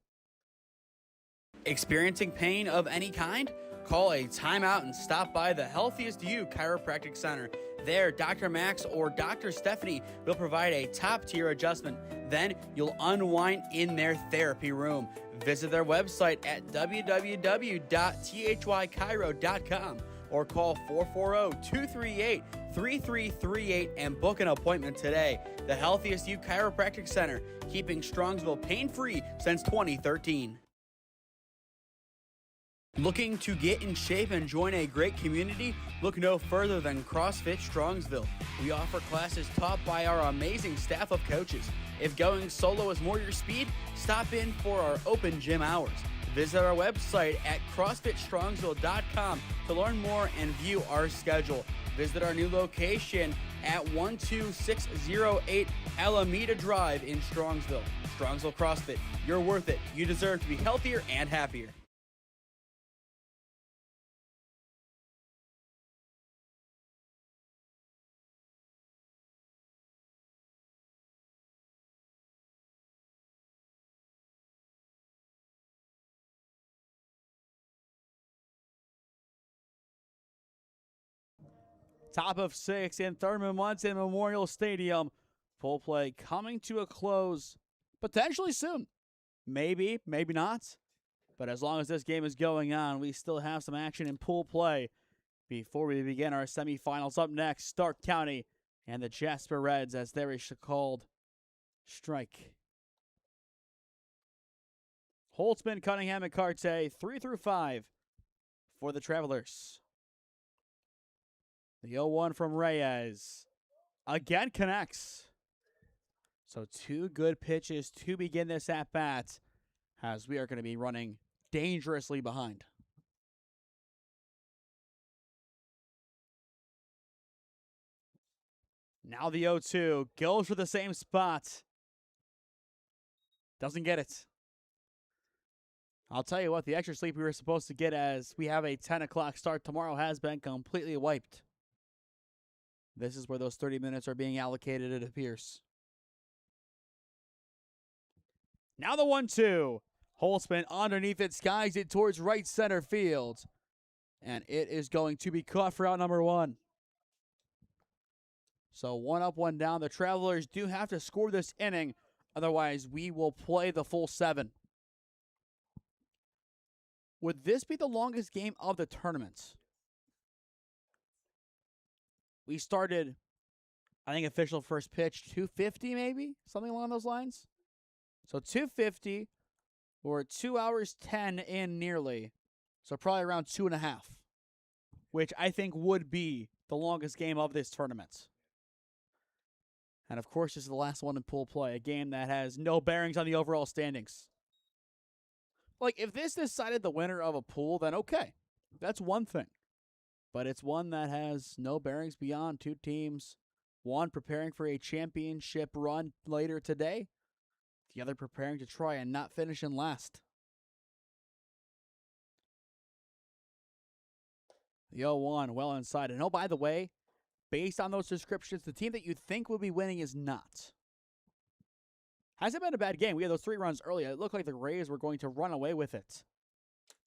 Experiencing pain of any kind? Call a timeout and stop by the Healthiest You Chiropractic Center. There, Dr. Max or Dr. Stephanie will provide a top-tier adjustment. Then you'll unwind in their therapy room. Visit their website at www.thychiro.com or call 440-238-3338 and book an appointment today. The Healthiest You Chiropractic Center, keeping Strongsville pain-free since 2013. Looking to get in shape and join a great community? Look no further than CrossFit Strongsville. We offer classes taught by our amazing staff of coaches. If going solo is more your speed, stop in for our open gym hours. Visit our website at CrossFitStrongsville.com to learn more and view our schedule. Visit our new location at 12608 Alameda Drive in Strongsville. Strongsville CrossFit, you're worth it. You deserve to be healthier and happier. Top of 6 in Thurman Munson Memorial Stadium. Full play coming to a close potentially soon. Maybe, maybe not. But as long as this game is going on, we still have some action in pool play before we begin our semifinals. Up next, Stark County and the Jasper Reds as there is a called strike. Holtzman, Cunningham, and Carte, 3 through 5 for the Travelers. The 0-1 from Reyes again connects. So 2 good pitches to begin this at-bat as we are going to be running dangerously behind. Now the 0-2 goes for the same spot. Doesn't get it. I'll tell you what, the extra sleep we were supposed to get as we have a 10 o'clock start tomorrow has been completely wiped. This is where those 30 minutes are being allocated, it appears. Now the 1-2. Holtzman underneath it, skies it towards right center field. And it is going to be caught for out number 1. So 1 up, 1 down. The Travelers do have to score this inning. Otherwise, we will play the full 7. Would this be the longest game of the tournament? We started, I think, official first pitch, 2:50 maybe? Something along those lines. So 2:50, we're 2 hours 10 in nearly. So probably around 2.5, which I think would be the longest game of this tournament. And of course, this is the last one in pool play, a game that has no bearings on the overall standings. Like, if this decided the winner of a pool, then okay, that's one thing. But it's one that has no bearings beyond 2 teams. One preparing for a championship run later today. The other preparing to try and not finish in last. The 0-1 well inside. And oh, by the way, based on those descriptions, the team that you think will be winning is not. Hasn't been a bad game. We had those 3 runs early. It looked like the Rays were going to run away with it.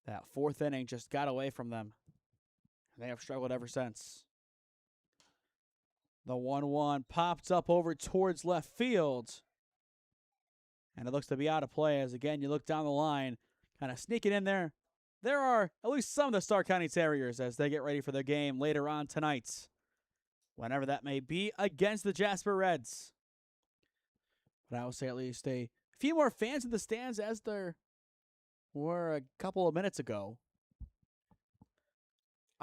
That 4th inning just got away from them. They have struggled ever since. The 1-1 pops up over towards left field. And it looks to be out of play as, again, you look down the line, kind of sneaking in there. There are at least some of the Stark County Terriers as they get ready for their game later on tonight. Whenever that may be, against the Jasper Reds. But I will say at least a few more fans in the stands as there were a couple of minutes ago.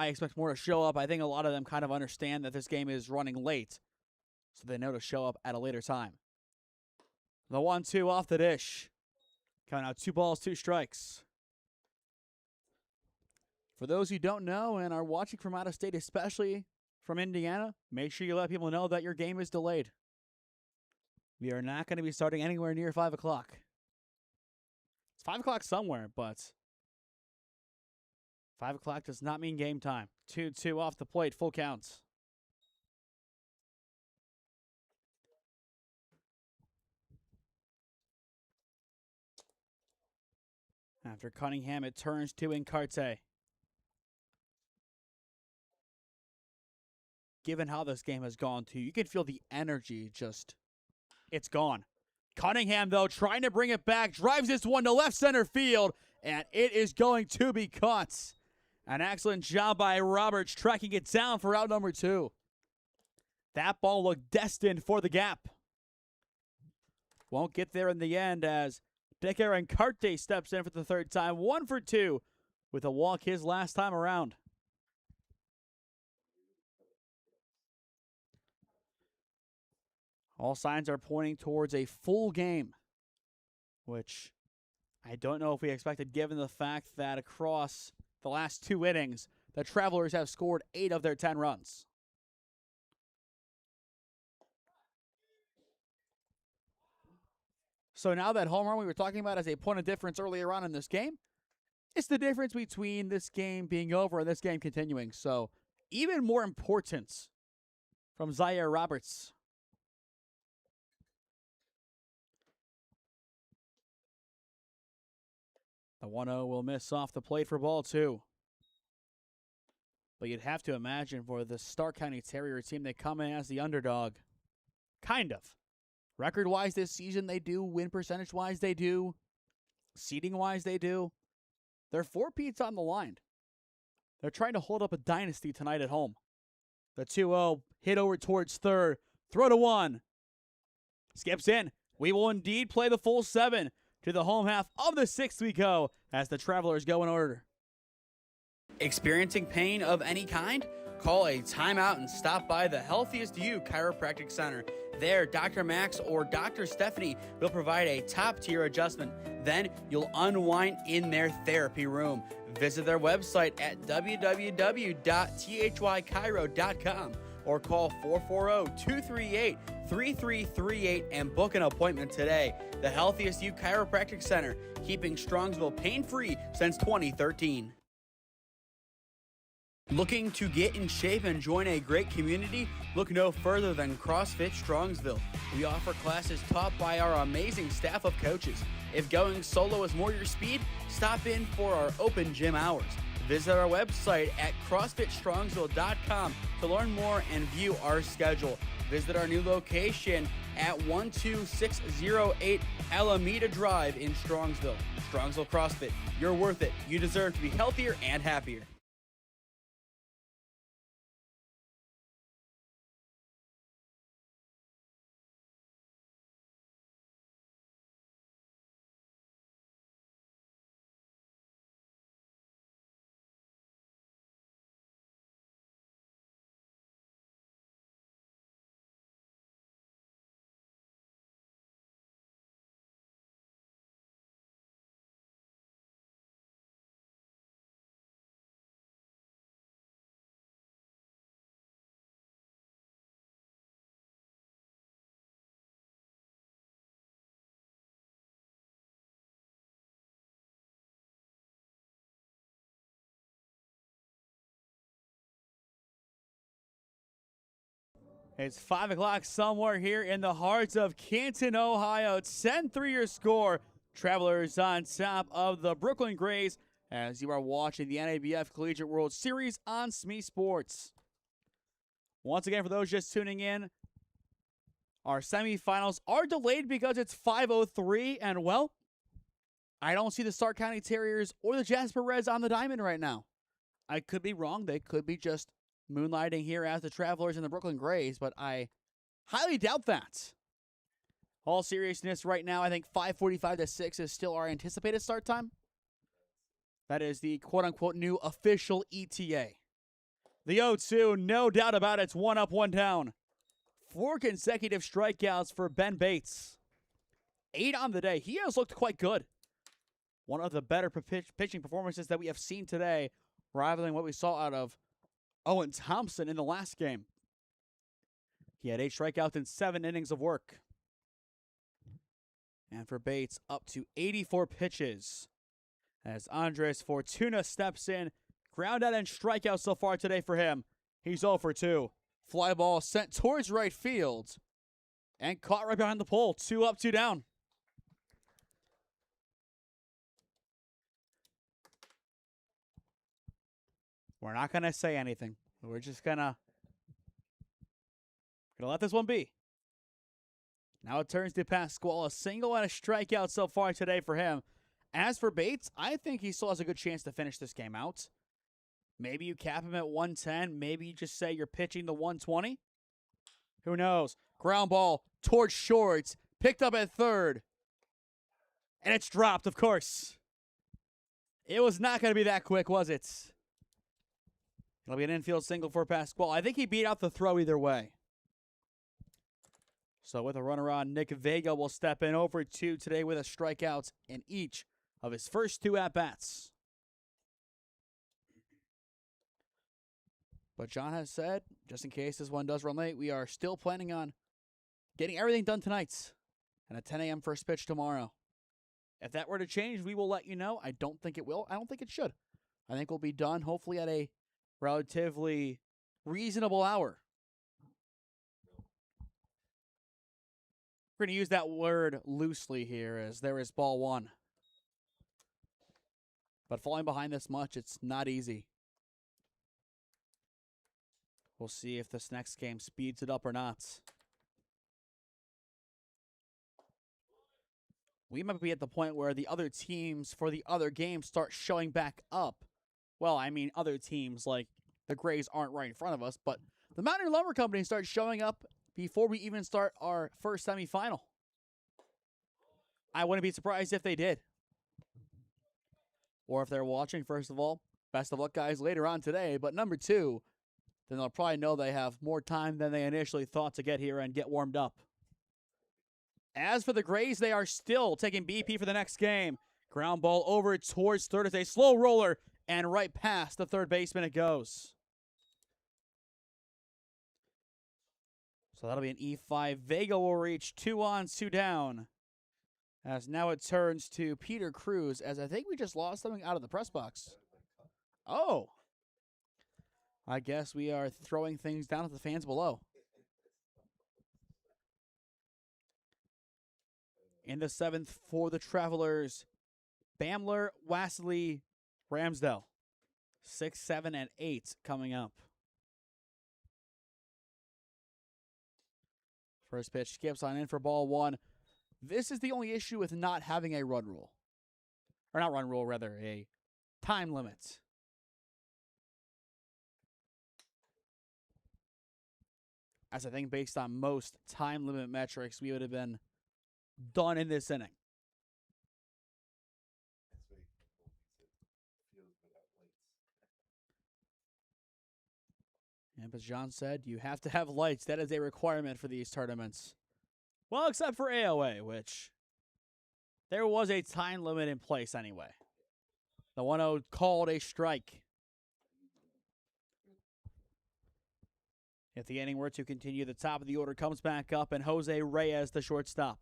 I expect more to show up. I think a lot of them kind of understand that this game is running late, so they know to show up at a later time. The 1-2 off the dish. Coming out 2 balls, 2 strikes. For those who don't know and are watching from out of state, especially from Indiana, make sure you let people know that your game is delayed. We are not going to be starting anywhere near 5 o'clock. It's 5 o'clock somewhere, but 5 o'clock does not mean game time. 2-2 off the plate, full counts. After Cunningham, it turns to Encarte. Given how this game has gone, too, you can feel the energy just, it's gone. Cunningham, though, trying to bring it back, drives this one to left center field, and it is going to be caught. An excellent job by Roberts tracking it down for out number 2. That ball looked destined for the gap. Won't get there in the end as Decker Encarte steps in for the third time. 1 for 2 with a walk his last time around. All signs are pointing towards a full game, which I don't know if we expected given the fact that across the last 2 innings, the Travelers have scored 8 of their 10 runs. So now that home run we were talking about as a point of difference earlier on in this game, it's the difference between this game being over and this game continuing. So even more importance from Zaire Roberts. The 1-0 will miss off the plate for ball 2. But you'd have to imagine for the Stark County Terrier team, they come in as the underdog. Kind of. Record-wise this season, they do. Win percentage-wise, they do. Seeding-wise, they do. They're 4-peats on the line. They're trying to hold up a dynasty tonight at home. The 2-0 hit over towards third. Throw to 1. Skips in. We will indeed play the full 7. To the home half of the 6th we go as the Travelers go in order. Experiencing pain of any kind? Call a timeout and stop by the Healthiest You Chiropractic Center. There, Dr. Max or Dr. Stephanie will provide a top-tier adjustment. Then you'll unwind in their therapy room. Visit their website at www.thychiro.com or call 440-238-3338 and book an appointment today. The Healthiest You Chiropractic Center, keeping Strongsville pain-free since 2013. Looking to get in shape and join a great community? Look no further than CrossFit Strongsville. We offer classes taught by our amazing staff of coaches. If going solo is more your speed, stop in for our open gym hours. Visit our website at CrossFitStrongsville.com to learn more and view our schedule. Visit our new location at 12608 Alameda Drive in Strongsville. Strongsville CrossFit, you're worth it. You deserve to be healthier and happier. It's 5 o'clock somewhere here in the heart of Canton, Ohio. 10-3 your score. Travelers on top of the Brooklyn Grays as you are watching the NABF Collegiate World Series on SmeeSports. Once again, for those just tuning in, our semifinals are delayed because it's 5:03, and well, I don't see the Stark County Terriers or the Jasper Reds on the diamond right now. I could be wrong. They could be just moonlighting here as the Travelers and the Brooklyn Grays, but I highly doubt that. All seriousness right now, I think 5:45 to 6 is still our anticipated start time. That is the quote-unquote new official ETA. The 0-2, no doubt about it, it's 1 up, 1 down. 4 consecutive strikeouts for Ben Bates. 8 on the day. He has looked quite good. One of the better pitching performances that we have seen today, rivaling what we saw out of Owen Thompson in the last game. He had 8 strikeouts in 7 innings of work. And for Bates, up to 84 pitches. As Andres Fortuna steps in, Ground out and strikeout so far today for him. He's 0 for 2. Fly ball sent towards right field. And caught right behind the pole. 2 up, 2 down. We're not going to say anything. We're just going to let this one be. Now it turns to Pasquale. A single and a strikeout so far today for him. As for Bates, I think he still has a good chance to finish this game out. Maybe you cap him at 110. Maybe you just say you're pitching the 120. Who knows? Ground ball towards short. Picked up at third. And it's dropped, of course. It was not going to be that quick, was it? It'll be an infield single for Pasquale. I think he beat out the throw either way. So with a runner on, Nick Vega will step in over 2 today with a strikeout in each of his first 2 at-bats. But John has said, just in case this one does run late, we are still planning on getting everything done tonight and a 10 a.m. first pitch tomorrow. If that were to change, we will let you know. I don't think it will. I don't think it should. I think we'll be done hopefully at a relatively reasonable hour. We're going to use that word loosely here as there is ball 1. But falling behind this much, it's not easy. We'll see if this next game speeds it up or not. We might be at the point where the other teams for the other games start showing back up. Well, I mean, other teams like the Grays aren't right in front of us, but the Mountaineer Lumber Company starts showing up before we even start our first semifinal. I wouldn't be surprised if they did. Or if they're watching, first of all, best of luck, guys, later on today. But number 2, then they'll probably know they have more time than they initially thought to get here and get warmed up. As for the Grays, they are still taking BP for the next game. Ground ball over towards third as a slow roller, and right past the third baseman it goes. So that'll be an E5. Vega will reach 2 on, 2 down. As now it turns to Peter Cruz, as I think we just lost something out of the press box. Oh. I guess we are throwing things down at the fans below. In the 7th for the Travelers, Bamler, Wassley, Ramsdell. 6, 7, and 8 coming up. First pitch skips on in for ball 1. This is the only issue with not having a run rule. Or not run rule, rather, a time limit. As I think based on most time limit metrics, we would have been done in this inning. And as John said, you have to have lights. That is a requirement for these tournaments. Well, except for AOA, which there was a time limit in place anyway. The 1-0 called a strike. If the inning were to continue, the top of the order comes back up, and Jose Reyes, the shortstop.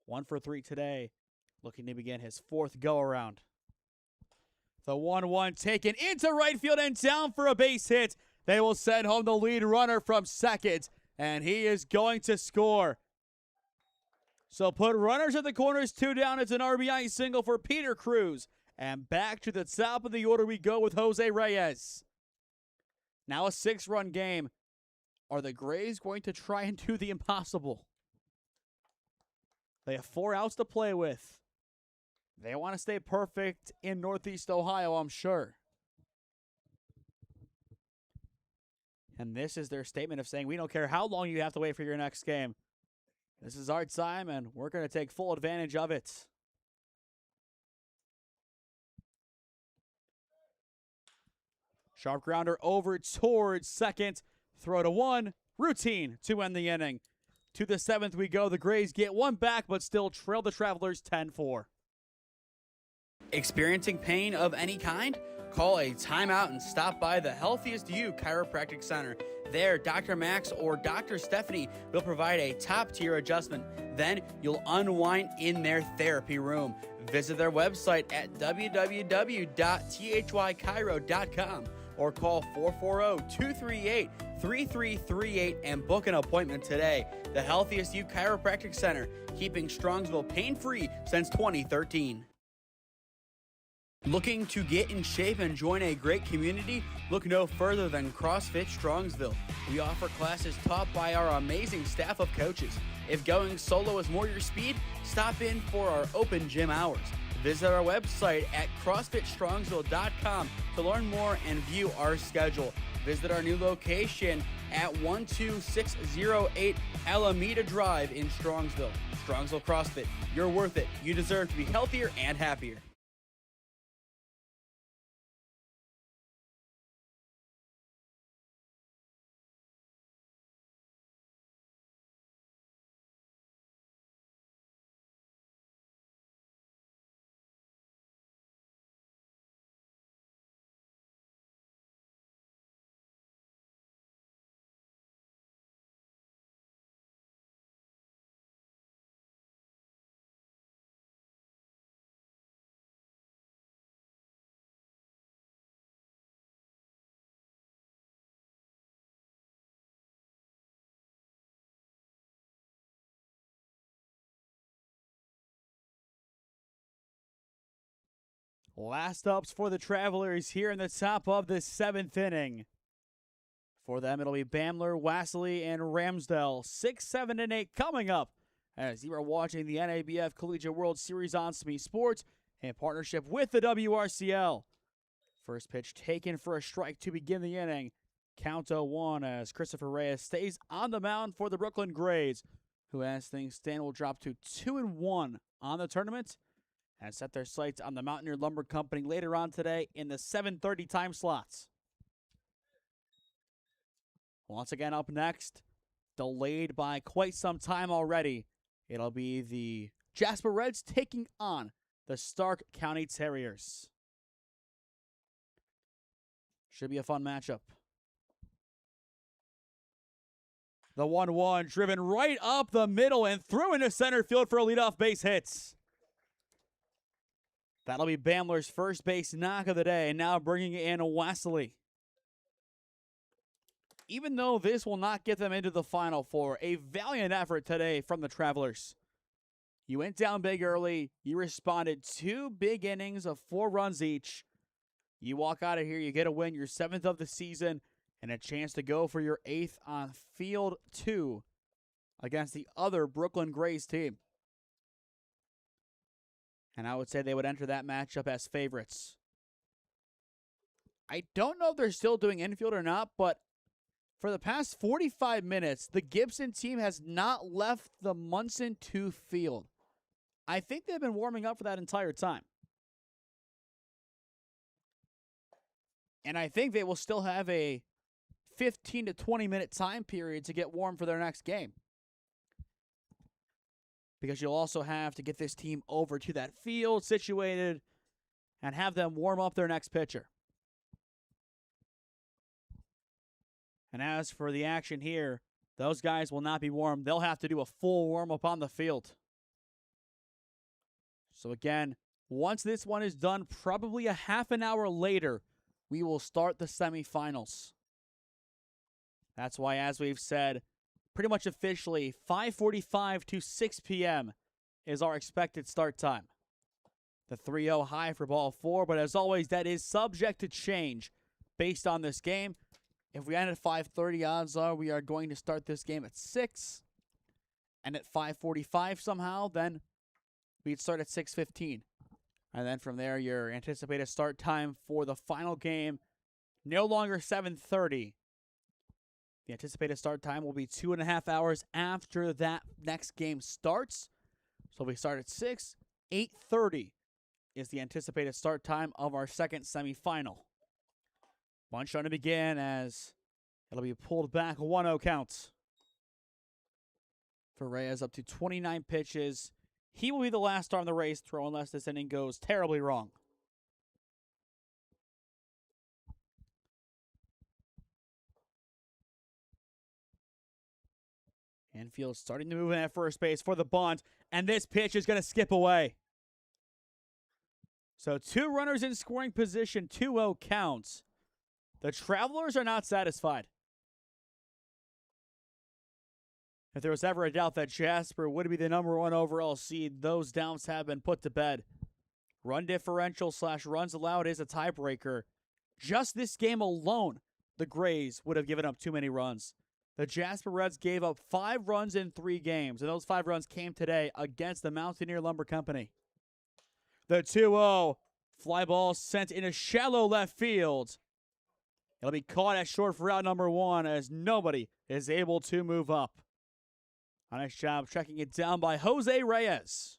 1 for 3 today, looking to begin his 4th go-around. The 1-1 taken into right field and down for a base hit. They will send home the lead runner from second, and he is going to score. So put runners at the corners, 2 down. It's an RBI single for Peter Cruz. And back to the top of the order we go with Jose Reyes. Now a 6-run game. Are the Grays going to try and do the impossible? They have 4 outs to play with. They want to stay perfect in Northeast Ohio, I'm sure. And this is their statement of saying, we don't care how long you have to wait for your next game. This is our time, and we're going to take full advantage of it. Sharp grounder over towards second. Throw to 1. Routine to end the inning. To the 7th we go. The Grays get 1 back, but still trail the Travelers 10-4. Experiencing pain of any kind? Call a timeout and stop by the Healthiest You Chiropractic Center. There, Dr. Max or Dr. Stephanie will provide a top-tier adjustment. Then you'll unwind in their therapy room. Visit their website at www.thychiro.com or call 440-238-3338 and book an appointment today. The Healthiest You Chiropractic Center, keeping Strongsville pain-free since 2013. Looking to get in shape and join a great community? Look no further than CrossFit Strongsville. We offer classes taught by our amazing staff of coaches. If going solo is more your speed, stop in for our open gym hours. Visit our website at CrossFitStrongsville.com to learn more and view our schedule. Visit our new location at 12608 Alameda Drive in Strongsville. Strongsville CrossFit, you're worth it. You deserve to be healthier and happier. Last ups for the Travelers here in the top of the 7th inning. For them, it'll be Bamler, Wassley, and Ramsdell. 6, 7, and 8 coming up as you are watching the NABF Collegiate World Series on SmeeSports in partnership with the WRCL. First pitch taken for a strike to begin the inning. Count 0-1 as Christopher Reyes stays on the mound for the Brooklyn Grays, who, as things stand, will drop to 2-1 on the tournament and set their sights on the Mountaineer Lumber Company later on today in the 7:30 time slots. Once again, up next, delayed by quite some time already, it'll be the Jasper Reds taking on the Stark County Terriers. Should be a fun matchup. The 1-1 driven right up the middle and through into center field for a leadoff base hit. That'll be Bamler's first base knock of the day, and now bringing in Wassley. Even though this will not get them into the Final Four, a valiant effort today from the Travelers. You went down big early. You responded 2 big innings of 4 runs each. You walk out of here, you get a win, your 7th of the season, and a chance to go for your 8th on Field 2 against the other Brooklyn Grays team. And I would say they would enter that matchup as favorites. I don't know if they're still doing infield or not, but for the past 45 minutes, the Gibson team has not left the Munson 2 field. I think they've been warming up for that entire time. And I think they will still have a 15 to 20 minute time period to get warm for their next game. Because you'll also have to get this team over to that field situated and have them warm up their next pitcher. And as for the action here, those guys will not be warm. They'll have to do a full warm-up on the field. So again, once this one is done, probably a half an hour later, we will start the semifinals. That's why, as we've said, pretty much officially, 5:45 to 6 p.m. is our expected start time. The 3-0 high for ball 4, but as always, that is subject to change based on this game. If we end at 5:30, odds are we are going to start this game at 6. And at 5:45 somehow, then we'd start at 6:15. And then from there, your anticipated start time for the final game, no longer 7:30. The anticipated start time will be 2.5 hours after that next game starts. So we start at 6. 8:30 is the anticipated start time of our second semifinal. One trying to begin as it'll be pulled back 1-0 counts. For Reyes up to 29 pitches. He will be the last star in the race throw unless this inning goes terribly wrong. Infield starting to move in at first base for the bunt, and this pitch is going to skip away. So 2 runners in scoring position, 2-0 counts. The Travelers are not satisfied. If there was ever a doubt that Jasper would be the number 1 overall seed, those doubts have been put to bed. Run differential / runs allowed is a tiebreaker. Just this game alone, the Grays would have given up too many runs. The Jasper Reds gave up 5 runs in 3 games, and those 5 runs came today against the Mountaineer Lumber Company. The 2-0 fly ball sent into shallow left field. It'll be caught at short for out number 1 as nobody is able to move up. A nice job checking it down by Jose Reyes.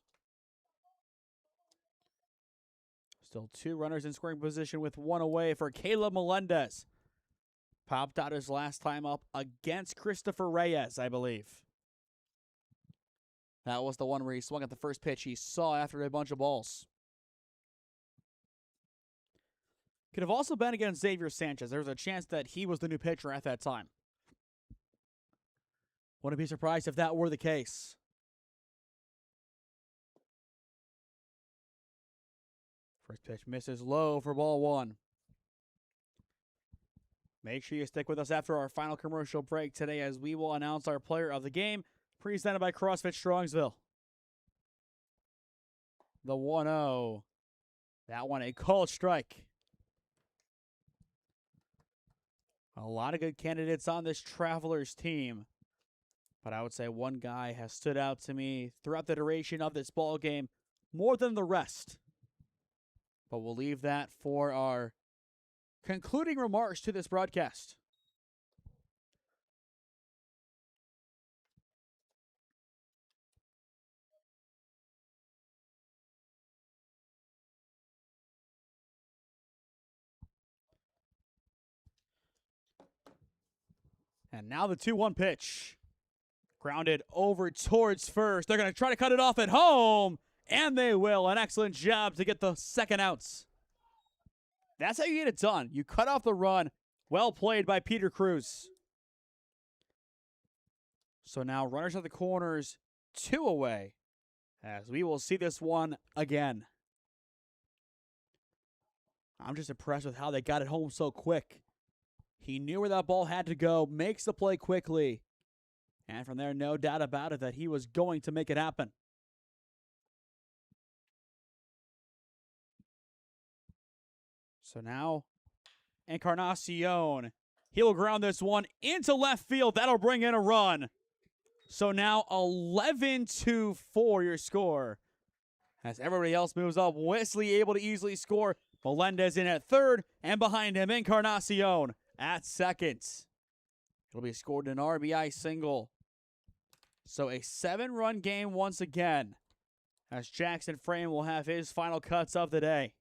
Still 2 runners in scoring position with 1 away for Caleb Melendez. Popped out his last time up against Christopher Reyes, I believe. That was the one where he swung at the first pitch he saw after a bunch of balls. Could have also been against Xavier Sanchez. There was a chance that he was the new pitcher at that time. Wouldn't be surprised if that were the case. First pitch misses low for ball 1. Make sure you stick with us after our final commercial break today as we will announce our player of the game, presented by CrossFit Strongsville. The 1-0. That one a called strike. A lot of good candidates on this Travelers team. But I would say one guy has stood out to me throughout the duration of this ball game more than the rest. But we'll leave that for our concluding remarks to this broadcast. And now the 2-1 pitch. Grounded over towards first. They're going to try to cut it off at home. And they will. An excellent job to get the second outs. That's how you get it done. You cut off the run. Well played by Peter Cruz. So now runners at the corners, 2 away. As we will see this one again. I'm just impressed with how they got it home so quick. He knew where that ball had to go, makes the play quickly. And from there, no doubt about it that he was going to make it happen. So now, Encarnacion. He will ground this one into left field. That'll bring in a run. So now 11-4 your score. As everybody else moves up, Wesley able to easily score. Melendez in at third, and behind him, Encarnacion at second. It'll be scored an RBI single. So a 7-run game once again, as Jackson Frame will have his final cuts of the day.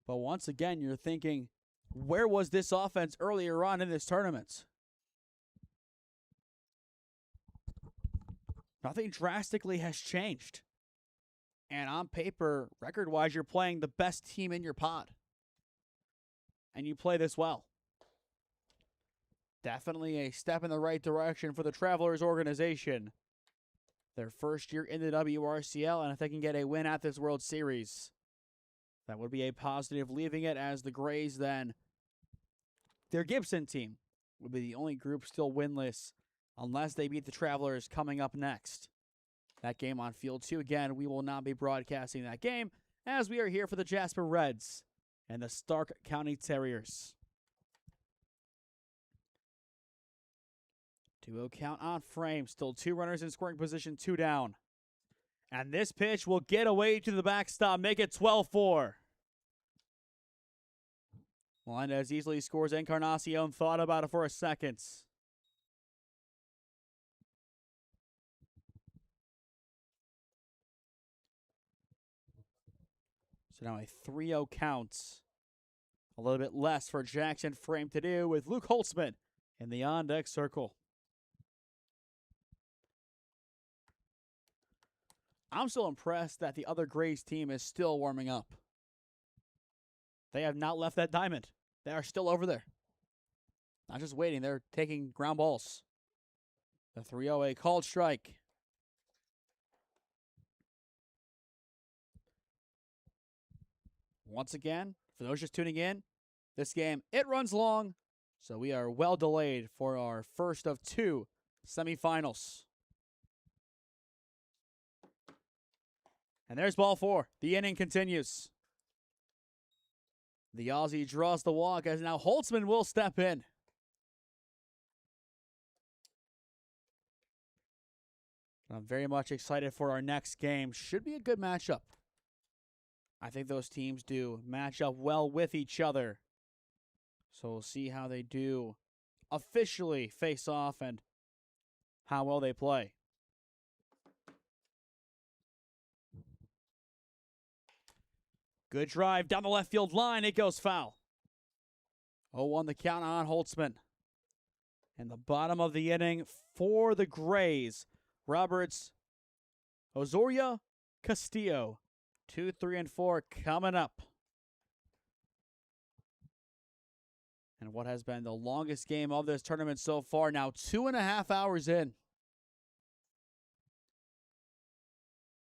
But once again, you're thinking, where was this offense earlier on in this tournament? Nothing drastically has changed. And on paper, record-wise, you're playing the best team in your pod. And you play this well. Definitely a step in the right direction for the Travelers organization. Their first year in the WRCL, and if they can get a win at this World Series, that would be a positive, leaving it as the Grays then. Their Gibson team would be the only group still winless unless they beat the Travelers coming up next. That game on Field 2, again, we will not be broadcasting that game as we are here for the Jasper Reds and the Stark County Terriers. 2-0 count on Frame. Still 2 runners in scoring position, 2 down. And this pitch will get away to the backstop, make it 12-4. Melendez easily scores. Encarnacion thought about it for a second. So now a 3-0 count. A little bit less for Jackson Frame to do with Luke Holtzman in the on-deck circle. I'm still impressed that the other Grays team is still warming up. They have not left that diamond. They are still over there. Not just waiting, they're taking ground balls. The 3-0, a called strike. Once again, for those just tuning in, this game, it runs long, so we are well delayed for our first of two semifinals. And there's ball 4. The inning continues. The Aussie draws the walk as now Holtzman will step in. I'm very much excited for our next game. Should be a good matchup. I think those teams do match up well with each other. So we'll see how they do officially face off and how well they play. Good drive down the left field line. It goes foul. 0-1 the count on Holtzman. And the bottom of the inning for the Grays. Roberts, Osorio, Castillo. 2, 3, and 4 coming up. And what has been the longest game of this tournament so far, now 2.5 hours in.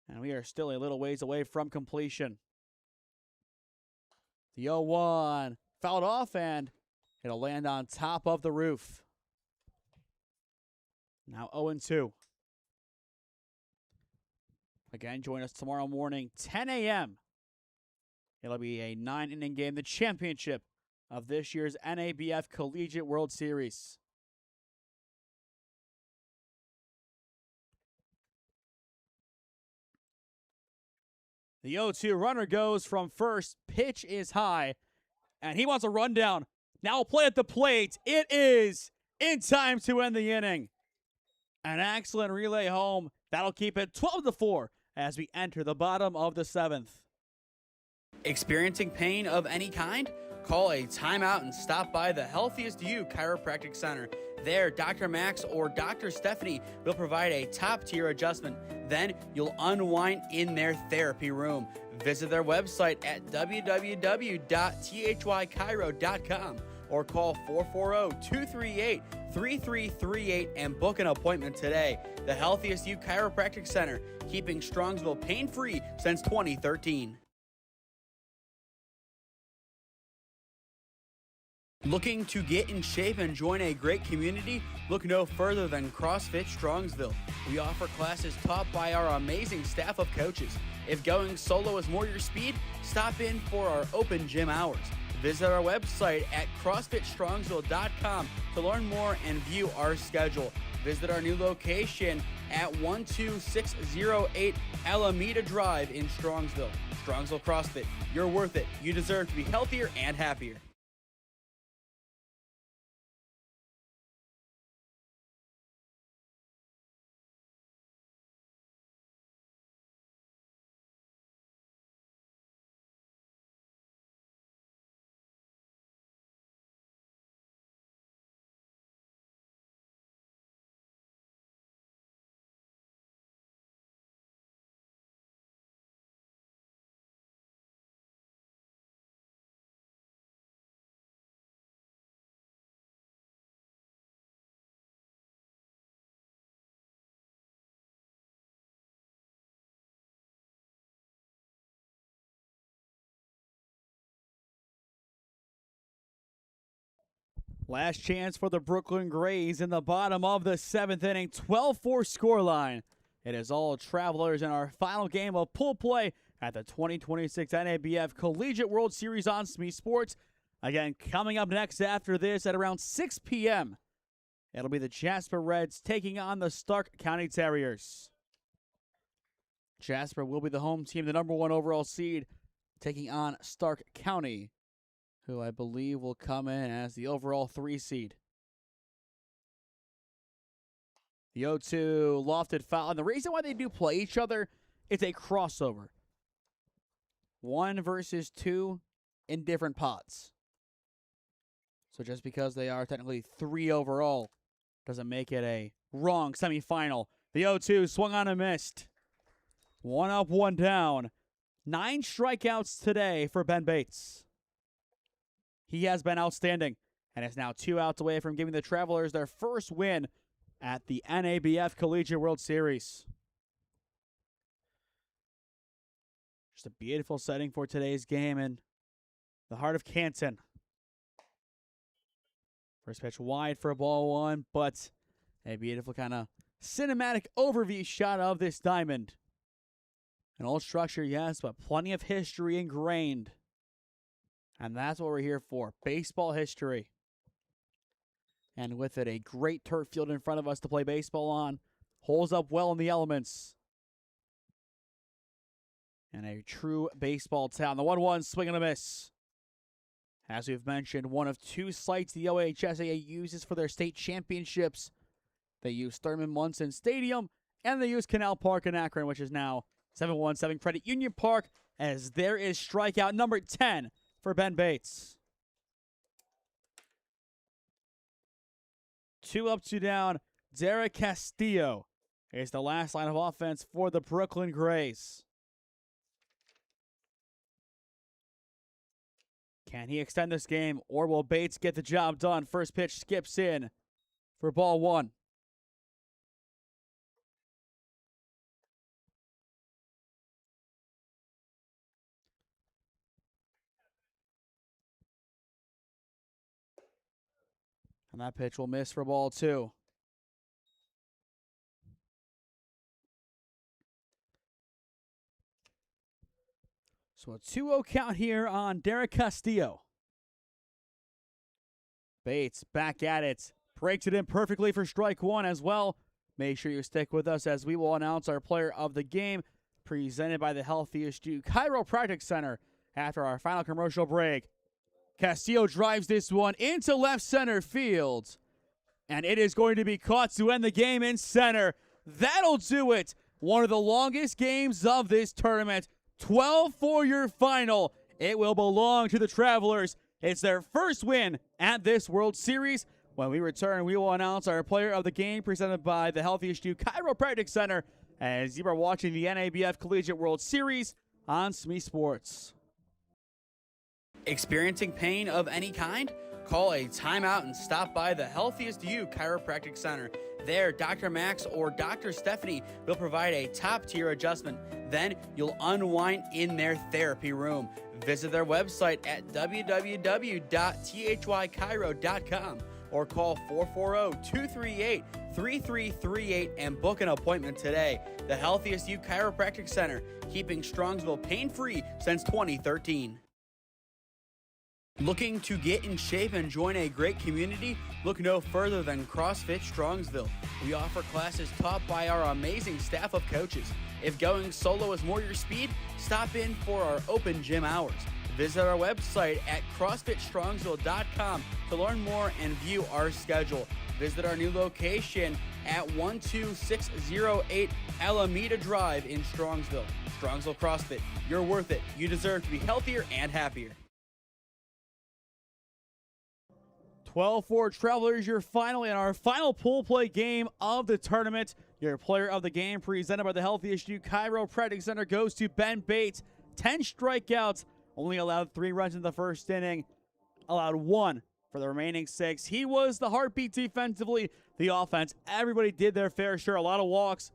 And we are still a little ways away from completion. The 0-1 fouled off, and it'll land on top of the roof. Now 0-2. Again, join us tomorrow morning, 10 a.m. It'll be a 9-inning game, the championship of this year's NABF Collegiate World Series. The 0-2 runner goes from first. Pitch is high, and he wants a rundown. Now play at the plate. It is in time to end the inning. An excellent relay home. That'll keep it 12-4 as we enter the bottom of the 7th. Experiencing pain of any kind? Call a timeout and stop by the Healthiest You Chiropractic Center. There, Dr. Max or Dr. Stephanie will provide a top-tier adjustment. Then you'll unwind in their therapy room. Visit their website at www.thychiro.com or call 440-238-3338 and book an appointment today. The Healthiest You Chiropractic Center, keeping Strongsville pain-free since 2013. Looking to get in shape and join a great community? Look no further than CrossFit Strongsville. We offer classes taught by our amazing staff of coaches. If going solo is more your speed, stop in for our open gym hours. Visit our website at CrossFitStrongsville.com to learn more and view our schedule. Visit our new location at 12608 Alameda Drive in Strongsville. Strongsville CrossFit, you're worth it. You deserve to be healthier and happier. Last chance for the Brooklyn Grays in the bottom of the 7th inning. 12-4 scoreline. It is all Travelers in our final game of pool play at the 2026 NABF Collegiate World Series on SmeeSports. Again, coming up next after this at around 6 p.m., it'll be the Jasper Reds taking on the Stark County Terriers. Jasper will be the home team, the number 1 overall seed, taking on Stark County, who I believe will come in as the overall 3 seed. The 0-2 lofted foul. And the reason why they do play each other, it's a crossover. 1 versus 2 in different pots. So just because they are technically 3 overall doesn't make it a wrong semifinal. The 0-2 swung on and missed. 1 up, 1 down. 9 strikeouts today for Ben Bates. He has been outstanding and is now 2 outs away from giving the Travelers their first win at the NABF Collegiate World Series. Just a beautiful setting for today's game in the heart of Canton. First pitch wide for ball one, but a beautiful kind of cinematic overview shot of this diamond. An old structure, yes, but plenty of history ingrained. And that's what we're here for, baseball history. And with it, a great turf field in front of us to play baseball on. Holds up well in the elements. And a true baseball town. The 1-1 swing and a miss. As we've mentioned, one of two sites the OHSAA uses for their state championships. They use Thurman Munson Stadium, and they use Canal Park in Akron, which is now 717 Credit Union Park, as there is strikeout number 10 for Ben Bates. 2 up, 2 down. Derek Castillo is the last line of offense for the Brooklyn Grays. Can he extend this game, or will Bates get the job done? First pitch skips in for ball one. And that pitch will miss for ball two. So a 2-0 count here on Derek Castillo. Bates back at it. Breaks it in perfectly for strike one as well. Make sure you stick with us as we will announce our player of the game, presented by the Healthiest You Chiropractic Center after our final commercial break. Castillo drives this one into left center field. And it is going to be caught to end the game in center. That'll do it. One of the longest games of this tournament. 12-4 your final. It will belong to the Travelers. It's their first win at this World Series. When we return, we will announce our player of the game presented by the Healthiest You Chiropractic Center as you are watching the NABF Collegiate World Series on SmeeSports. Experiencing pain of any kind? Call a timeout and stop by the Healthiest You Chiropractic Center. There, Dr. Max or Dr. Stephanie will provide a top-tier adjustment. Then you'll unwind in their therapy room. Visit their website at www.thychiro.com or call 440-238-3338 and book an appointment today. The Healthiest You Chiropractic Center, keeping Strongsville pain-free since 2013. Looking to get in shape and join a great community? Look no further than CrossFit Strongsville. We offer classes taught by our amazing staff of coaches. If going solo is more your speed, stop in for our open gym hours. Visit our website at CrossFitStrongsville.com to learn more and view our schedule. Visit our new location at 12608 Alameda Drive in Strongsville. Strongsville CrossFit, you're worth it. You deserve to be healthier and happier. 12-4 Travelers, your final in our final pool play game of the tournament. Your player of the game presented by the Healthiest You Chiropractic Center goes to Ben Bates. 10 strikeouts, only allowed 3 runs in the first inning, allowed 1 for the remaining 6. He was the heartbeat defensively. The offense, everybody did their fair share. A lot of walks,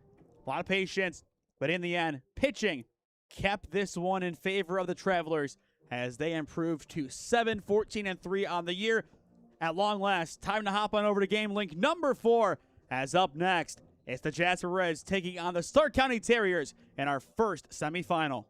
a lot of patience, but in the end, pitching kept this one in favor of the Travelers as they improved to 7-14-3 on the year. At long last, time to hop on over to game link number 4. As up next, it's the Jasper Reds taking on the Stark County Terriers in our first semifinal.